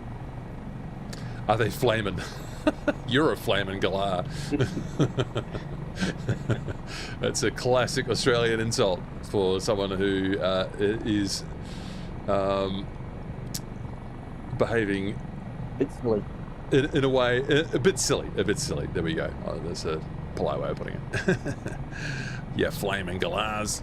A: Are they flaming? You're a flaming galah. That's a classic Australian insult for someone who is behaving in a way a bit silly. There we go. Oh, that's a polite way of putting it. Yeah, flaming galahs.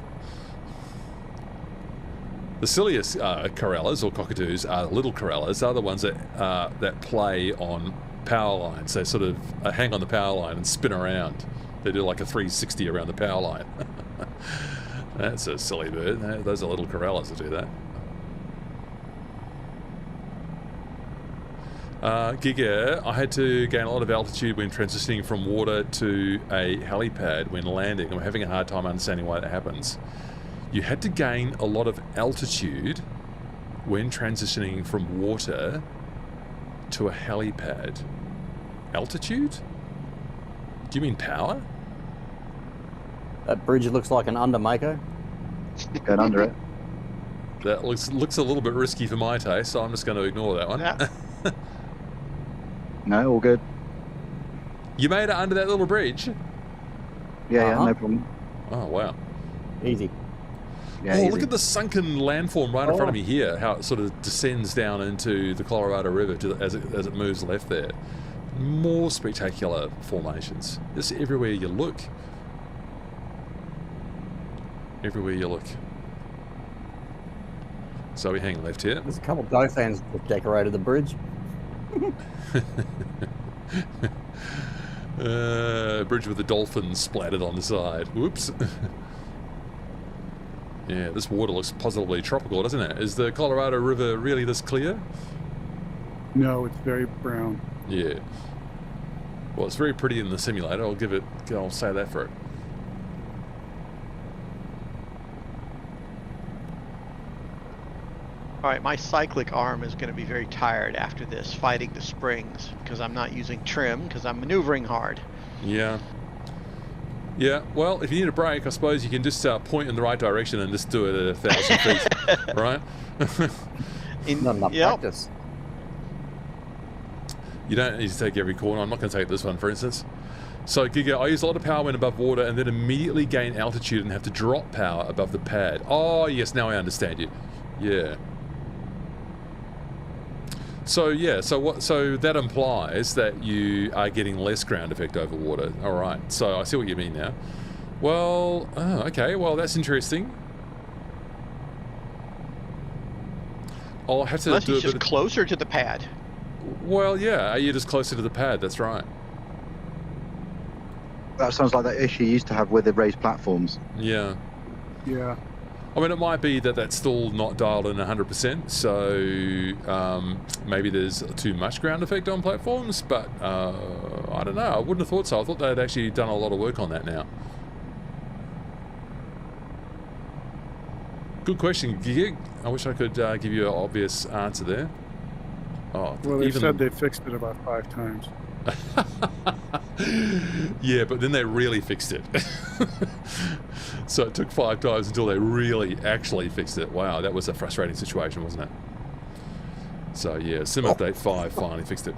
A: The silliest corellas or cockatoos are little corellas. Are the ones that play on power lines. They sort of hang on the power line and spin around. They do like a 360 around the power line. That's a silly bird. Those are little corellas that do that. Giga, I had to gain a lot of altitude when transitioning from water to a helipad when landing. I'm having a hard time understanding why that happens. You had to gain a lot of altitude when transitioning from water to a helipad. Altitude? Do you mean power?
C: That bridge looks like an undermaker.
G: Going under it.
A: That looks a little bit risky for my taste, so I'm just going to ignore that one.
D: Yeah.
G: No, all good.
A: You made it under that little bridge?
G: Yeah, no problem.
A: Oh, wow.
C: Easy.
G: Yeah,
A: oh,
G: easy.
A: look at the sunken landform right in front of me here, how it sort of descends down into the Colorado River as it moves left there. More spectacular formations. Just everywhere you look. Everywhere you look. So we hang left here.
C: There's a couple of Dauphins that decorated the bridge.
A: Bridge with the dolphins splattered on the side. Whoops. Yeah, this water looks positively tropical, doesn't it? Is the Colorado River really this clear?
E: No, it's very brown.
A: Yeah. Well, it's very pretty in the simulator. I'll say that for it.
D: All right, my cyclic arm is going to be very tired after this, fighting the springs, because I'm not using trim, because I'm maneuvering hard.
A: Yeah. Yeah, well, if you need a break, I suppose you can just point in the right direction and just do it at 1,000 feet, right?
C: Not enough practice.
A: You don't need to take every corner. I'm not going to take this one, for instance. So, Giga, I use a lot of power when above water and then immediately gain altitude and have to drop power above the pad. Oh, yes, now I understand you. Yeah. So, yeah, so that implies that you are getting less ground effect over water. All right, so I see what you mean now. Well, okay, well, that's interesting. I'll have to
D: Unless
A: do
D: he's
A: a bit
D: just closer to the pad.
A: Well, yeah, you're just closer to the pad, that's right.
G: That sounds like that issue you used to have with the raised platforms.
A: Yeah.
E: Yeah.
A: I mean, it might be that that's still not dialed in 100%, so maybe there's too much ground effect on platforms, but I don't know. I wouldn't have thought so. I thought they'd actually done a lot of work on that now. Good question, Gig. I wish I could give you an obvious answer there. Oh,
E: Well, they said they fixed it about 5 times.
A: Yeah, but then they really fixed it. So it took 5 times until they really actually fixed it. Wow, that was a frustrating situation, wasn't it? So yeah, Sim Update 5 finally fixed it.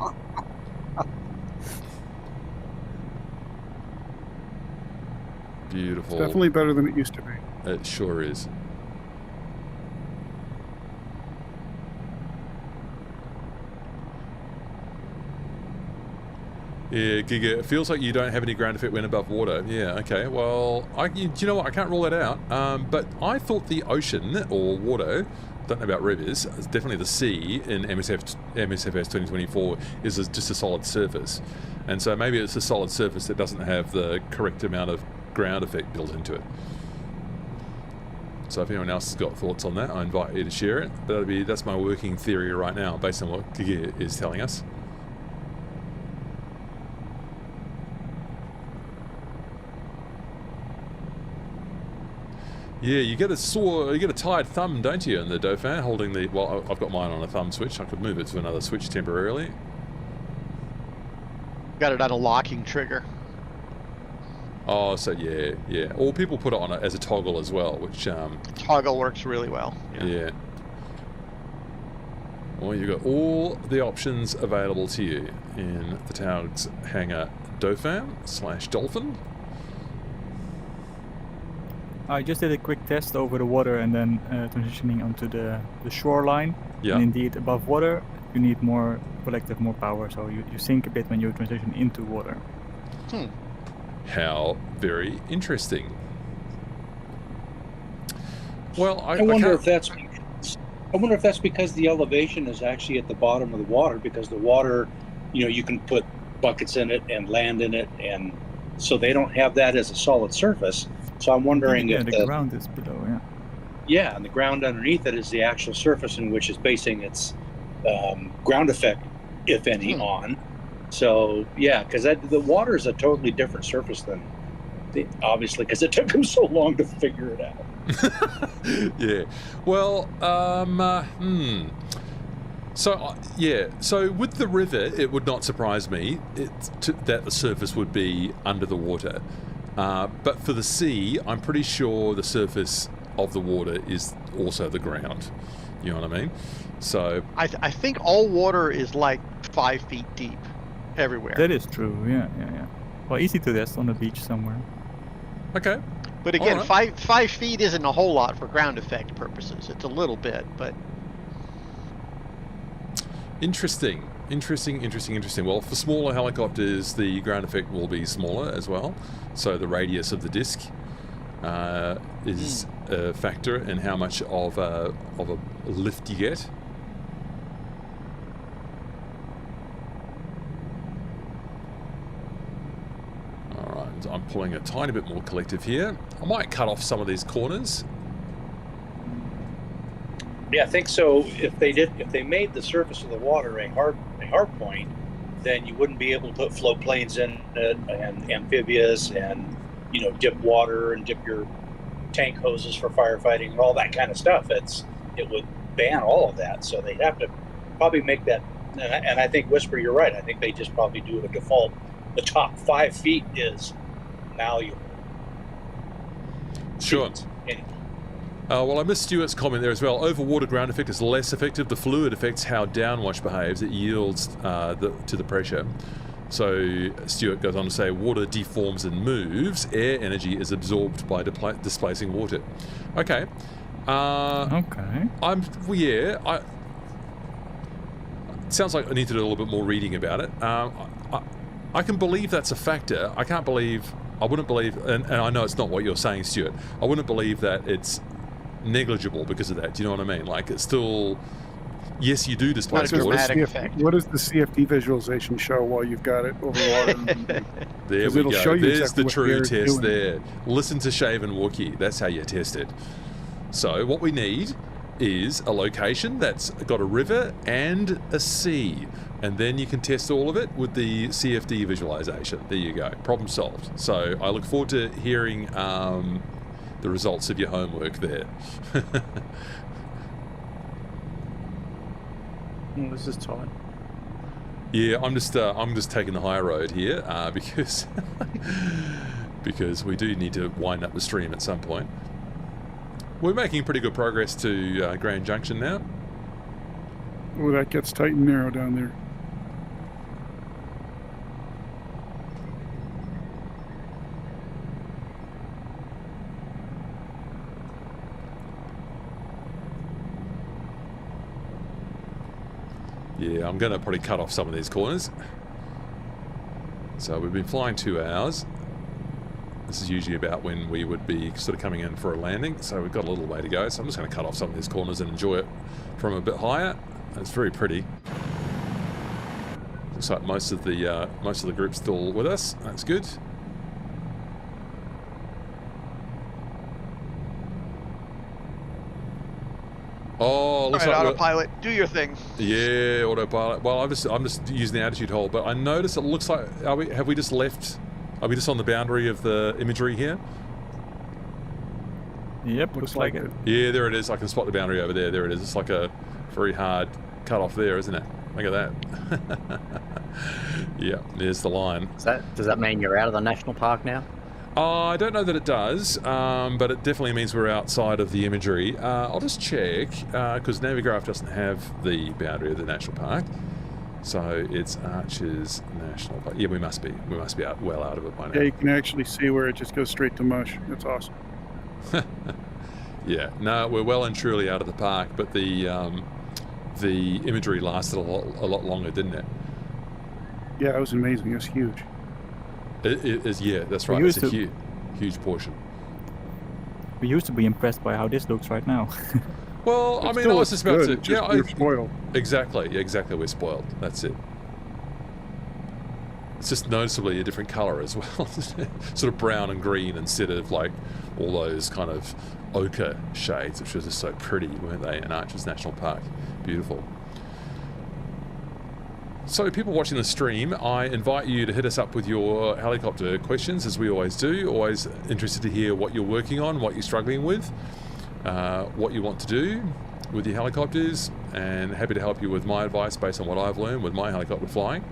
A: Beautiful.
E: It's definitely better than it used to be.
A: It sure is. Yeah, Giga, it feels like you don't have any ground effect when above water. Yeah, okay. Well, do you know what? I can't rule that out. But I thought the ocean or water, don't know about rivers, definitely the sea in MSFS 2024 is just a solid surface. And so maybe it's a solid surface that doesn't have the correct amount of ground effect built into it. So if anyone else has got thoughts on that, I invite you to share it. That's my working theory right now, based on what Giga is telling us. Yeah, you get a tired thumb, don't you, in the Dauphin, holding the... Well, I've got mine on a thumb switch. I could move it to another switch temporarily.
D: Got it on a locking trigger.
A: Oh, so yeah. Or people put it on it as a toggle as well, which...
D: Toggle works really well.
A: Yeah. Well, you've got all the options available to you in the Taog's Hangar Dauphin/Dolphin.
H: I just did a quick test over the water and then transitioning onto the shoreline.
A: Yeah.
H: And indeed, above water, you need more collective, more power, so you sink a bit when you transition into water.
A: How very interesting. Well, I
F: wonder if that's because the elevation is actually at the bottom of the water, because the water, you can put buckets in it and land in it, and so they don't have that as a solid surface. So I'm wondering if
H: the ground is below,
F: Yeah, and the ground underneath it is the actual surface in which it's basing its ground effect, if any, on. So, yeah, because the water is a totally different surface than, obviously, because it took them so long to figure it out.
A: Yeah. Well, So, so with the river, it would not surprise me that the surface would be under the water. But for the sea, I'm pretty sure the surface of the water is also the ground. You know what I mean? So
D: I think all water is like 5 feet deep everywhere.
H: That is true, yeah. Well, easy to test on the beach somewhere.
A: Okay.
D: But again, 5 feet isn't a whole lot for ground effect purposes. It's a little bit, but...
A: Interesting. Well, for smaller helicopters, the ground effect will be smaller as well. So the radius of the disc is a factor in how much of a lift you get. All right, I'm pulling a tiny bit more collective here. I might cut off some of these corners.
F: Yeah, I think so. If they made the surface of the water a hard point, then you wouldn't be able to put float planes in it and amphibious and dip water and dip your tank hoses for firefighting and all that kind of stuff. It would ban all of that. So they'd have to probably make that. And I think Whisper, you're right. I think they just probably do a default. The top 5 feet is malleable.
A: Sure. Well, I missed Stuart's comment there as well. Over-water ground effect is less effective. The fluid affects how downwash behaves. It yields to the pressure. So Stuart goes on to say, water deforms and moves. Air energy is absorbed by displacing water. Okay. It sounds like I need to do a little bit more reading about it. I can believe that's a factor. I wouldn't believe, and I know it's not what you're saying, Stuart. I wouldn't believe that it's negligible because of that. Do you know what I mean? Like, it's still, yes, you do displace water.
E: What does the CFD visualization show while you've got it over water?
A: There we go. There's the true test there. Listen to Shaven Wookie. That's how you test it. So what we need is a location that's got a river and a sea. And then you can test all of it with the CFD visualization. There you go. Problem solved. So I look forward to hearing the results of your homework there.
C: This is tight.
A: Yeah, I'm just taking the high road here because we do need to wind up the stream at some point. We're making pretty good progress to Grand Junction now.
E: Oh, that gets tight and narrow down there.
A: Yeah, I'm going to probably cut off some of these corners. So we've been flying 2 hours. This is usually about when we would be sort of coming in for a landing, so we've got a little way to go. So I'm just going to cut off some of these corners and enjoy it from a bit higher. It's very pretty. Looks like most of the group's still with us. That's good. Oh, looks
D: all right,
A: like
D: autopilot, do your thing.
A: Yeah, autopilot. Well, I'm just using the attitude hold, but I notice it looks like have we just left? Are we just on the boundary of the imagery here?
H: Yep, looks like it.
A: Yeah, there it is. I can spot the boundary over there. There it is. It's like a very hard cut off there, isn't it? Look at that. Yeah, there's the line.
C: Does that mean you're out of the national park now?
A: I don't know that it does, but it definitely means we're outside of the imagery. I'll just check, because Navigraph doesn't have the boundary of the national park. So it's Arches National Park. Yeah, we must be. We must be well out of it by now.
E: Yeah, you can actually see where it just goes straight to mush. That's awesome.
A: Yeah, no, we're well and truly out of the park, but the imagery lasted a lot longer, didn't it?
E: Yeah, it was amazing. It was huge.
A: It is, yeah, that's right. It's a huge portion.
H: We used to be impressed by how this looks right now.
A: Well, I mean, I was just about to. Yeah,
E: we're spoiled.
A: Exactly, we're spoiled. That's it. It's just noticeably a different colour as well. Sort of brown and green instead of like all those kind of ochre shades, which was just so pretty, weren't they, in Arches National Park? Beautiful. So people watching the stream, I invite you to hit us up with your helicopter questions, as we always do. Always interested to hear what you're working on, what you're struggling with, what you want to do with your helicopters, and happy to help you with my advice based on what I've learned with my helicopter flying.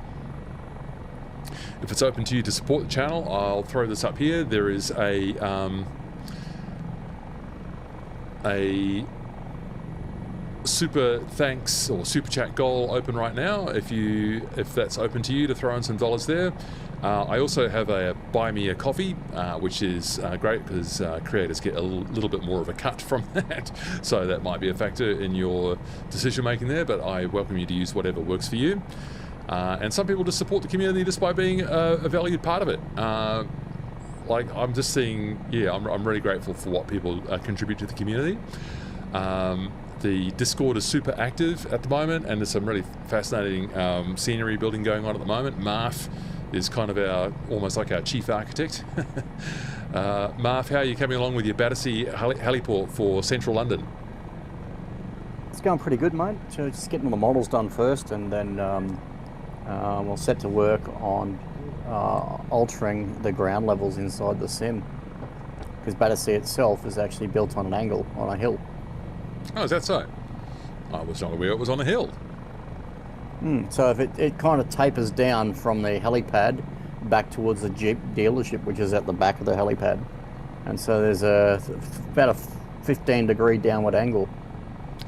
A: If it's open to you to support the channel, I'll throw this up here. There is a super thanks or super chat goal open right now. If that's open to you to throw in some dollars there. I also have a buy me a coffee, which is great because creators get a little bit more of a cut from that. So that might be a factor in your decision making there, but I welcome you to use whatever works for you. And some people just support the community just by being a valued part of it. Like I'm just seeing, yeah, I'm really grateful for what people contribute to the community. The Discord is super active at the moment, and there's some really fascinating scenery building going on at the moment. Marf is kind of almost like our chief architect. Marf, how are you coming along with your Battersea heliport for central London?
C: It's going pretty good, mate. So just getting all the models done first, and then we'll set to work on altering the ground levels inside the sim, because Battersea itself is actually built on an angle, on a hill.
A: Oh, is that so? I was not aware it was on a hill.
C: So if it kind of tapers down from the helipad back towards the Jeep dealership, which is at the back of the helipad. And so there's about a 15-degree downward angle.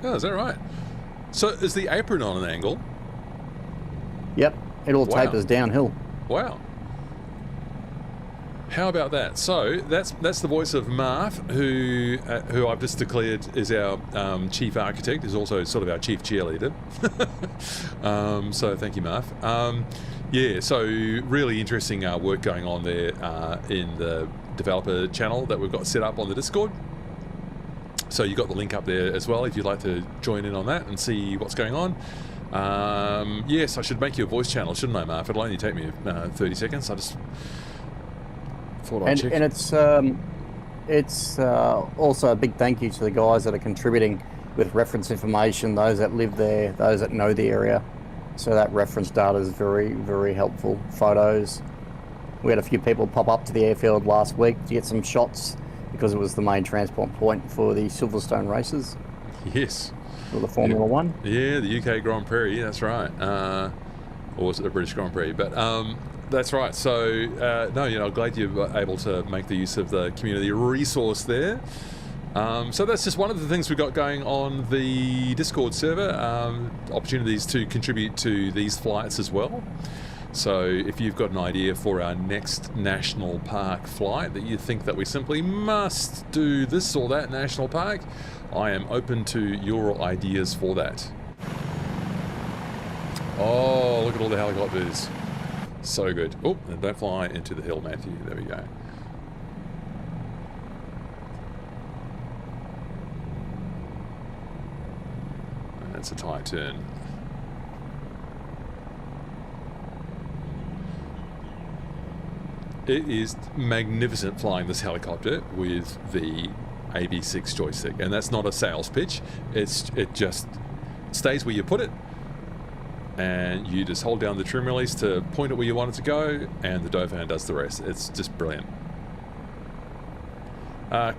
A: Oh, is that right? So is the apron on an angle?
C: Yep, it all tapers downhill.
A: Wow. How about that? So that's the voice of Marf, who I've just declared is our chief architect, is also sort of our chief cheerleader. So thank you, Marf. Yeah, so really interesting work going on there in the developer channel that we've got set up on the Discord. So you've got the link up there as well if you'd like to join in on that and see what's going on. Yes, I should make you a voice channel, shouldn't I, Marf? It'll only take me 30 seconds. I just thought I'd check.
C: And it's also a big thank you to the guys that are contributing with reference information, those that live there, those that know the area. So that reference data is very, very helpful. Photos. We had a few people pop up to the airfield last week to get some shots because it was the main transport point for the Silverstone races.
A: Yes.
C: For the Formula One.
A: Yeah, the UK Grand Prix, that's right. Or was it the British Grand Prix? But that's right. So, no, I'm glad you were able to make the use of the community resource there. So that's just one of the things we've got going on the Discord server. Opportunities to contribute to these flights as well. So if you've got an idea for our next national park flight that you think that we simply must do this or that national park, I am open to your ideas for that. Oh, look at all the helicopters. So good. Oh, and don't fly into the hill, Matthew. There we go. And that's a tight turn. It is magnificent flying this helicopter with the AB6 joystick, and that's not a sales pitch. It just stays where you put it, and you just hold down the trim release to point it where you want it to go, and the Dauphin does the rest. It's just brilliant.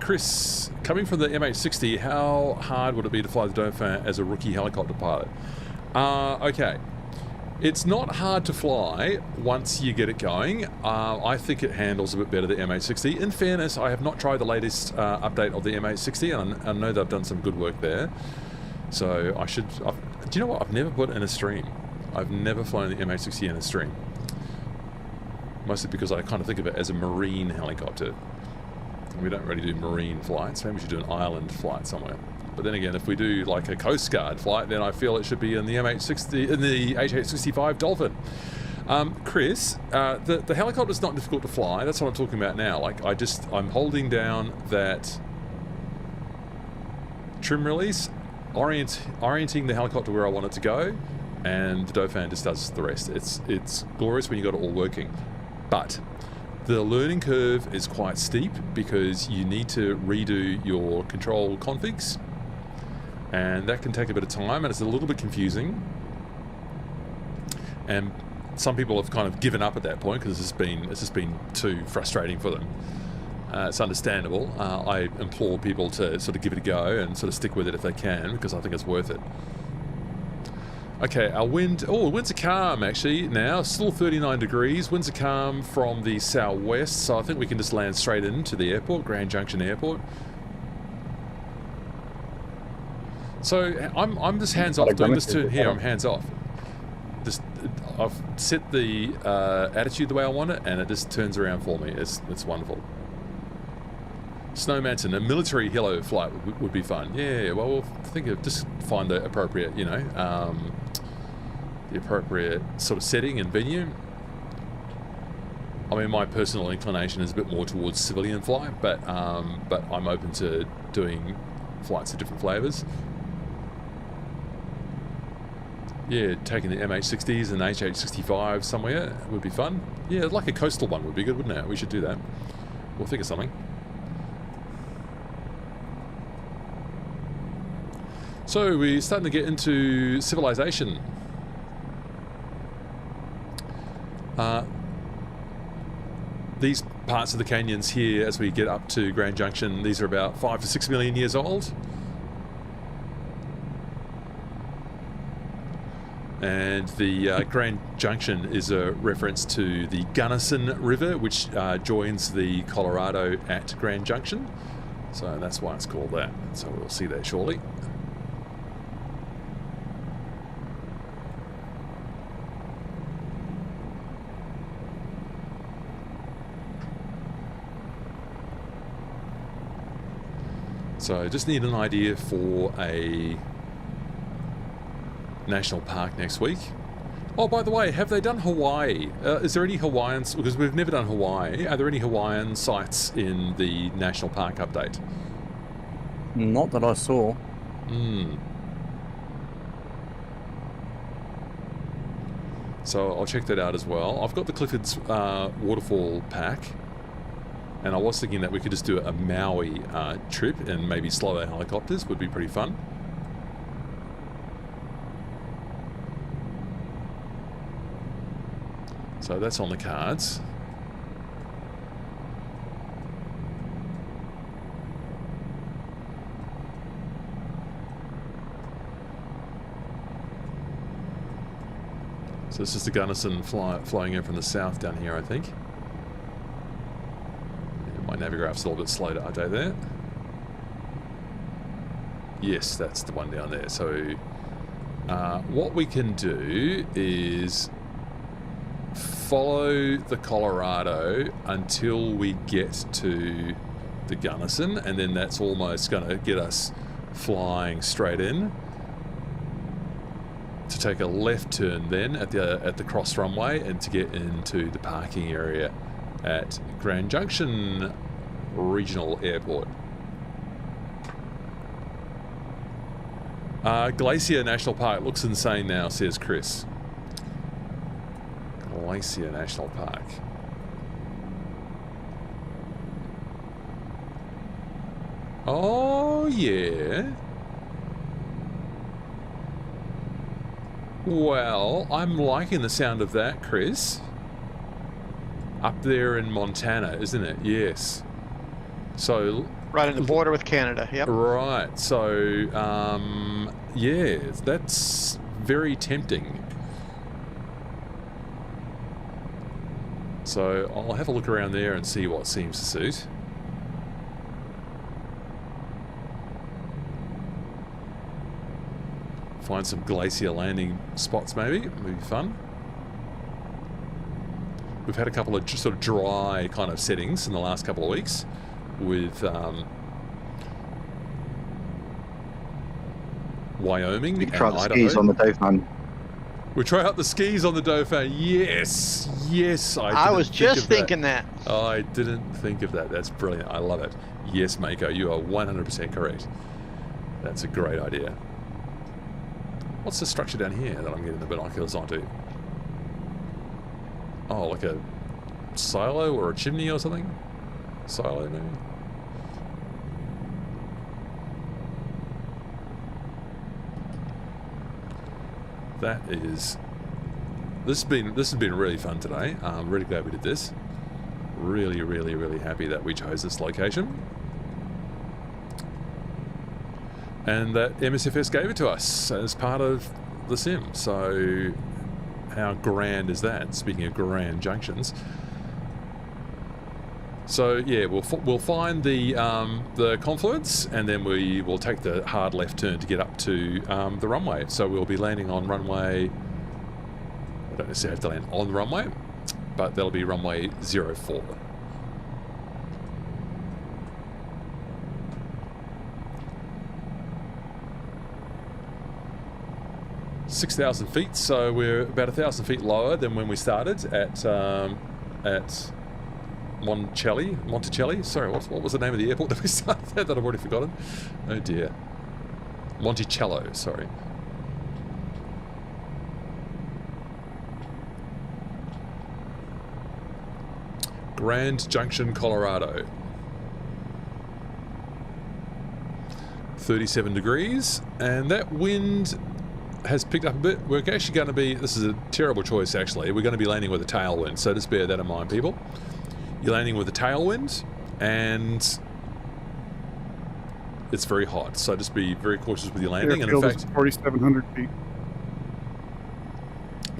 A: Chris, coming from the MH60, how hard would it be to fly the Dauphin as a rookie helicopter pilot? Okay. It's not hard to fly once you get it going. I think it handles a bit better than MH60. In fairness, I have not tried the latest update of the MH60, and I know they've done some good work there. So I should... do you know what? I've never put in a stream. I've never flown the MH60 in a stream. Mostly because I kind of think of it as a marine helicopter. We don't really do marine flights. Maybe we should do an island flight somewhere. But then again, if we do like a Coast Guard flight, then I feel it should be in the MH60, in the HH65 Dolphin. Chris, the helicopter's not difficult to fly. That's what I'm talking about now. Like I'm holding down that trim release, orienting the helicopter where I want it to go, and the Dauphin just does the rest. It's glorious when you got it all working, but the learning curve is quite steep because you need to redo your control configs, and that can take a bit of time, and it's a little bit confusing, and some people have kind of given up at that point because it's just been too frustrating for them. It's understandable. I implore people to sort of give it a go and sort of stick with it if they can, because I think it's worth it. Okay, our wind... Oh, winds are calm, actually, now. Still 39 degrees. Winds are calm from the southwest, so I think we can just land straight into the airport, Grand Junction Airport. So, I'm just hands-off. Doing this turn here, I'm hands-off. Just, I've set the attitude the way I want it, and it just turns around for me. It's wonderful. Snow Mountain, a military helo flight would be fun. Yeah, well, we'll think of just find the appropriate, you know, the appropriate sort of setting and venue. I mean, my personal inclination is a bit more towards civilian flight, but I'm open to doing flights of different flavors. Yeah, taking the MH60s and HH65 somewhere would be fun. Yeah, like a coastal one would be good, wouldn't it? We should do that. We'll think of something. So we're starting to get into civilization. These parts of the canyons here, as we get up to Grand Junction, these are about 5 to 6 million years old. And the Grand Junction is a reference to the Gunnison River, which joins the Colorado at Grand Junction. So that's why it's called that. So we'll see that shortly. So just need an idea for a national park next week. Oh, by the way, have they done Hawaii? Is there any Hawaiians? Because we've never done Hawaii. Are there any Hawaiian sites in the national park update?
C: Not that I saw.
A: So I'll check that out as well. I've got the Clifford's waterfall pack. And I was thinking that we could just do a Maui trip and maybe slower helicopters would be pretty fun. So that's on the cards. So this is the Gunnison flying in from the south down here, I think. My navigraph's a little bit slow to update there. Yes, that's the one down there. So what we can do is follow the Colorado until we get to the Gunnison, and then that's almost going to get us flying straight in to take a left turn then at the cross runway and to get into the parking area at Grand Junction Regional Airport. Glacier National Park looks insane now, says Chris. Glacier National Park. Oh, yeah. Well, I'm liking the sound of that, Chris. Up there in Montana, isn't it? Yes. So
D: Right on the border with Canada, yep.
A: Right, so, yeah, that's very tempting. So I'll have a look around there and see what seems to suit. Find some glacier landing spots maybe, would be fun. We've had a couple of sort of dry kind of settings in the last couple of weeks with Wyoming and
G: try the
A: Idaho.
G: skis on the Dauphin.
A: We try out the skis on the Dauphin. Yes, yes.
D: I was just thinking that.
A: I didn't think of that. That's brilliant. I love it. Yes, Mako, you are 100% correct. That's a great idea. What's the structure down here that I'm getting the binoculars onto? Oh, like a silo or a chimney or something? Silo, maybe? That is... This has been really fun today. I'm really glad we did this. Really, really, really happy that we chose this location. And that MSFS gave it to us as part of the sim. So how grand is that? Speaking of grand junctions. So yeah, we'll find the confluence, and then we will take the hard left turn to get up to the runway. So we'll be landing on runway. I don't necessarily have to land on the runway, but that'll be runway 04. (6,000 feet), so we're about 1,000 feet lower than when we started at Monticello. Sorry, what was the name of the airport that we started at that I've already forgotten? Oh dear. Monticello, sorry. Grand Junction, Colorado. 37 degrees, and that wind has picked up a bit. We're actually going to be, this is a terrible choice actually, we're going to be landing with a tailwind, so just bear that in mind, people. You're landing with a tailwind, and it's very hot, so just be very cautious with your landing. And in fact,
E: 4,700 feet.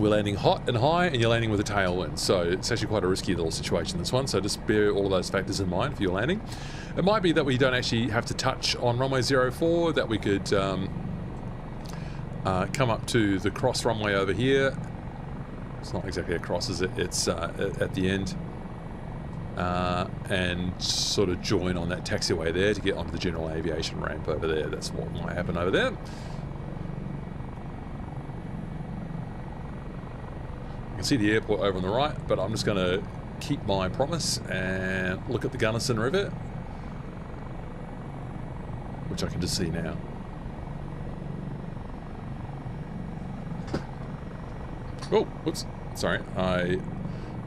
A: we're landing hot and high, and you're landing with a tailwind, so it's actually quite a risky little situation, this one, so just bear all of those factors in mind for your landing. It might be that we don't actually have to touch on runway 04, that we could come up to the cross runway over here. It's not exactly a cross, is it? It's at the end. And sort of join on that taxiway there to get onto the general aviation ramp over there. That's what might happen over there. You can see the airport over on the right, but I'm just going to keep my promise and look at the Gunnison River, which I can just see now. Oh, whoops. Sorry, I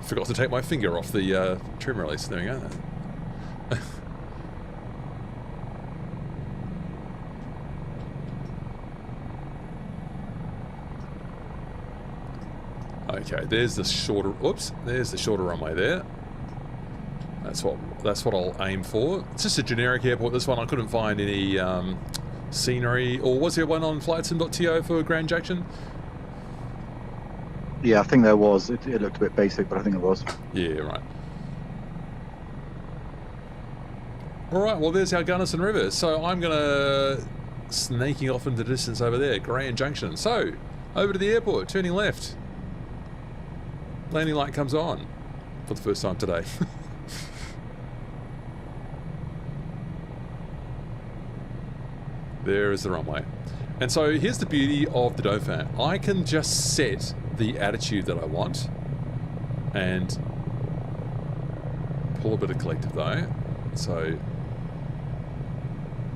A: forgot to take my finger off the trim release. There we go. Okay, there's the shorter. Oops, there's the shorter runway there. That's what I'll aim for. It's just a generic airport. This one I couldn't find any scenery. Or was there one on flightsim.to for Grand Junction?
G: Yeah, I think there was. It looked a bit basic, but I think it was.
A: Yeah, right. Alright, well there's our Gunnison River. So I'm going to... snaking off into the distance over there, Grand Junction. So, over to the airport, turning left. Landing light comes on. For the first time today. There is the runway. And so here's the beauty of the Dauphin. I can just set the attitude that I want and pull a bit of collective though. So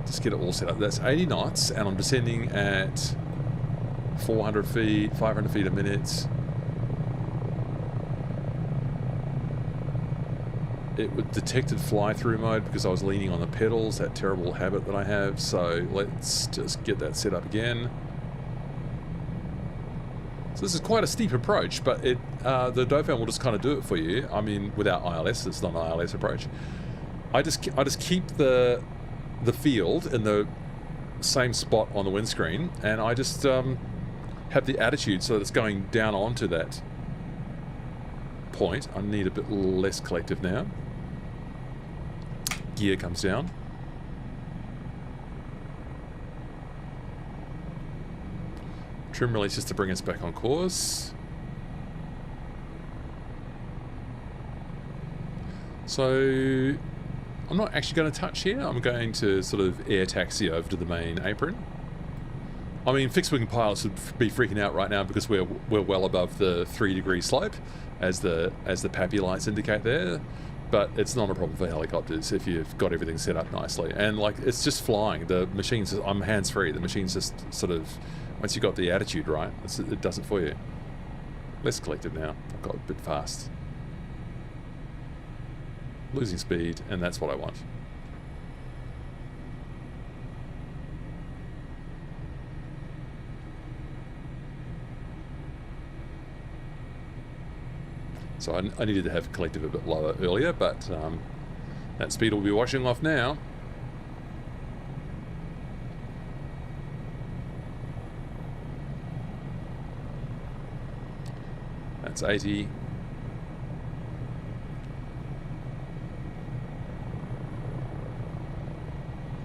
A: just get it all set up. That's 80 knots and I'm descending at 400 feet, 500 feet a minute. It would detected fly-through mode because I was leaning on the pedals, that terrible habit that I have. So let's just get that set up again. So this is quite a steep approach, but the Dauphin will just kind of do it for you. I mean, without ILS, it's not an ILS approach. I just keep the the field in the same spot on the windscreen, and I just have the attitude so that it's going down onto that point. I need a bit less collective now. Gear comes down. Trim release just to bring us back on course. So I'm not actually going to touch here. I'm going to sort of air taxi over to the main apron. I mean, fixed-wing pilots would be freaking out right now because we're well above the 3-degree slope, as the PAPI lights indicate there. But it's not a problem for helicopters if you've got everything set up nicely. And like, it's just flying. The machine's just, I'm hands-free. The machine's just sort of, once you've got the attitude right, it does it for you. Less collective now. I've got a bit fast. Losing speed, and that's what I want. So I needed to have collective a bit lower earlier, but that speed will be washing off now. That's 80.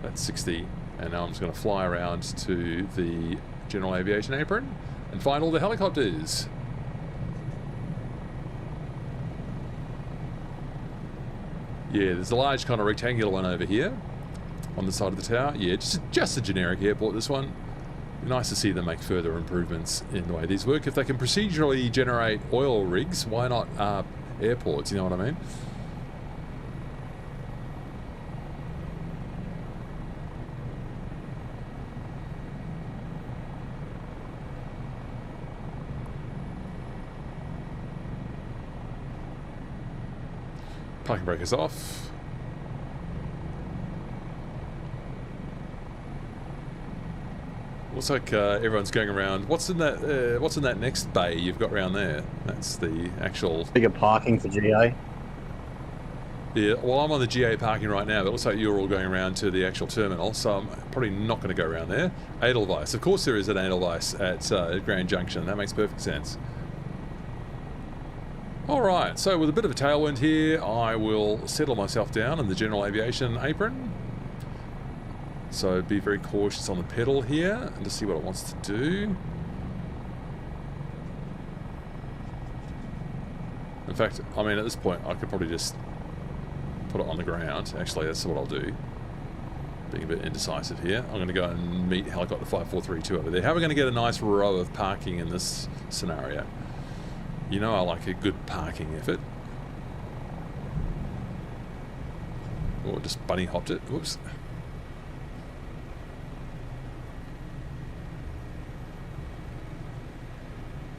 A: That's 60. And now I'm just going to fly around to the general aviation apron and find all the helicopters. Yeah, there's a large kind of rectangular one over here on the side of the tower. Yeah, just a generic airport, this one. Nice to see them make further improvements in the way these work. If they can procedurally generate oil rigs, why not airports, you know what I mean? Parking brake is off. Looks like everyone's going around. What's in that next bay you've got around there? That's the actual
C: bigger parking for GA.
A: Yeah, well, I'm on the GA parking right now, but it looks like you're all going around to the actual terminal, so I'm probably not going to go around there. Edelweiss. Of course there is an Edelweiss at Grand Junction. That makes perfect sense. Alright, so with a bit of a tailwind here, I will settle myself down in the general aviation apron. So be very cautious on the pedal here and to see what it wants to do. In fact, I mean, at this point, I could probably just put it on the ground. Actually, that's what I'll do. Being a bit indecisive here. I'm going to go and meet helicopter 5432 over there. How are we going to get a nice row of parking in this scenario? You know I like a good parking effort. Oh, just bunny hopped it. Whoops.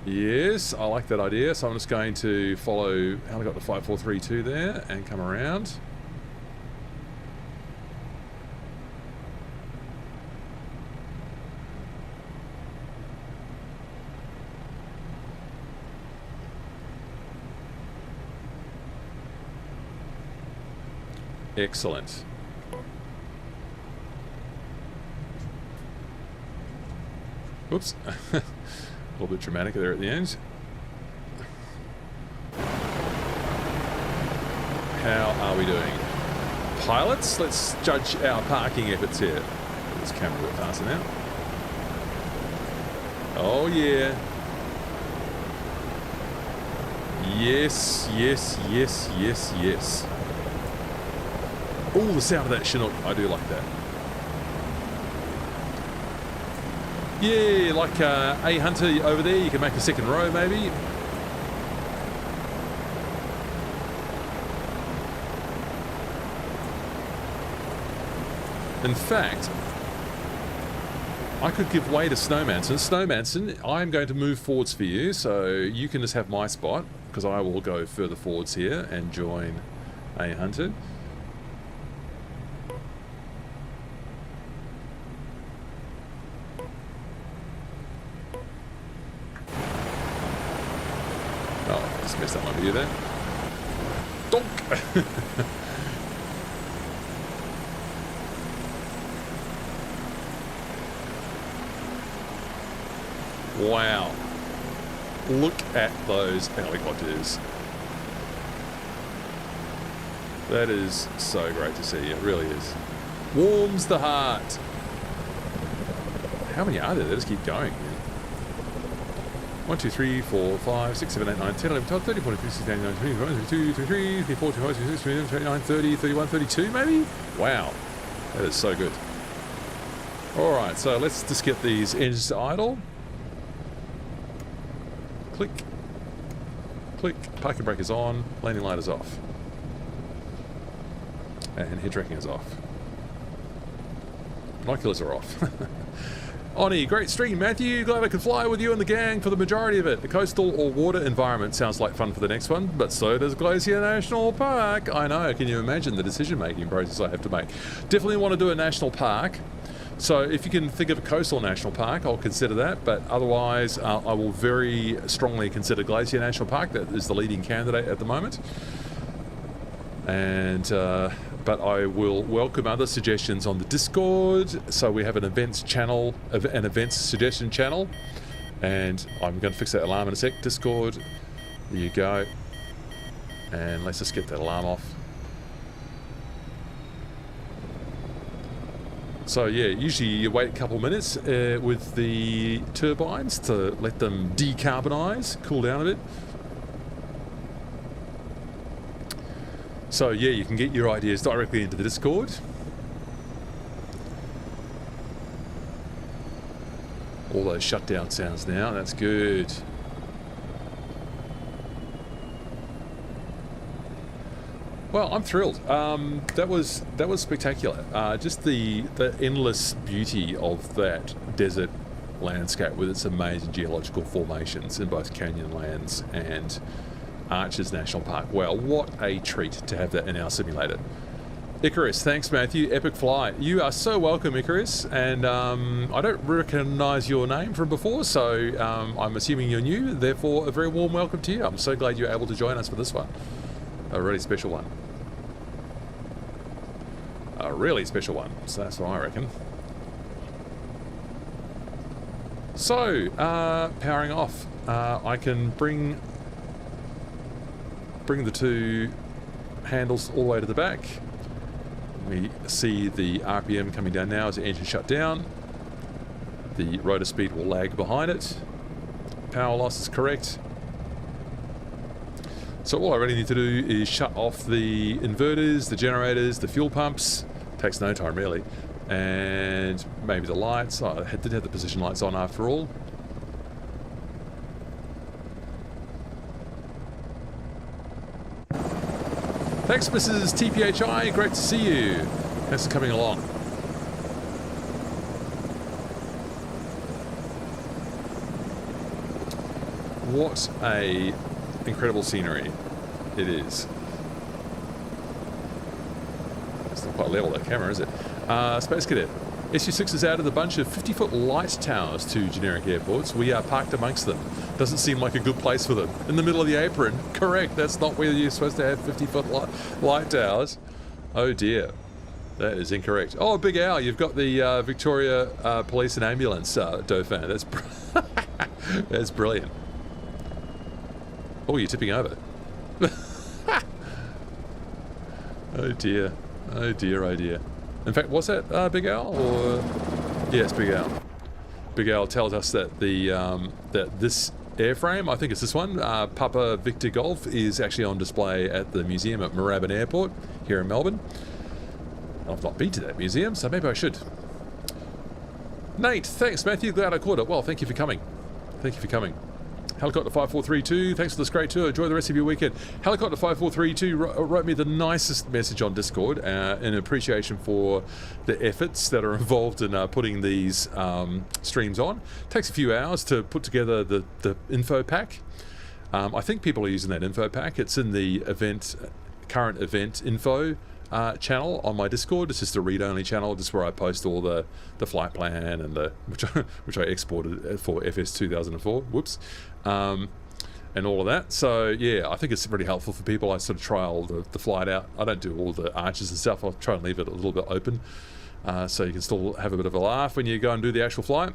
A: Yes, I like that idea. So I'm just going to follow helicopter 5432 there and come around. Excellent. Whoops. A little bit dramatic there at the end. How are we doing? Pilots, let's judge our parking efforts here. Get this camera a bit faster now. Oh yeah. Yes, yes, yes, yes, yes. Oh, the sound of that Chinook. I do like that. Yeah, like A Hunter over there. You can make a second row, maybe. In fact, I could give way to Snowmanson. Snowmanson, I'm going to move forwards for you, so you can just have my spot, because I will go further forwards here and join A Hunter. Oh, just messed up my view there. Donk! Wow. Look at those helicopters. That is so great to see. It really is. Warms the heart. How many are there? They just keep going. 1, 2, 3, 4, 5, 6, 7, 8, 9, 10, 11, 12, 13, 14, 15, 16, 17, 18, 19, 20, 22, 23, 24, 25, 26, 27, 29, 30, 31, 32 maybe? Wow. That is so good. Alright, so let's just get these engines to idle. Click. Click. Parking brake is on. Landing light is off. And head tracking is off. Binoculars are off. Oni, great stream, Matthew. Glad I could fly with you and the gang for the majority of it. The coastal or water environment sounds like fun for the next one, but so does Glacier National Park. I know, can you imagine the decision-making process I have to make? Definitely want to do a national park. So if you can think of a coastal national park, I'll consider that, but otherwise I will very strongly consider Glacier National Park. That is the leading candidate at the moment. And but I will welcome other suggestions on the Discord. So we have an events channel, an events suggestion channel, and I'm going to fix that alarm in a sec. Discord, there you go. And let's just get that alarm off. So yeah, usually you wait a couple minutes with the turbines to let them decarbonize, cool down a bit. So yeah, you can get your ideas directly into the Discord. All those shutdown sounds now, that's good. Well, I'm thrilled. That was spectacular. Just the endless beauty of that desert landscape with its amazing geological formations in both Canyonlands and Arches National Park. Well, what a treat to have that in our simulator. Icarus, thanks Matthew, epic flight. You are so welcome, Icarus, and I don't recognise your name from before, so I'm assuming you're new, therefore a very warm welcome to you. I'm so glad you're able to join us for this one. A really special one. A really special one, so that's what I reckon. So, powering off. I can bring the two handles all the way to the back. We see the RPM coming down now as the engine shut down. The rotor speed will lag behind it. Power loss is correct. So all I really need to do is shut off the inverters, the generators, the fuel pumps. Takes no time really. And maybe the lights. Oh, I did have the position lights on after all. Thanks, Mrs. TPHI. Great to see you. Thanks for coming along. What a incredible scenery it is. It's not quite level, that camera, is it? Space Cadet. SU6 is out of the bunch of 50-foot light towers to generic airports. We are parked amongst them. Doesn't seem like a good place for them. In the middle of the apron. Correct, that's not where you're supposed to have 50-foot light towers. Oh dear. That is incorrect. Oh, Big Al, you've got the Victoria Police and Ambulance Dauphin. That's, that's brilliant. Oh, you're tipping over. Oh dear. Oh dear, oh dear. In fact, was that Big Al? Or yes, Big Al. Big Al tells us that the that this airframe, I think it's this one, Papa Victor Golf, is actually on display at the museum at Moorabbin Airport here in Melbourne. I've not been to that museum, so maybe I should. Nate, thanks Matthew, glad I caught it. Well, thank you for coming. Thank you for coming. Helicopter 5432, thanks for this great tour. Enjoy the rest of your weekend. Helicopter 5432 wrote me the nicest message on Discord in appreciation for the efforts that are involved in putting these streams on. It takes a few hours to put together the info pack. I think people are using that info pack. It's in the current event info channel on my Discord. It's just a read-only channel, just where I post all the flight plan and which I exported for FS 2004. Whoops. And all of that. So yeah, I think it's pretty helpful for people. I sort of trial the flight out. I don't do all the arches and stuff. I'll try and leave it a little bit open, so you can still have a bit of a laugh when you go and do the actual flight.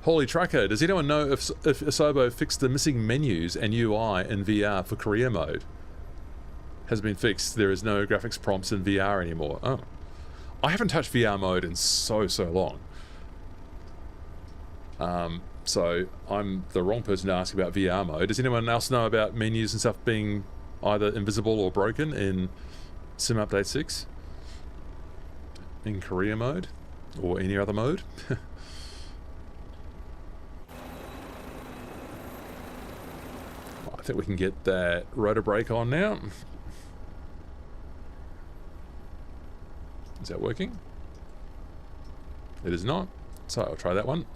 A: Holy Trucker, does anyone know if Asobo fixed the missing menus and UI in VR for career mode? Has been fixed. There is no graphics prompts in VR anymore. Oh. I haven't touched VR mode in so long. So I'm the wrong person to ask about VR mode. Does anyone else know about menus and stuff being either invisible or broken in Sim Update 6? In career mode? Or any other mode? I think we can get that rotor brake on now. Is that working? It is not. So I'll try that one.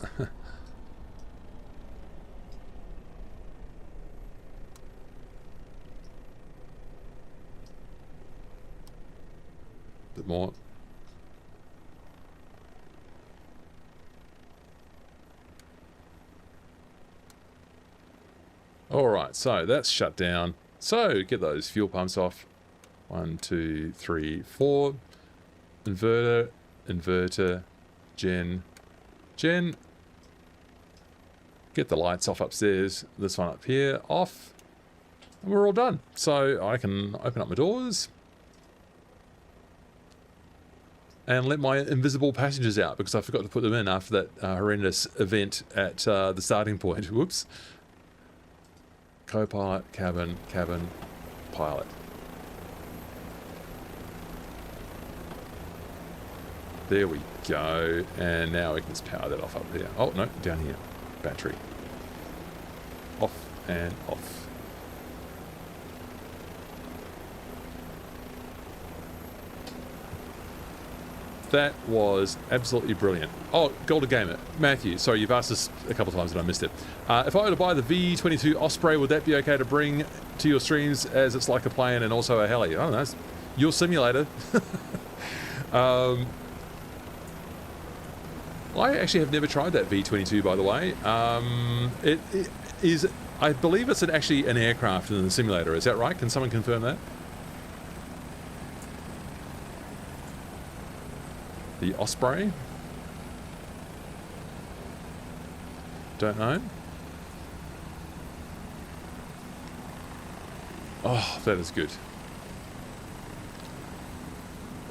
A: Bit more. Alright, so that's shut down. So get those fuel pumps off. 1, 2, 3, 4. Inverter, inverter, gen. Get the lights off upstairs. This one up here, off. And we're all done. So I can open up my doors. And let my invisible passengers out because I forgot to put them in after that horrendous event at the starting point. Whoops. Co-pilot, cabin, pilot. There we go. And now we can just power that off up there. Oh, no, down here. Battery. Off and off. That was absolutely brilliant. Oh, Golden Gamer. Matthew, sorry, you've asked this a couple of times and I missed it. If I were to buy the V22 Osprey, would that be okay to bring to your streams as it's like a plane and also a heli? I don't know. It's your simulator. I actually have never tried that V22, by the way. It is, I believe it's actually an aircraft in the simulator. Is that right? Can someone confirm that? The Osprey? Don't know. Oh, that is good.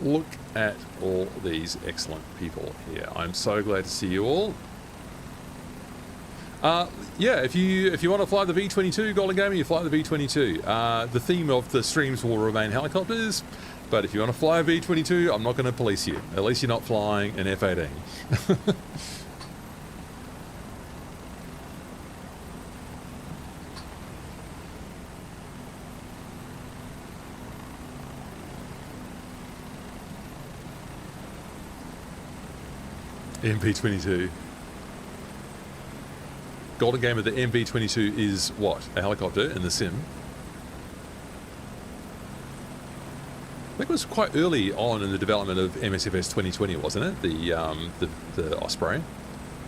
A: Look at all these excellent people here. I'm so glad to see you all. Yeah, if you want to fly the V22, Golden Gamer, you fly the V22. The theme of the streams will remain helicopters, but if you want to fly a V22, I'm not going to police you. At least you're not flying an F-18. MV22. Golden Gamer, the MV22 is what? A helicopter in the sim? I think it was quite early on in the development of MSFS 2020, wasn't it? The Osprey.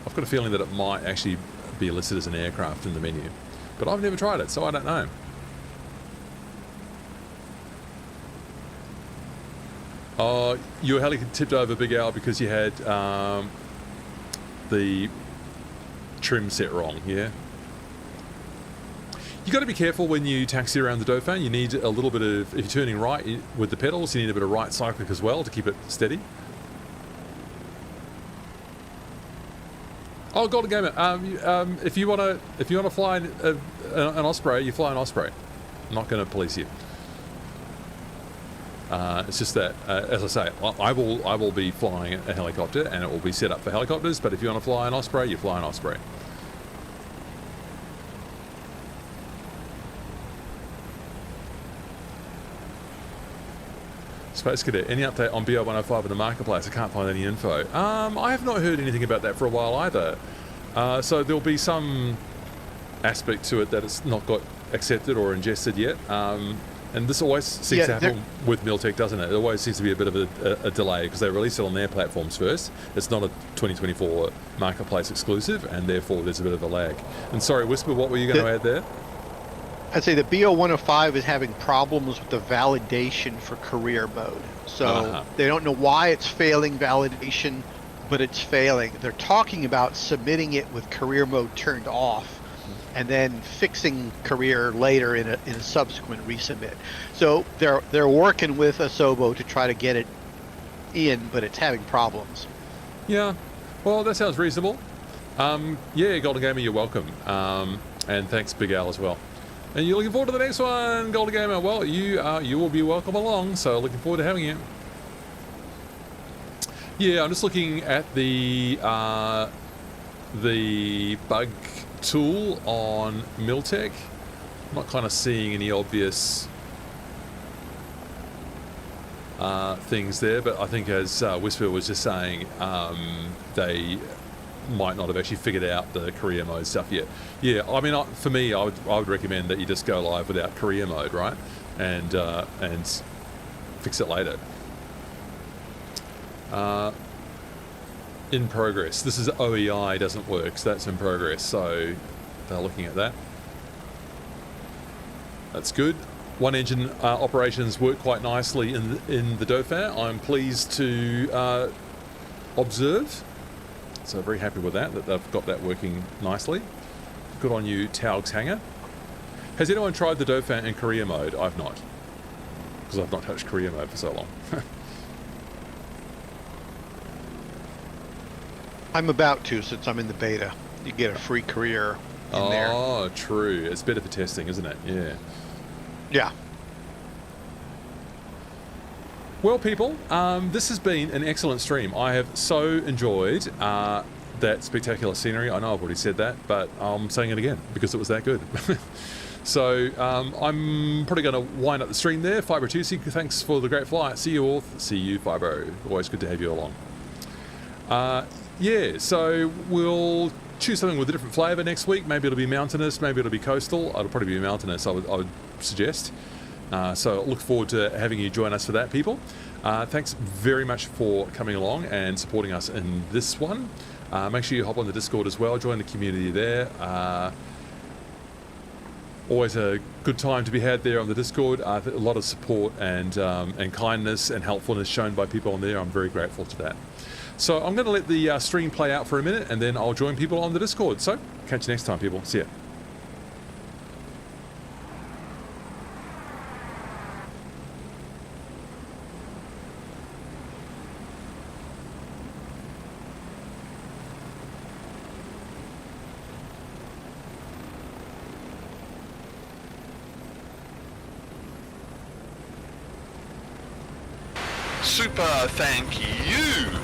A: I've got a feeling that it might actually be listed as an aircraft in the menu. But I've never tried it, so I don't know. Your heli tipped over, Big Al, because you had the trim set wrong, yeah? You got to be careful when you taxi around the Dauphin. You need a little bit of, if you're turning right with the pedals, you need a bit of right cyclic as well to keep it steady. Oh, Golden Gamer, if you want to fly an Osprey, you fly an Osprey. I'm not going to police you. It's just that, as I say, I will be flying a helicopter, and it will be set up for helicopters. But if you want to fly an Osprey, you fly an Osprey. Space Cadet, any update on BR105 in the marketplace? I can't find any info. I have not heard anything about that for a while either. So there'll be some aspect to it that it's not got accepted or ingested yet. And this always seems to happen with Miltech, doesn't it? It always seems to be a bit of a delay because they release it on their platforms first. It's not a 2024 marketplace exclusive, and therefore there's a bit of a lag. And sorry, Whisper, what were you going to add there?
D: I'd say the BO105 is having problems with the validation for career mode. So they don't know why it's failing validation, but it's failing. They're talking about submitting it with career mode turned off, and then fixing career later in a subsequent resubmit. So they're working with Asobo to try to get it in, but it's having problems.
A: Yeah, well, that sounds reasonable. Yeah, Golden Gamer, you're welcome. And thanks, Big Al, as well. And you're looking forward to the next one, Golden Gamer. Well, you will be welcome along, so looking forward to having you. Yeah, I'm just looking at the bug tool on Miltech. I'm not kind of seeing any obvious things there, but I think as Whisper was just saying, they might not have actually figured out the career mode stuff yet. Yeah, I mean, for me, I would recommend that you just go live without career mode, right? And fix it later. In progress. This is OEI doesn't work, so that's in progress. So they're looking at that. That's good. One engine operations work quite nicely in the Dauphin. I'm pleased to observe. So very happy with that they've got that working nicely. Good on you, Taog's Hangar. Has anyone tried the Dauphin in career mode? I've not, because I've not touched career mode for so long.
D: I'm about to, since I'm in the beta. You get a free career in there.
A: Oh, true. It's better for testing, isn't it? Yeah.
D: Yeah.
A: Well, people, this has been an excellent stream. I have so enjoyed that spectacular scenery. I know I've already said that, but I'm saying it again because it was that good. So I'm probably going to wind up the stream there. Fibro Tuesday, thanks for the great flight. See you all. See you, Fibro. Always good to have you along. Yeah, so we'll choose something with a different flavour next week. Maybe it'll be mountainous, maybe it'll be coastal. It'll probably be mountainous, I would suggest. So look forward to having you join us for that, people. Thanks very much for coming along and supporting us in this one. Make sure you hop on the Discord as well. Join the community there. Always a good time to be had there on the Discord. A lot of support and kindness and helpfulness shown by people on there. I'm very grateful to that. So I'm going to let the stream play out for a minute, and then I'll join people on the Discord. So catch you next time, people. See ya.
B: Super thank you